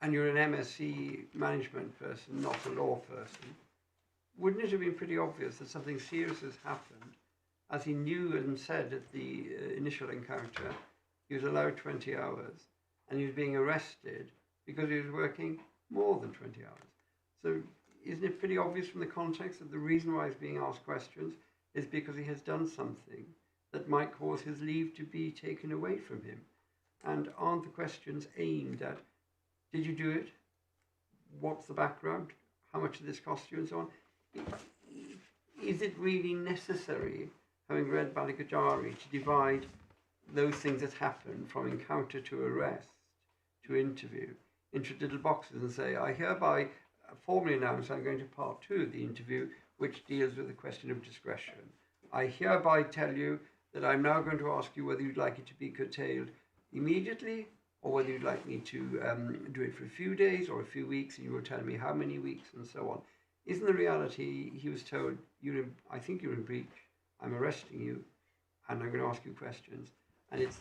and you're an MSc management person, not a law person, wouldn't it have been pretty obvious that something serious has happened? As he knew and said at the initial encounter, he was allowed 20 hours and he was being arrested because he was working more than 20 hours. So isn't it pretty obvious from the context that the reason why he's being asked questions is because he has done something that might cause his leave to be taken away from him? And aren't the questions aimed at, did you do it? What's the background? How much did this cost you? And so on. Is it really necessary, having read Balikajari, to divide those things that happen from encounter to arrest to interview into little boxes and say, I hereby formally announce I'm going to part 2 of the interview, which deals with the question of discretion. I hereby tell you that I'm now going to ask you whether you'd like it to be curtailed immediately or whether you'd like me to do it for a few days or a few weeks, and you will tell me how many weeks and so on. Isn't the reality he was told, I think you're in breach, I'm arresting you, and I'm going to ask you questions, and it's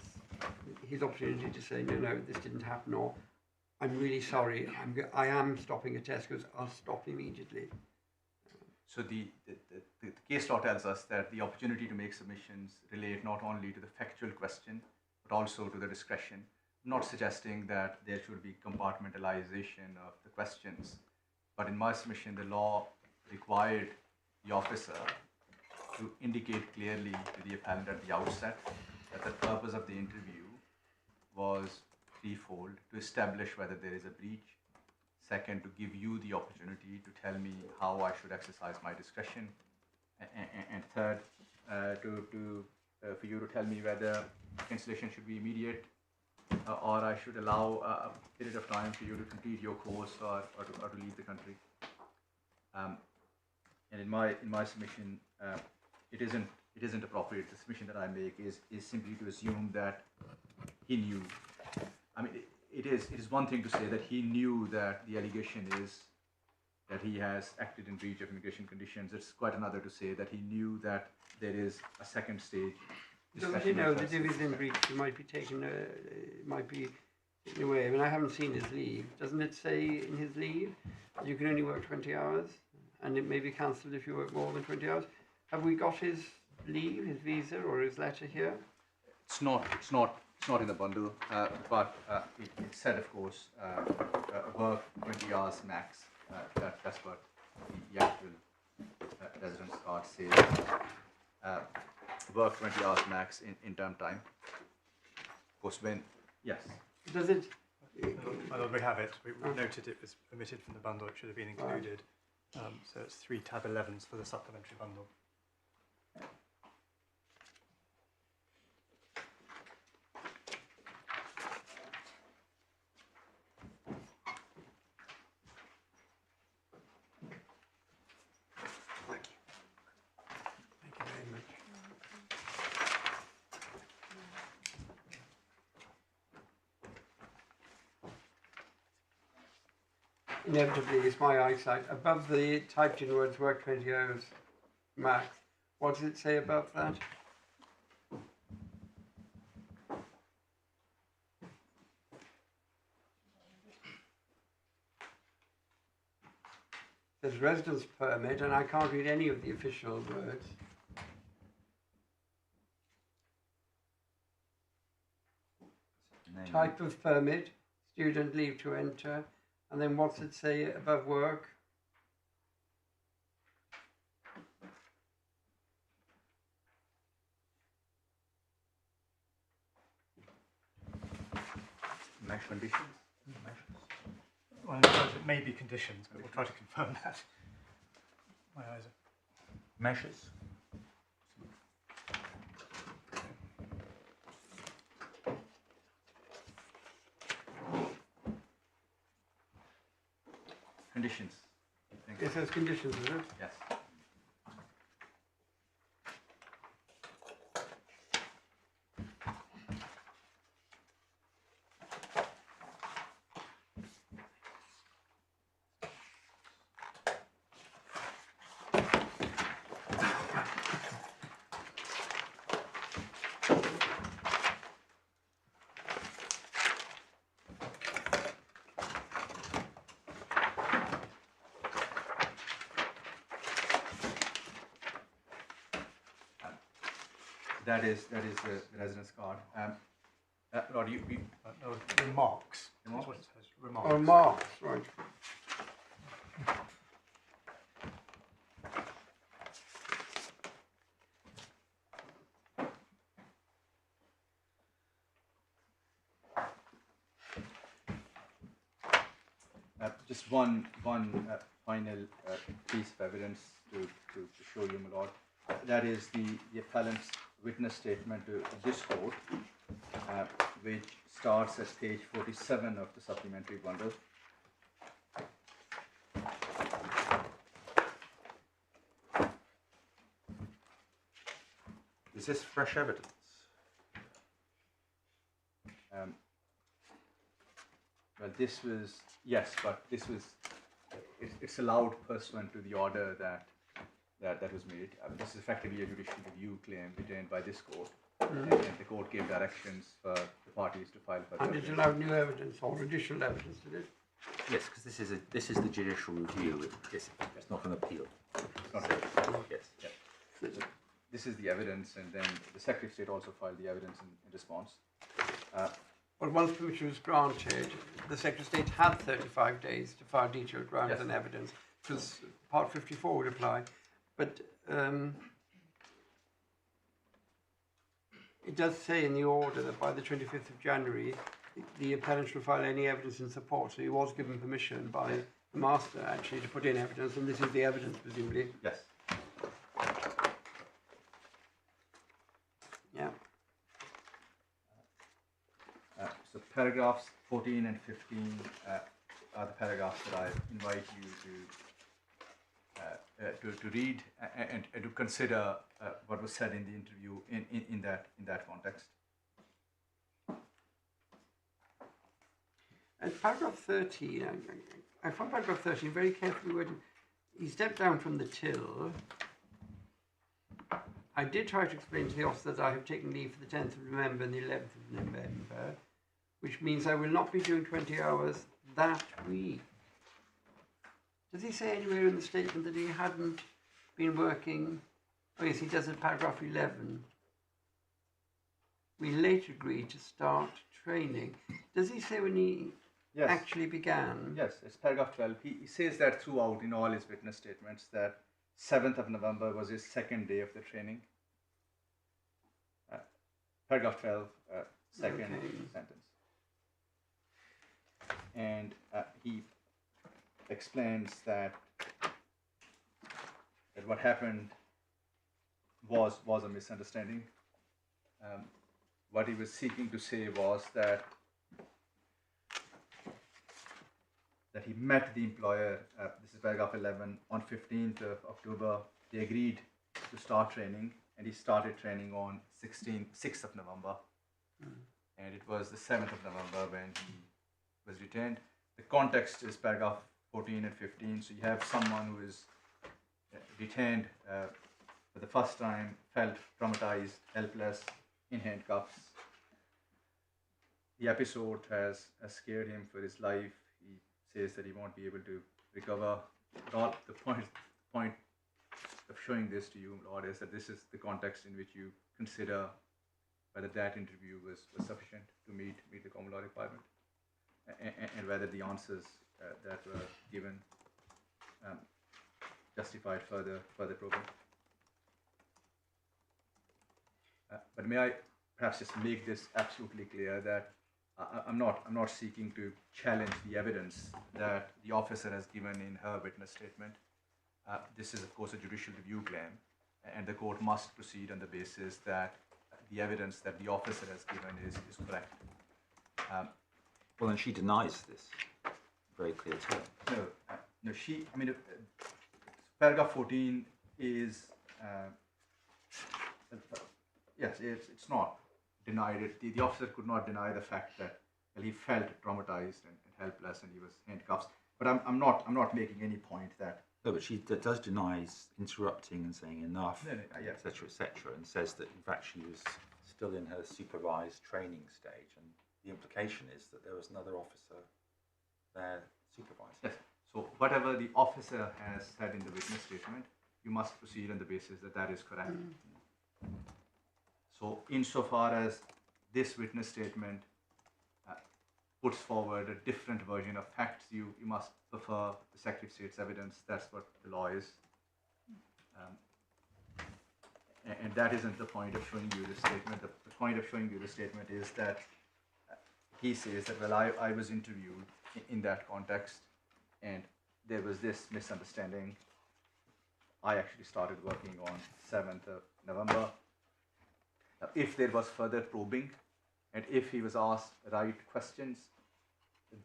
his opportunity to say, no, this didn't happen, or I'm really sorry, I am stopping at Tesco's, I'll stop immediately. So the case law tells us that the opportunity to make submissions relate not only to the factual question, but also to the discretion. I'm not suggesting that there should be compartmentalization of the questions, but in my submission, the law required the officer to indicate clearly to the appellant at the outset that the purpose of the interview was threefold: to establish whether there is a breach, second, to give you the opportunity to tell me how I should exercise my discretion, and third, for you to tell me whether cancellation should be immediate or I should allow a period of time for you to complete your course or to leave the country. And in my submission, it it isn't appropriate. The submission that I make is simply to assume that he knew. I mean, it is one thing to say that he knew that the allegation is that he has acted in breach of immigration conditions. It's quite another to say that he knew that there is a second stage. Doesn't he know that if he's in breach, he might be taken away? I mean, I haven't seen his leave. Doesn't it say in his leave you can only work 20 hours, and it may be cancelled if you work more than 20 hours? Have we got his leave, his visa, or his letter here? It's not in the bundle, but it said, of course, work 20 hours max. That's what the actual residence card says. Work 20 hours max in term time. Of course, when yes. Does it? My lord, we have it. We noted it was omitted from the bundle. It should have been included. So it's 3 tab 11s for the supplementary bundle. Inevitably, it's my eyesight. Above the typed in words, work 20 hours max. What does it say above that? There's residence permit, and I can't read any of the official words. Type of permit, student leave to enter. And then what's it say above work? Mesh conditions? Well, it may be conditions, but we'll try to confirm that. My eyes are... Measures? Conditions. It says conditions, is it? Yes. That is the residence card. Rod, no, remarks. Remarks? That's what it says. Remarks. Oh, marks, right. Just one final piece of evidence to show you, my lord. That is the appellant's witness statement to this court, which starts at page 47 of the supplementary bundle. Is this fresh evidence? Well, this was, yes, but this was, it's allowed pursuant to the order that was made. This is effectively a judicial review claim retained by this court. And the court gave directions for the parties to file for. And it allowed new evidence or additional evidence, did it? Yes, because this is the judicial review. It's not an appeal. It's not Yes. Yeah. So this is the evidence, and then the Secretary of State also filed the evidence in response. Well, once permission was granted, the Secretary of State had 35 days to file detailed grounds Yes. and evidence, because Part 54 would apply. But it does say in the order that by the 25th of January, the appellant shall file any evidence in support. So he was given permission by the master, actually, to put in evidence, and this is the evidence, presumably. Yes. Yeah. So paragraphs 14 and 15 are the paragraphs that I invite you to to read and to consider what was said in the interview in that context. And paragraph 13, I found paragraph 13 very carefully worded. He stepped down from the till. I did try to explain to the officer that I have taken leave for the 10th of November and the 11th of November, which means I will not be doing 20 hours that week. Does he say anywhere in the statement that he hadn't been working? Oh yes, he does in paragraph 11. We later agreed to start training. Does he say when he actually began? Yes, it's paragraph 12. He says that throughout in all his witness statements that 7th of November was his second day of the training. Paragraph 12, second sentence. And he explains that what happened was a misunderstanding. What he was seeking to say was that he met the employer, this is paragraph 11, on 15th of October. They agreed to start training, and he started training on 6th of November. And it was the 7th of November when he was detained. The context is paragraph 14 and 15. So you have someone who is detained for the first time, felt traumatized, helpless, in handcuffs. The episode has scared him for his life. He says that he won't be able to recover. But all the point of showing this to you, Lord, is that this is the context in which you consider whether that interview was sufficient to meet the common law requirement, and whether the answers that were given justified further probing. But may I perhaps just make this absolutely clear that I'm not seeking to challenge the evidence that the officer has given in her witness statement. This is, of course, a judicial review claim, and the court must proceed on the basis that the evidence that the officer has given is correct. Well, and she denies this very clear term. No, paragraph 14 is, yes, it's not denied it. The officer could not deny the fact that he felt traumatized and helpless, and he was handcuffed. But I'm not making any point that. No, but she does deny interrupting and saying enough, etc., and says that in fact she was still in her supervised training stage, and the implication is that there was another officer there supervising. Yes. So whatever the officer has said in the witness statement, you must proceed on the basis that that is correct. So insofar as this witness statement puts forward a different version of facts, you must prefer the Secretary of State's evidence. That's what the law is. And that isn't the point of showing you the statement. The point of showing you the statement is that he says that, well, I was interviewed in that context, and there was this misunderstanding. I actually started working on 7th of November. Now, if there was further probing, and if he was asked right questions,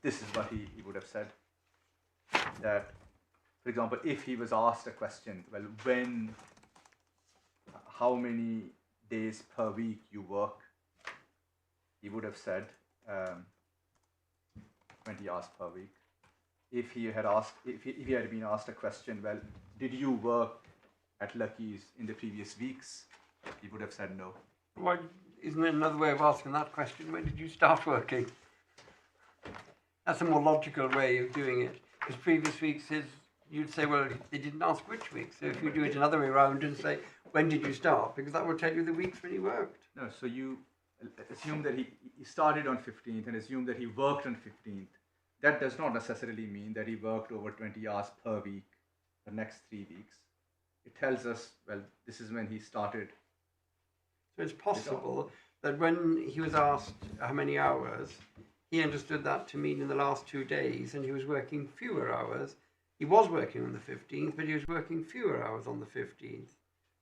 this is what he would have said. That, for example, if he was asked a question, well, how many days per week you work, he would have said 20 hours per week. If he had been asked a question, well, did you work at Lucky's in the previous weeks, he would have said no. Why, isn't there another way of asking that question? When did you start working? That's a more logical way of doing it. Because previous weeks you'd say, well, they didn't ask which week. So if you do it another way around and say, when did you start? Because that will tell you the weeks when he worked. No, so you assume that he started on 15th and assume that he worked on 15th. That does not necessarily mean that he worked over 20 hours per week the next 3 weeks. It tells us, well, this is when he started. So it's possible that when he was asked how many hours, he understood that to mean in the last 2 days, and he was working fewer hours. He was working on the 15th, but he was working fewer hours on the 15th.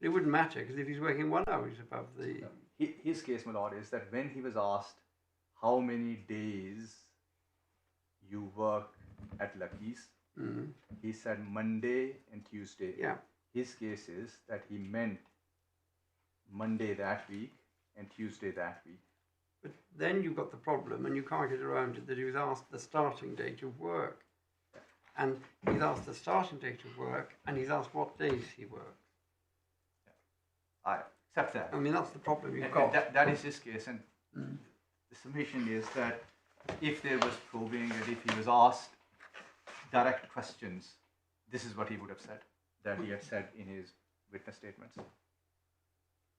It wouldn't matter, because if he's working 1 hour, he's above the... His case, my lord, is that when he was asked how many days you work at Lucky's, He said Monday and Tuesday. Yeah. His case is that he meant Monday that week and Tuesday that week. But then you've got the problem, and you can't get around it, that he was asked the starting date of work. And he's asked the starting date of work, and he's asked what days he works. I accept that. I mean, that's the problem you've And got. that is his case. And the submission is that if there was probing and if he was asked direct questions, this is what he would have said, that he had said in his witness statements.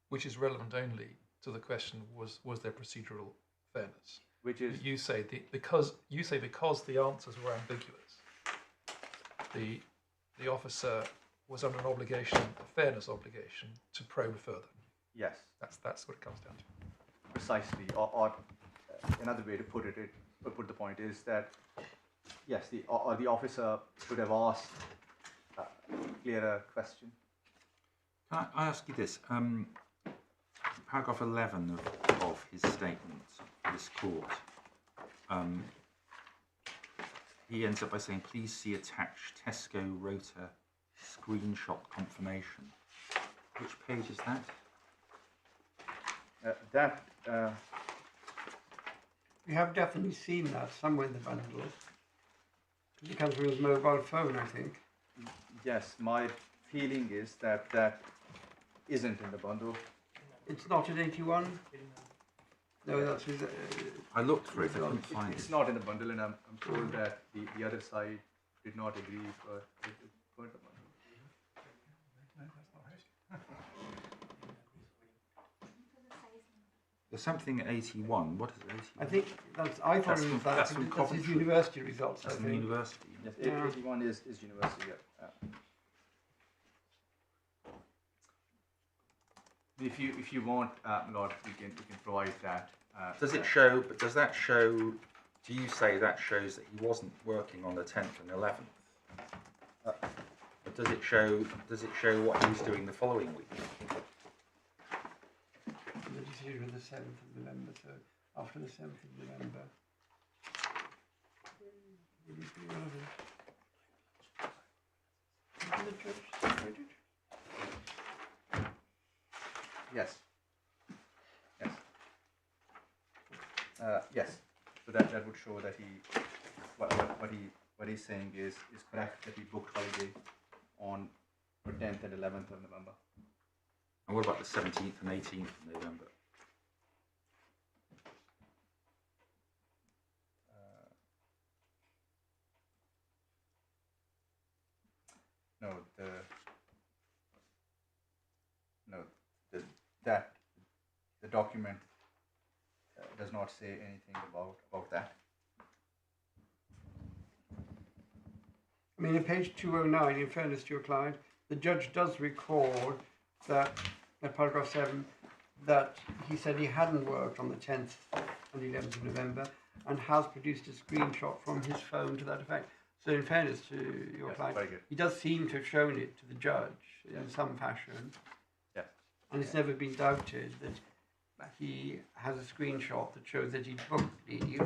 Which is relevant only to the question: was there procedural fairness? Which is You say because the answers were ambiguous, the officer was under an obligation, a fairness obligation, to probe further. yes, That's what it comes down to. precisely. Or another way to put the point is that yes, the officer should have asked a clearer question. Can I ask you this? Paragraph 11 of his statement to this court, he ends up by saying, please see attached Tesco rota screenshot confirmation. Which page is that? We have definitely seen that somewhere in the bundle. It comes from his mobile phone, I think. Yes, my feeling is that isn't in the bundle. It's not at 81? No, that's his... I looked for it, I couldn't find It's it. not in the bundle, and I'm told that the other side did not agree for it to go in the bundle. There's something at 81. What is it, 81? I think I thought That's it was from- that's from his Coventry. university results, That's I from the think. university. Yes, Yeah. 81 is university. Yeah. If you want, Lord, we can provide that. Does it show? But does that show? Do you say that shows that he wasn't working on the 10th and 11th? But does it show? Does it show what he was doing the following week? The decision was the 7th of November, so after the 7th of November. Would it be relevant? Isn't the judge separated? Yes. Yes. Yes. So that would show that what he's saying is correct, that he booked holiday on the 10th and 11th of November. And what about the 17th and 18th of November? The document does not say anything about that. I mean, in page 209, in fairness to your client, the judge does record that, at paragraph 7, that he said he hadn't worked on the 10th and 11th of November and has produced a screenshot from his phone to that effect. So in fairness to your Yes, client, very good. he does seem to have shown it to the judge in some fashion. Yes. And it's never been doubted that he has a screenshot that shows that he booked leave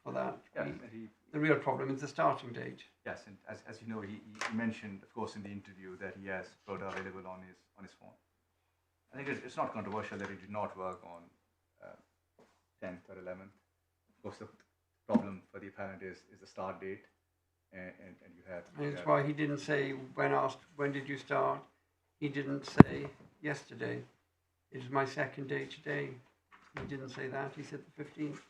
for that Yes, week. and The real problem is the starting date. yes, and as you know, he mentioned, of course, in the interview that he has Rhoda available on his phone. I think it's not controversial that he did not work on 10th or 11th. Of course, the problem for the appellant is the start date, and you have. And you it's have- why he didn't say, when asked, when did you start? He didn't say, yesterday. It is my second day today. He didn't say that. He said the 15th.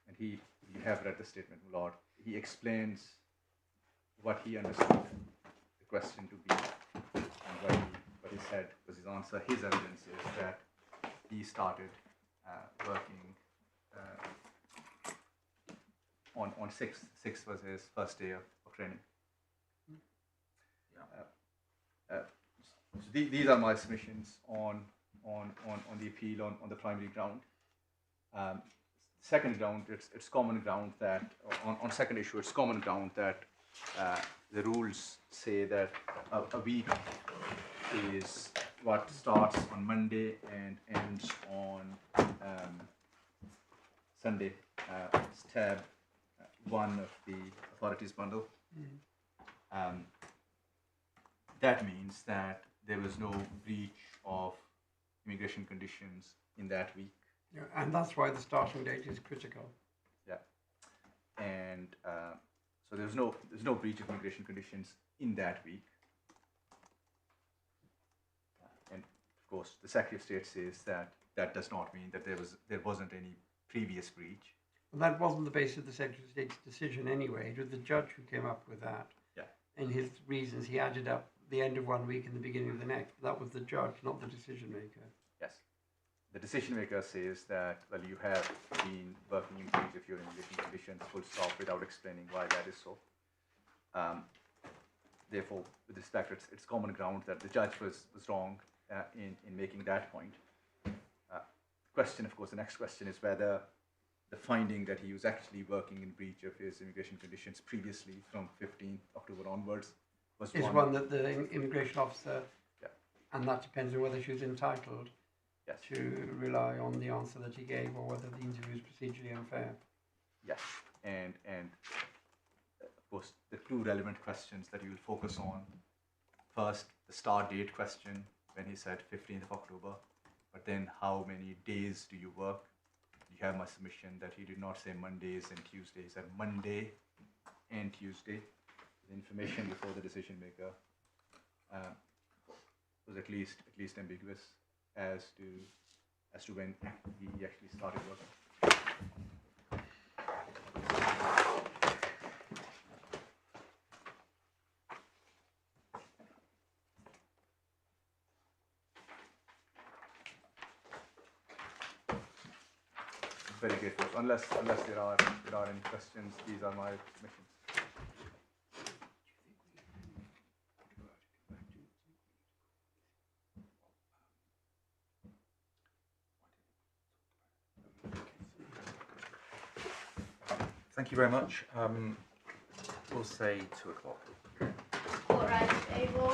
And you have read the statement, Lord. He explains what he understood the question to be and what he said was his answer. His evidence is that he started working on 6th. 6th was his first day of training. So these are my submissions on the appeal on the primary ground. Second ground, it's common ground that on second issue, it's common ground that the rules say that a week is what starts on Monday and ends on Sunday. It's tab 1 of the authorities bundle. that means that there was no breach of immigration conditions in that week. Yeah, and that's why the starting date is critical. Yeah, and so there's no breach of immigration conditions in that week. And of course, the Secretary of State says that that does not mean that there wasn't any previous breach. Well, that wasn't the basis of the Secretary of State's decision anyway. It was the judge who came up with that. Yeah. In his reasons, he added up the end of one week and the beginning of the next. That was the judge, not the decision maker. Yes. The decision maker says that, well, you have been working in breach of your immigration conditions, full stop, without explaining why that is so. Therefore, with respect, it's common ground that the judge was wrong in making that point. Question, of course, the next question is whether the finding that he was actually working in breach of his immigration conditions previously from 15th October onwards was one that the immigration officer, yeah. And that depends on whether she was entitled Yes. to rely on the answer that he gave or whether the interview is procedurally unfair. Yes, and of course the two relevant questions that you will focus on. First, the start date question when he said 15th of October, but then how many days do you work? You have my submission that he did not say Mondays and Tuesdays, he said Monday and Tuesday. The information before the decision maker was at least ambiguous as to when he actually started working. Very grateful. Unless there are any questions, these are my submissions. Thank you very much. We'll say 2 o'clock. Court is able.